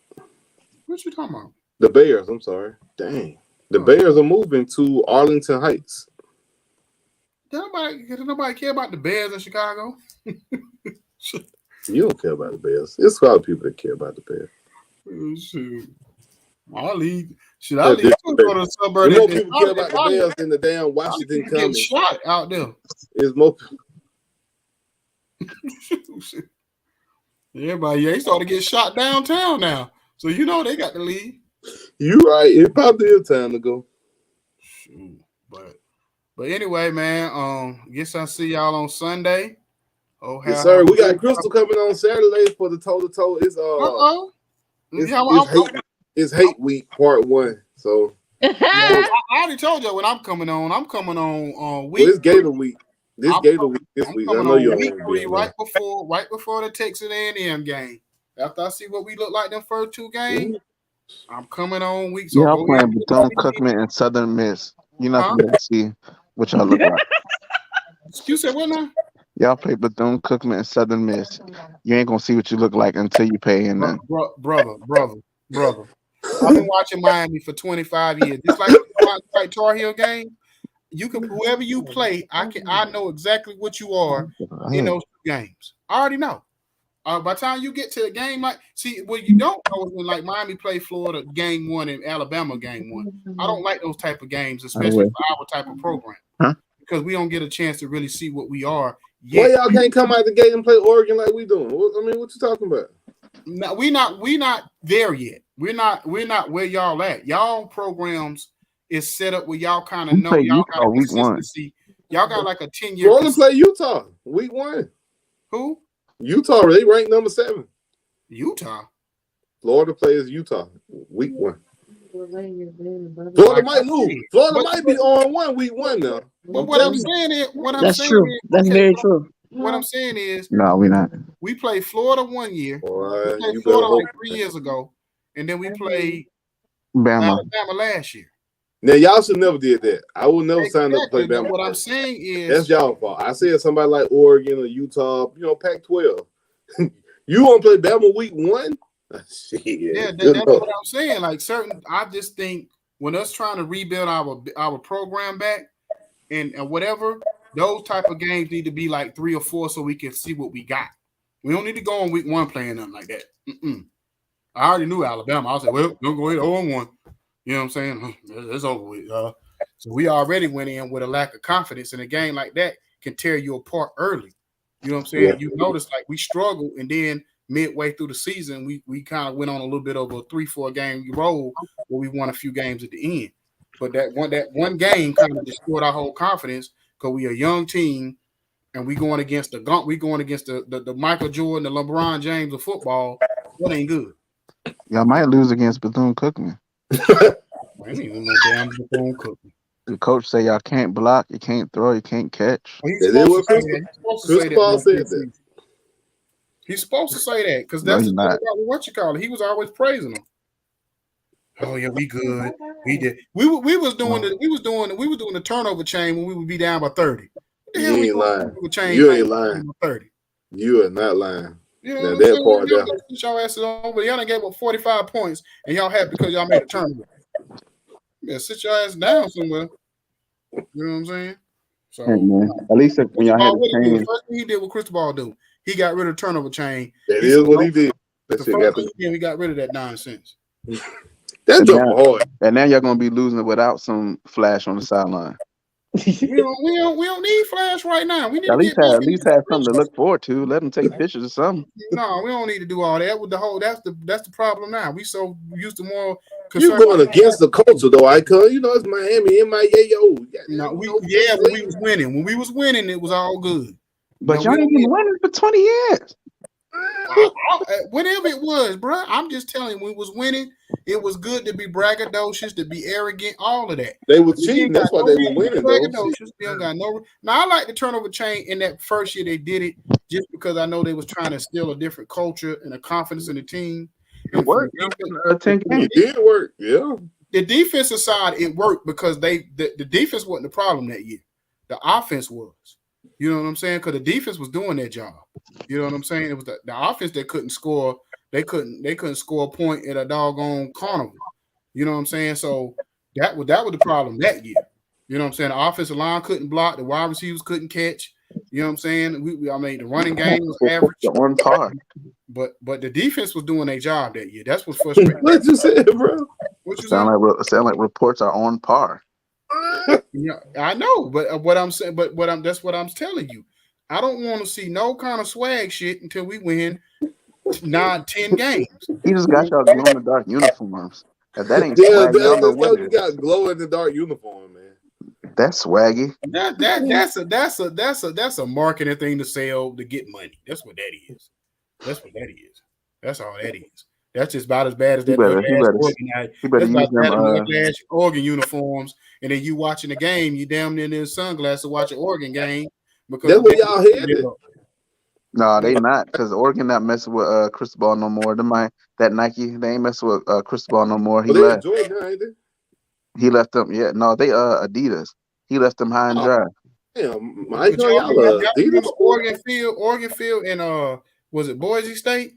What you talking about? The Bears. I'm sorry. Dang, the Bears are moving to Arlington Heights. Does nobody care about the Bears in Chicago? You don't care about the Bears. It's a lot of people that care about the Bears. Shoot. I'll leave. Should I leave to go to the suburb? More people care about the Bears than the damn Washington coming. Shot out there. It's more. Everybody, they started to get shot downtown now. So you know they got to leave. You right. It probably is time to go. Shoot. But anyway, man, guess I'll see y'all on Sunday. Yes, sir. We got Crystal coming on Saturday for the toe-to-toe. It's hate week part 1. So I already told you when I'm coming on week. Well, it's Gator week. This week. I know you're week 3 right before the Texas A&M game. After I see what we look like them first 2 games, I'm coming on week. So y'all playing Bethune-Cookman and Southern Miss. You're not going to see what y'all look like. You said what now? Y'all play Bethune-Cookman and Southern Miss. You ain't gonna see what you look like until you pay in there. Brother. I've been watching Miami for 25 years. Just like Tar Heel game, you can whoever you play, I know exactly what you are in those 2 games. I already know. By the time you get to the game, what you don't know is when like Miami play Florida game 1 and Alabama game 1. I don't like those type of games, especially for our type of program, because we don't get a chance to really see what we are. Why y'all can't come out the gate and play Oregon like we doing? I mean, what you talking about? No, we not there yet. We're not where y'all at. Y'all programs is set up where y'all kind of know y'all got a consistency. Y'all got like a 10-year. Florida play Utah week 1. Who? Utah, they ranked number 7. Utah. Florida plays Utah week 1. Florida might lose. Florida might be on 1 week 1 now. But what I'm saying is, that's true. That's very true. What I'm saying is, no, we're not. We played Florida 1 year. We played Florida like 3 years ago, and then we played Alabama last year. Now y'all should never did that. I will never sign up to play Bama. What I'm saying is that's y'all fault. I said somebody like Oregon or Utah, Pac-12. You want to play Bama week 1? Shit. Yeah, that's what I'm saying. Like I just think when us trying to rebuild our program back and whatever, those type of games need to be like 3 or 4 so we can see what we got. We don't need to go on week 1 playing nothing like that. I already knew Alabama. I was like, well, don't go 0-1. You know what I'm saying? It's over with. So we already went in with a lack of confidence, and a game like that can tear you apart early. You know what I'm saying? Yeah. You notice like we struggle, and then midway through the season, we kind of went on a little bit of a 3-4 game roll where we won a few games at the end. But that one game kind of destroyed our whole confidence because we a young team and we going against the Michael Jordan, the LeBron James of football. That ain't good. Y'all might lose against Bethune-Cookman. I ain't even no damn Bethune-Cookman. The coach say y'all can't block, you can't throw, you can't catch. Well, he's supposed to say that. He's supposed to say that because that's the thing about what you call it. He was always praising them. Oh yeah, we good. We did. We was doing the turnover chain when we would be down by 30. You ain't lying. You ain't lying. 30. You are not lying. You know now that part y'all put y'all asses on, but y'all done gave up 45 points and y'all happy because y'all made a turnover. Yeah, sit your ass down somewhere. You know what I'm saying? So hey, man. At least when y'all had the chain. chain. The first thing he did what Cristobal do, he got rid of the turnover chain. That is what he did. The first thing he got rid of that nonsense. That's hard. And now y'all gonna be losing it without some flash on the sideline. we don't need flash right now. We need at least have something to look forward to. Let them take pictures or something. No, we don't need to do all that. With the whole that's the problem now. We so used to more. You're going against the culture though, Icon. You know it's Miami, MIAO. No, when we was winning. When we was winning, it was all good. But y'all ain't been winning for 20 years. Whatever it was, bro. I'm just telling you, when we was winning, it was good to be braggadocious, to be arrogant, all of that. They were cheating. That's why they were winning. Braggadocious. We don't got no. Now I like the turnover chain. In that first year, they did it just because I know they was trying to instill a different culture and a confidence in the team. It worked. It did work. Yeah. The defensive side, it worked because the defense wasn't the problem that year. The offense was. You know what I'm saying? Because the defense was doing their job. You know what I'm saying? It was the offense that couldn't score. They couldn't score a point at a doggone carnival. You know what I'm saying? So that was the problem that year. You know what I'm saying? The offensive line couldn't block. The wide receivers couldn't catch. You know what I'm saying? The running game was average. On par. But the defense was doing their job that year. That's what's frustrating. What you said, bro? What you sound like reports are on par. Yeah, I know, but what I'm saying, that's what I'm telling you. I don't want to see no kind of swag shit until we win 9-10 games. He just got y'all glow in the dark uniforms. If that ain't swag, y'all know what you got glow in the dark uniform, man. That's swaggy. That's a marketing thing to sell to get money. That's what that is. That's what that is. That's all that is. That's just about as bad as that Oregon uniforms. And then you watching the game, you damn near in sunglasses watching Oregon game because that's where y'all headed. No, they not because Oregon not messing with Cristobal no more. That Nike, they ain't messing with Cristobal no more. He left. He left them. Yeah, no, they Adidas. He left them high and dry. Damn, Adidas. Oregon Field, and was it Boise State?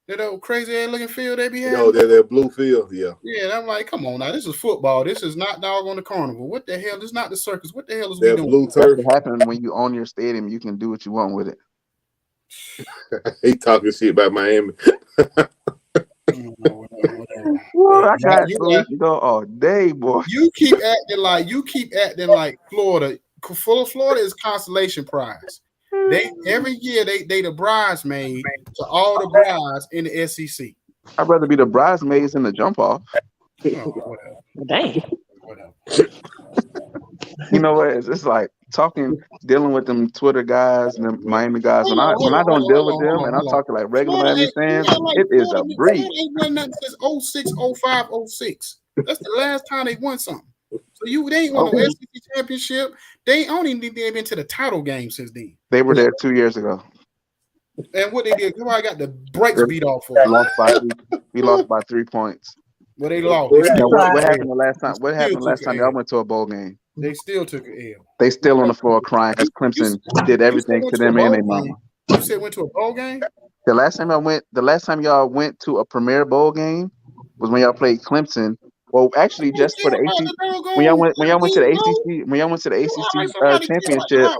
That old crazy ass looking field they be having? No, they're that blue field, yeah. Yeah, and I'm like, come on now, this is football. This is not dog on the carnival. What the hell? This is not the circus. What the hell is we doing? Blue turf. That's what happens when you own your stadium. You can do what you want with it. He talking shit about Miami. Well, I got you go all day, boy. You keep acting like Florida. Florida is consolation prize. Every year they the bridesmaid to all the brides in the SEC. I'd rather be the bridesmaids in the jump off. Dang. You know what? It's like dealing with them Twitter guys and them Miami guys. When I don't deal with them and I'm talking like regular Miami fans, it is a breeze. They won nothing since 06, 05, 06. That's the last time they won something. So they ain't won no SEC championship. They only been to the title game since then. They were there 2 years ago. And what they did, somebody got the brakes beat off for. We lost by 3 points. Well, they lost. What happened the last time? What happened the last time y'all went to a bowl game? They still took an L. They still on the floor crying because Clemson did everything to them and their mama. You said went to a bowl game? The last time y'all went to a premier bowl game was when y'all played Clemson. Well, actually, just for the ACC. When y'all went to the ACC championship,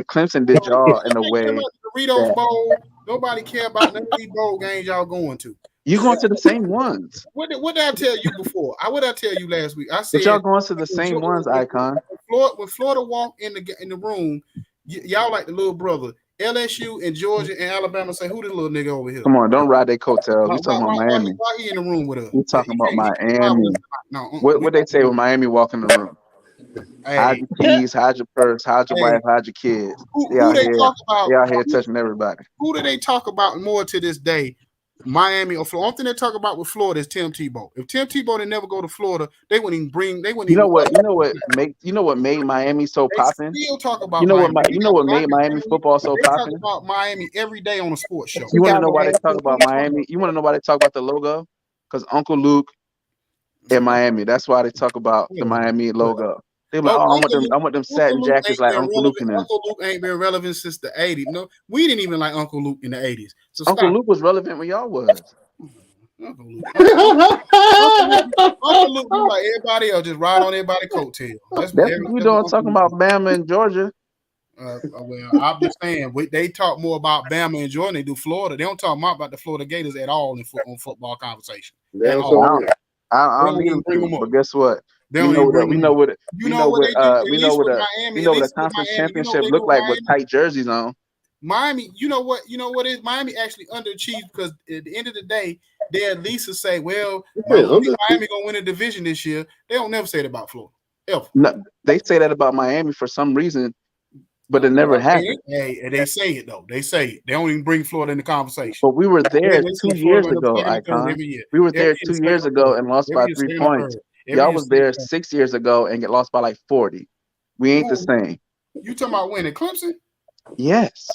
Clemson did y'all in a way. Doritos Bowl. Nobody care about none of these bowl games y'all going to. You going to the same ones. What did I tell you before? What did I tell you last week? I said but y'all going to the same ones, Icon. When Florida walked in the room, y'all like the little brother. LSU and Georgia and Alabama say, who this little nigga over here? Come on, don't ride their coattails. We talking about Miami. Why he in the room with us? We talking about Miami. No, What they say when Miami walk in the room? Hide your keys, hide your purse, hide your wife, hide your kids. Who they talk about? They out here touching everybody. Who do they talk about more to this day? Miami or Florida. Only thing they talk about with Florida is Tim Tebow. If Tim Tebow didn't never go to Florida, they wouldn't even bring. They wouldn't. You know what made Miami so popping? Still talk about. You know what made Miami football so popping? Talk about Miami every day on a sports show. You want to know why they talk about Miami? You want to know why they talk about the logo? Because Uncle Luke in Miami. That's why they talk about the Miami logo. They're like, I want them satin jackets like Uncle Luke in them. Uncle Luke ain't been relevant since the 80s. No, we didn't even like Uncle Luke in the 80s. So Uncle Luke was relevant when y'all was. Uncle Luke like everybody else, just ride on everybody's coattail. That's what you doing talking about Bama and Georgia. Well, I'm just saying they talk more about Bama and Georgia than they do Florida. They don't talk about the Florida Gators at all on football conversation. I don't need them to, but guess what? We know what a conference championship look like with tight jerseys on. Miami, you know what is Miami actually underachieved because at the end of the day, they at least will say, well, Miami gonna win a division this year. They don't never say it about Florida. Ever. No, they say that about Miami for some reason, but it never happened. Hey, they say it though. They say it. They don't even bring Florida in the conversation. But we were there 2 years ago, Icon. We were there 2 years ago and lost by 3 points. Y'all was there 6 years ago and get lost by like 40. We ain't the same. You talking about winning Clemson? Yes.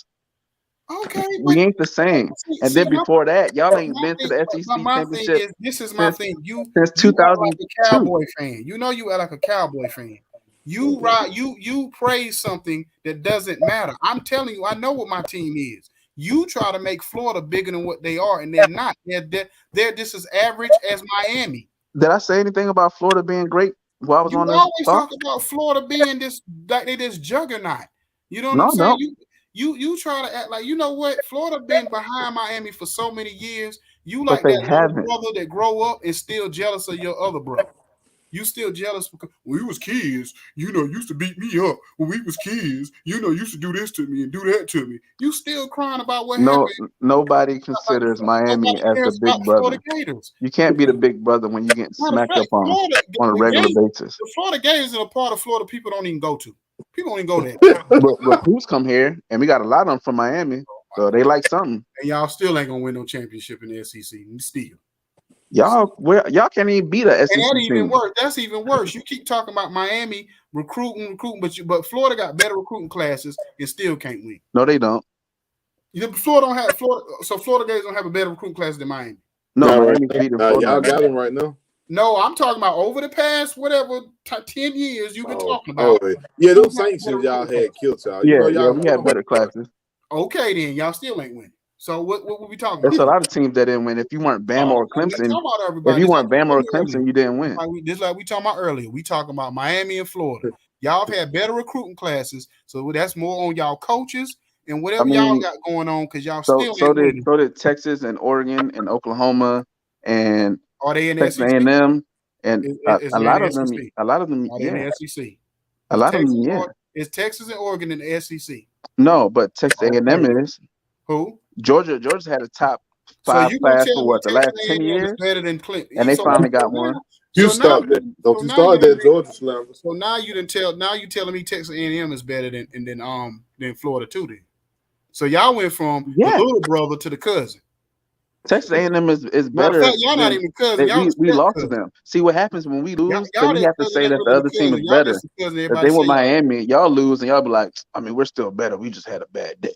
Okay. We ain't the same. And then before that, y'all ain't been to the SEC championship. This is my thing. Since 2000, like a Cowboy fan. You know you are like a Cowboy fan. You praise something that doesn't matter. I'm telling you, I know what my team is. You try to make Florida bigger than what they are, and they're not. They're just as average as Miami. Did I say anything about Florida being great while I was on this? You always talk about Florida being this juggernaut. You know what I'm saying? No. You try to act like, you know what? Florida been behind Miami for so many years. You like that little brother that grow up and still jealous of your other brother. You still jealous because when we was kids, used to beat me up. When we was kids, used to do this to me and do that to me. You still crying about what happened. Nobody considers Miami as the big brother. You can't be the big brother when you get smacked up on a regular basis. The Florida Gators are a part of Florida people don't even go to. People don't even go there. but recruits come here, and we got a lot of them from Miami, so they like something. And y'all still ain't gonna win no championship in the SEC. Still, y'all can't even beat a SEC and team. That's even worse. You keep talking about Miami recruiting, but Florida got better recruiting classes and still can't win. No, they don't. Florida Gators don't have a better recruiting class than Miami. No, Miami beat them. Y'all got them right now. No, I'm talking about over the past 10 years you've been talking about. Yeah, those Saints y'all had killed y'all. Yeah, we had better classes. Okay, then y'all still ain't winning. So what were we talking about? There's a lot of teams that didn't win. If you weren't Bama or Clemson, you didn't win. Just like we talking about earlier, we talking about Miami and Florida. Y'all have had better recruiting classes, so that's more on y'all coaches and whatever y'all got going on because y'all still ain't winning. So did Texas and Oregon and Oklahoma and are they in Texas SEC? A&M and a lot of them. Are they in the SEC? A lot of them, yeah. Is Texas and Oregon in the SEC? No, but Texas A&M is. Who? Georgia's had a top 5 class for what, the last 10 years? Better than Clinton. And they finally got one. You start that. Don't you start that Georgia slander. So now you telling me Texas A&M is better than Florida too then. So y'all went from the little brother to the cousin. Texas A&M is better. Y'all not even cousin. We lost to them. See what happens when we lose? We have to say that the other team is better. If they were Miami, y'all lose and y'all be like, I mean, we're still better. We just had a bad day.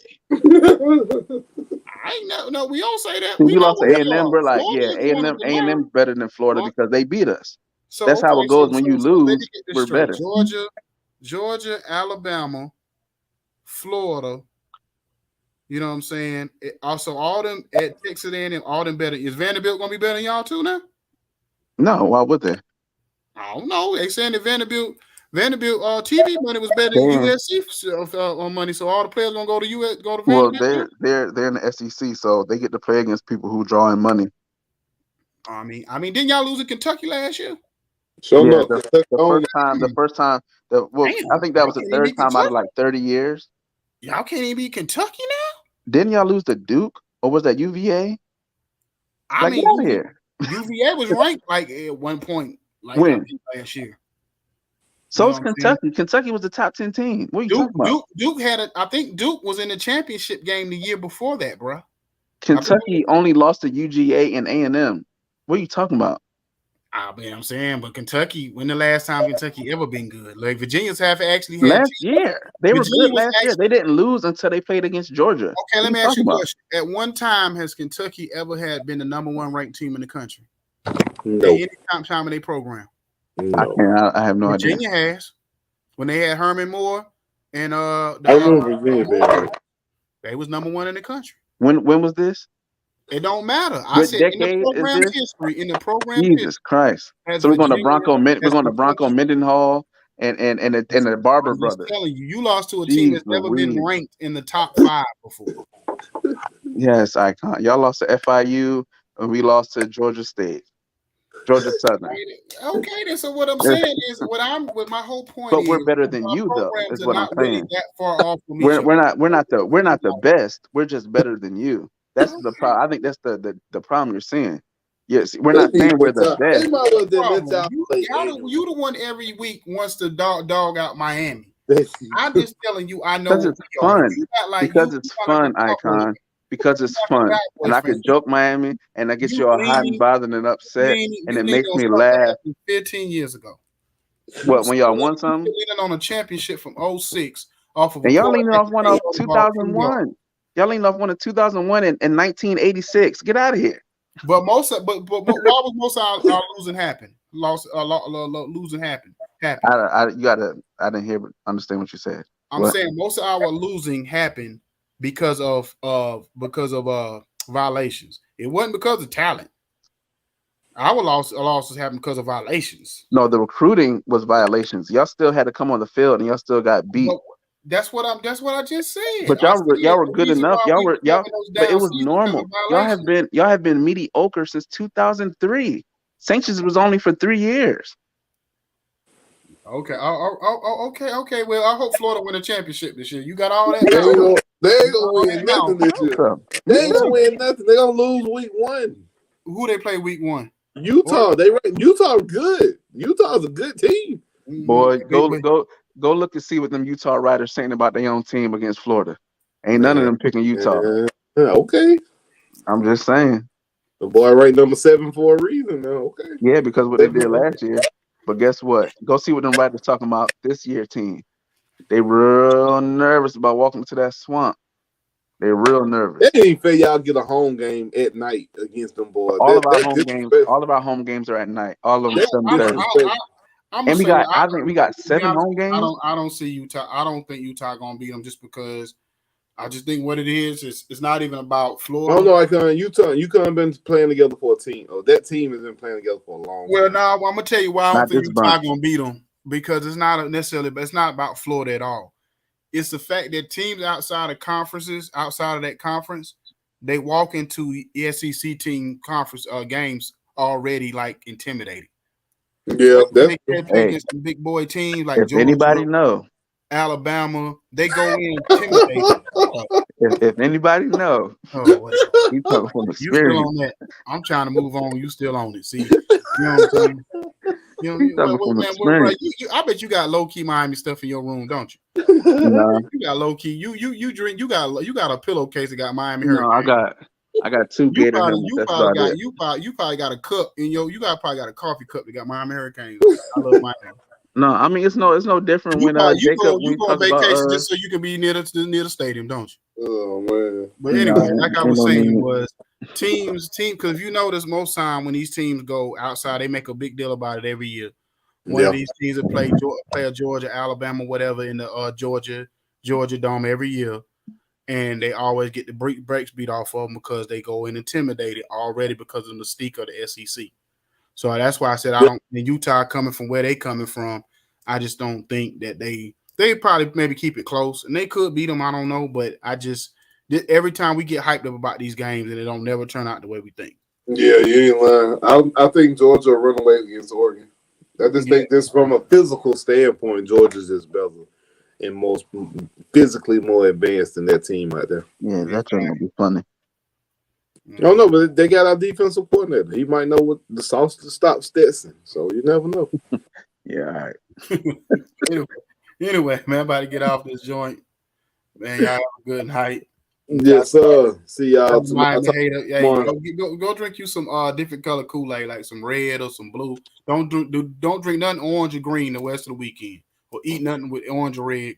No, we don't say that. We lost to A&M. We're like, A&M better than Florida because they beat us. So that's how it goes when you lose. We're better. Georgia, Alabama, Florida. You know what I'm saying? Also, all them at Texas A&M, all them better. Is Vanderbilt gonna be better than y'all too now? No, why would they? I don't know. They saying that Vanderbilt TV money was better than USC money, so all the players gonna go to Vanderbilt. Well, they're in the SEC, so they get to play against people who draw in money. I mean, didn't y'all lose in Kentucky last year? The first time. I think that was the third time out of like 30 years. Y'all can't even beat Kentucky now? Didn't y'all lose to Duke or was that UVA? I mean, get out of here. UVA was ranked like at one point, like When? I think last year. So You it's know what I'm saying? Kentucky. Kentucky was the top 10 team. What are you talking about? Duke had a. I think Duke was in the championship game the year before that, bro. Kentucky only lost to UGA and A&M. What are you talking about? I mean, I'm saying, but Kentucky. When the last time Kentucky ever been good? Like Virginia's have actually had Last year. They were Virginia good was last year. They didn't lose until they played against Georgia. Okay, let me ask you a question. At one time, has Kentucky ever had been the number one ranked team in the country? No. At any time in their program? No. I have no idea. Virginia has. When they had Herman Moore and I remember Virginia. they was number one in the country. When was this? It don't matter. I What said in the decade program is this? history. In the program Jesus history, Christ. has So we're going to Virginia- Bronco Bronco Mendenhall and the Barber I'm just brothers. telling you, you lost to a team that's never been ranked in the top 5 before. Yes, Icon. Y'all lost to FIU and we lost to Georgia State. Georgia Southern. Okay, then. So what I'm saying is, what my whole point But is, we're better than our you, though. programs Is are what I'm not really saying. that far off from each We're other. not the best. We're just better than you. That's the problem. I think that's the problem you're seeing. Yes, we're not saying we're the best. You the one every week wants to dog out Miami. I'm just telling you, I know because it's fun. Because it's fun, like Icon. Because it's fun, and I could joke Miami, and I get you all hot and bothered and upset, and it makes me laugh. 15 years ago. What, when y'all won something? Leaning on a championship from 06 off of and y'all leaning off one of 2001. Y'all leaning off one of 2001 and 1986. Get out of here. But why was most of our losing happen? Losing happened. I didn't understand what you said. I'm saying most of our losing happened because of violations. It wasn't because of talent. Our losses happened because of violations. No, the recruiting was violations. Y'all still had to come on the field, and y'all still got beat. That's what I just said. But y'all were good enough. But it was normal. Y'all have been mediocre since 2003. Sanctions was only for 3 years. Okay. Okay. Well, I hope Florida win a championship this year. You got all that. They ain't gonna win nothing this year. They ain't gonna win nothing. They gonna lose week 1. Who they play week 1? Utah. Utah good. Utah's a good team. Boy, go look and see what them Utah writers saying about their own team against Florida. Ain't none of them picking Utah. Okay. I'm just saying. The boy ranked number 7 for a reason now. Okay. Yeah, because what they did last year. But guess what? Go see what them writers talking about this year team. They real nervous about walking to that swamp. They're real nervous. It ain't fair y'all get a home game at night against them boys. All of our home games are at night. All of them 7:30. And I think we got 7 home games. I don't see Utah. I don't think Utah gonna beat them just because I just think what it is it's not even about Florida. No, UConn been playing together for a team. Oh, that team has been playing together for a long time. Well, now I'm gonna tell you why I don't think Utah gonna beat them, because it's not about Florida at all. It's the fact that teams outside of that conference, they walk into SEC team conference games already like intimidated. Yeah, they against some big boy teams like if Georgia, anybody know, Alabama, they go in intimidated. if anybody know, you talking from experience. You still on that? I'm trying to move on. You still on it? See, you know what I'm saying? I bet you got low key Miami stuff in your room, don't you? No. You got low key. You drink. You got a pillowcase that got Miami Hurricane. No, I got 2 Gator helmets. You probably got a cup in your. Probably got a coffee cup that got Miami Hurricane. I love Miami. No, I mean it's no different when Jacob. You go on vacation just so you can be near the stadium, don't you? Oh man! But anyway, like I was saying, was teams. Because if you notice, most time when these teams go outside, they make a big deal about it every year. One of these teams that play a Georgia, Alabama, whatever in the Georgia Dome every year, and they always get the brakes beat off of them because they go in intimidated already because of the mystique of the SEC. So that's why I said I don't. In Utah coming from where they coming from, I just don't think that they probably maybe keep it close, and they could beat them. I don't know, but I just every time we get hyped up about these games, and it don't never turn out the way we think. Yeah, you ain't lying. I think Georgia will run away against Oregon. I just think this from a physical standpoint, Georgia's just better. and most physically more advanced than that team out there. Yeah, that's gonna be funny. I don't know, but they got our defensive coordinator. He might know what the sauce to stop Stetson. So you never know. Yeah, all right. Anyway, man, I'm about to get off this joint. Man, y'all have a good night. Yes, sir. See y'all tomorrow. Hey, go drink you some different color Kool-Aid, like some red or some blue. Don't drink nothing orange or green the rest of the weekend, or eat nothing with orange or red,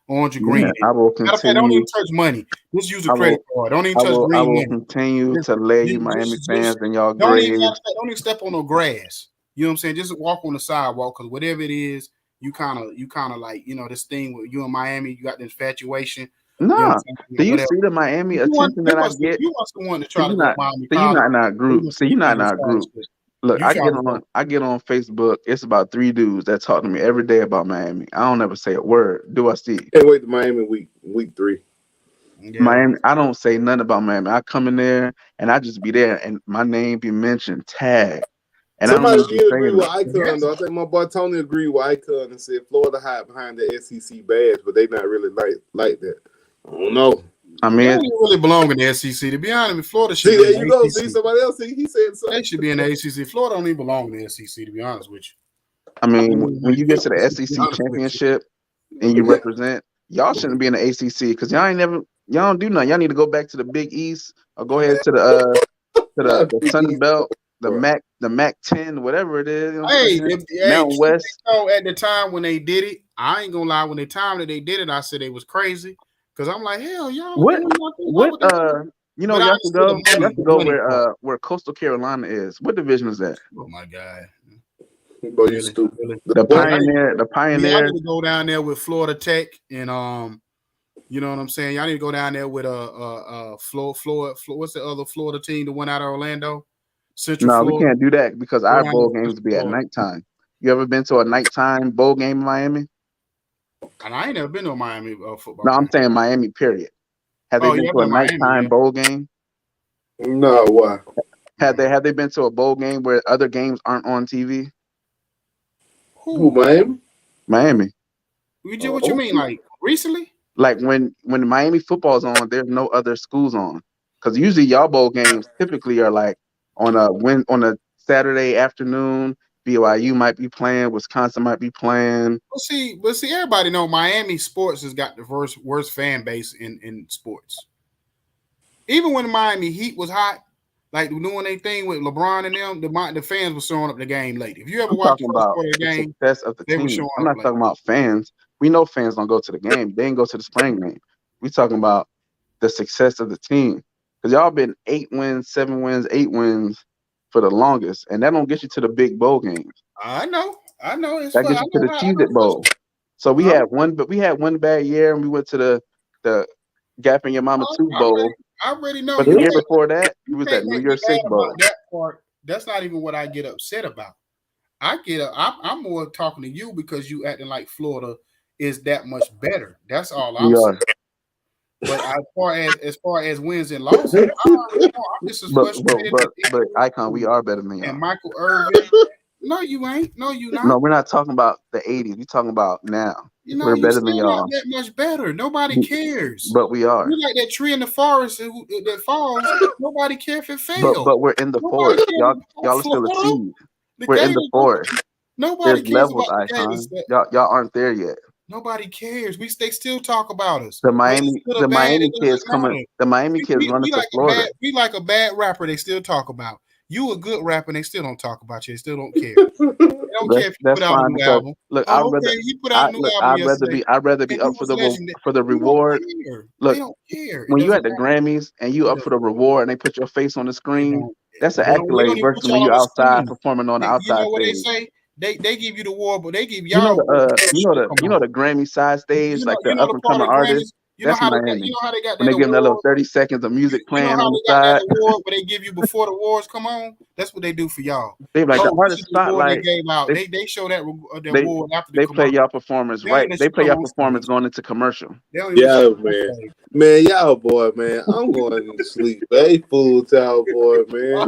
orange or green. I will continue. Don't even touch money. Just use a credit card. Don't even touch green I will money. continue to lay you Miami fans in y'all graves. Don't even step on no grass. You know what I'm saying? Just walk on the sidewalk, because whatever it is, you kind of like, this thing with you in Miami. You got the infatuation. Nah, do you see the Miami attention that I get? You want someone to try to go Miami. So you're not in our group. So you're not in our group. Look, I get on Facebook. It's about 3 dudes that talk to me every day about Miami. I don't ever say a word. Do I, Steve? Hey, wait, the Miami week 3. Yeah. Miami, I don't say nothing about Miami. I come in there and I just be there, and my name be mentioned, tag. And somebody did agree with Icon, though. I think my boy Tony agreed with Icon and said Florida hide behind the SEC badge, but they not really like that. I don't know. I mean, they don't really belong in the SEC. To be honest, with Florida should see, there you go. See, somebody else, he said something. They should be in the ACC. Florida don't even belong in the SEC, to be honest with you. I mean, when you get to the SEC championship and you represent, y'all shouldn't be in the ACC, because y'all don't do nothing. Y'all need to go back to the Big East, or go ahead to the Sun Belt, the MAC 10, whatever it is. Mountain West. At the time when they did it, I ain't gonna lie. When the time that they did it, I said it was crazy, because I'm like, hell, y'all. You have to go where Coastal Carolina is. What division is that? Oh my God. Bro, you stupid. The Pioneer. Y'all need to go down there with Florida Tech, and you know what I'm saying. Y'all need to go down there with Florida. What's the other Florida team that went out of Orlando? No, we can't do that, because our bowl games be at nighttime. You ever been to a nighttime bowl game in Miami? And I ain't never been to a Miami football. No, I'm saying Miami, period. Have they been to a nighttime bowl game? No, why? Have they been to a bowl game where other games aren't on TV? Who, Miami? Miami. What you mean, like recently? Like when Miami football's on, there's no other schools on. Because usually y'all bowl games typically are like on a Saturday afternoon. BYU might be playing, Wisconsin might be playing. But see, everybody know Miami sports has got the worst fan base in sports. Even when the Miami Heat was hot, like doing their thing with LeBron and them, the fans were showing up the game late. If you ever watched the first quarter of the game, success of the team. I'm not talking about fans. We know fans don't go to the game. They didn't go to the spring game. We talking about the success of the team. Because y'all been 8 wins, 7 wins, 8 wins for the longest, and that don't get you to the big bowl games. I know. That gets you to the Cheez-It Bowl. So we had one bad year, and we went to the Gap in Your Mama 2 Bowl. I already know. But the year before that, it was that New Year's 6 Bowl. That part, that's not even what I get upset about. I'm more talking to you because you acting like Florida is that much better. That's all I'm saying. But as far as wins and losses, I'm just as frustrated. But Icon, we are better than y'all. And Michael Irvin. No, you ain't. No, you not. No, we're not talking about the 80s. We're talking about now. We're better than y'all. Not that much better. Nobody cares. But we are. We're like that tree in the forest that falls. Nobody cares if it fails. But we're in the forest. Y'all are still a seed. We're in the forest. Nobody There's cares levels, about the Icon. Y'all aren't there yet. Nobody cares. They still talk about us. The Miami kids coming. The Miami kids running to Florida. We like a bad rapper. They still talk about. You a good rapper, and they still don't talk about you. They still don't care. They don't care if you put out a new album. Look, I'd rather be up for the reward. Look, they don't care. When you at the Grammys and you up for the reward, and they put your face on the screen, that's an accolade versus when you outside performing on the outside stage. You know what they say? They give you the award, but they give y'all. You know the Grammy side stage, like the up and coming artists. That's Miami. You know how they got that when they give them that little 30 seconds of music playing on the side. That award, but they give you before the awards come on. That's what they do for y'all. They like the artist spotlight. They show that award after they play y'all performance right. They play y'all performance going into commercial. Yeah, man, y'all boy, man. I'm going to sleep. Hey, fool, y'all boy, man.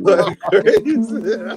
I'm crazy.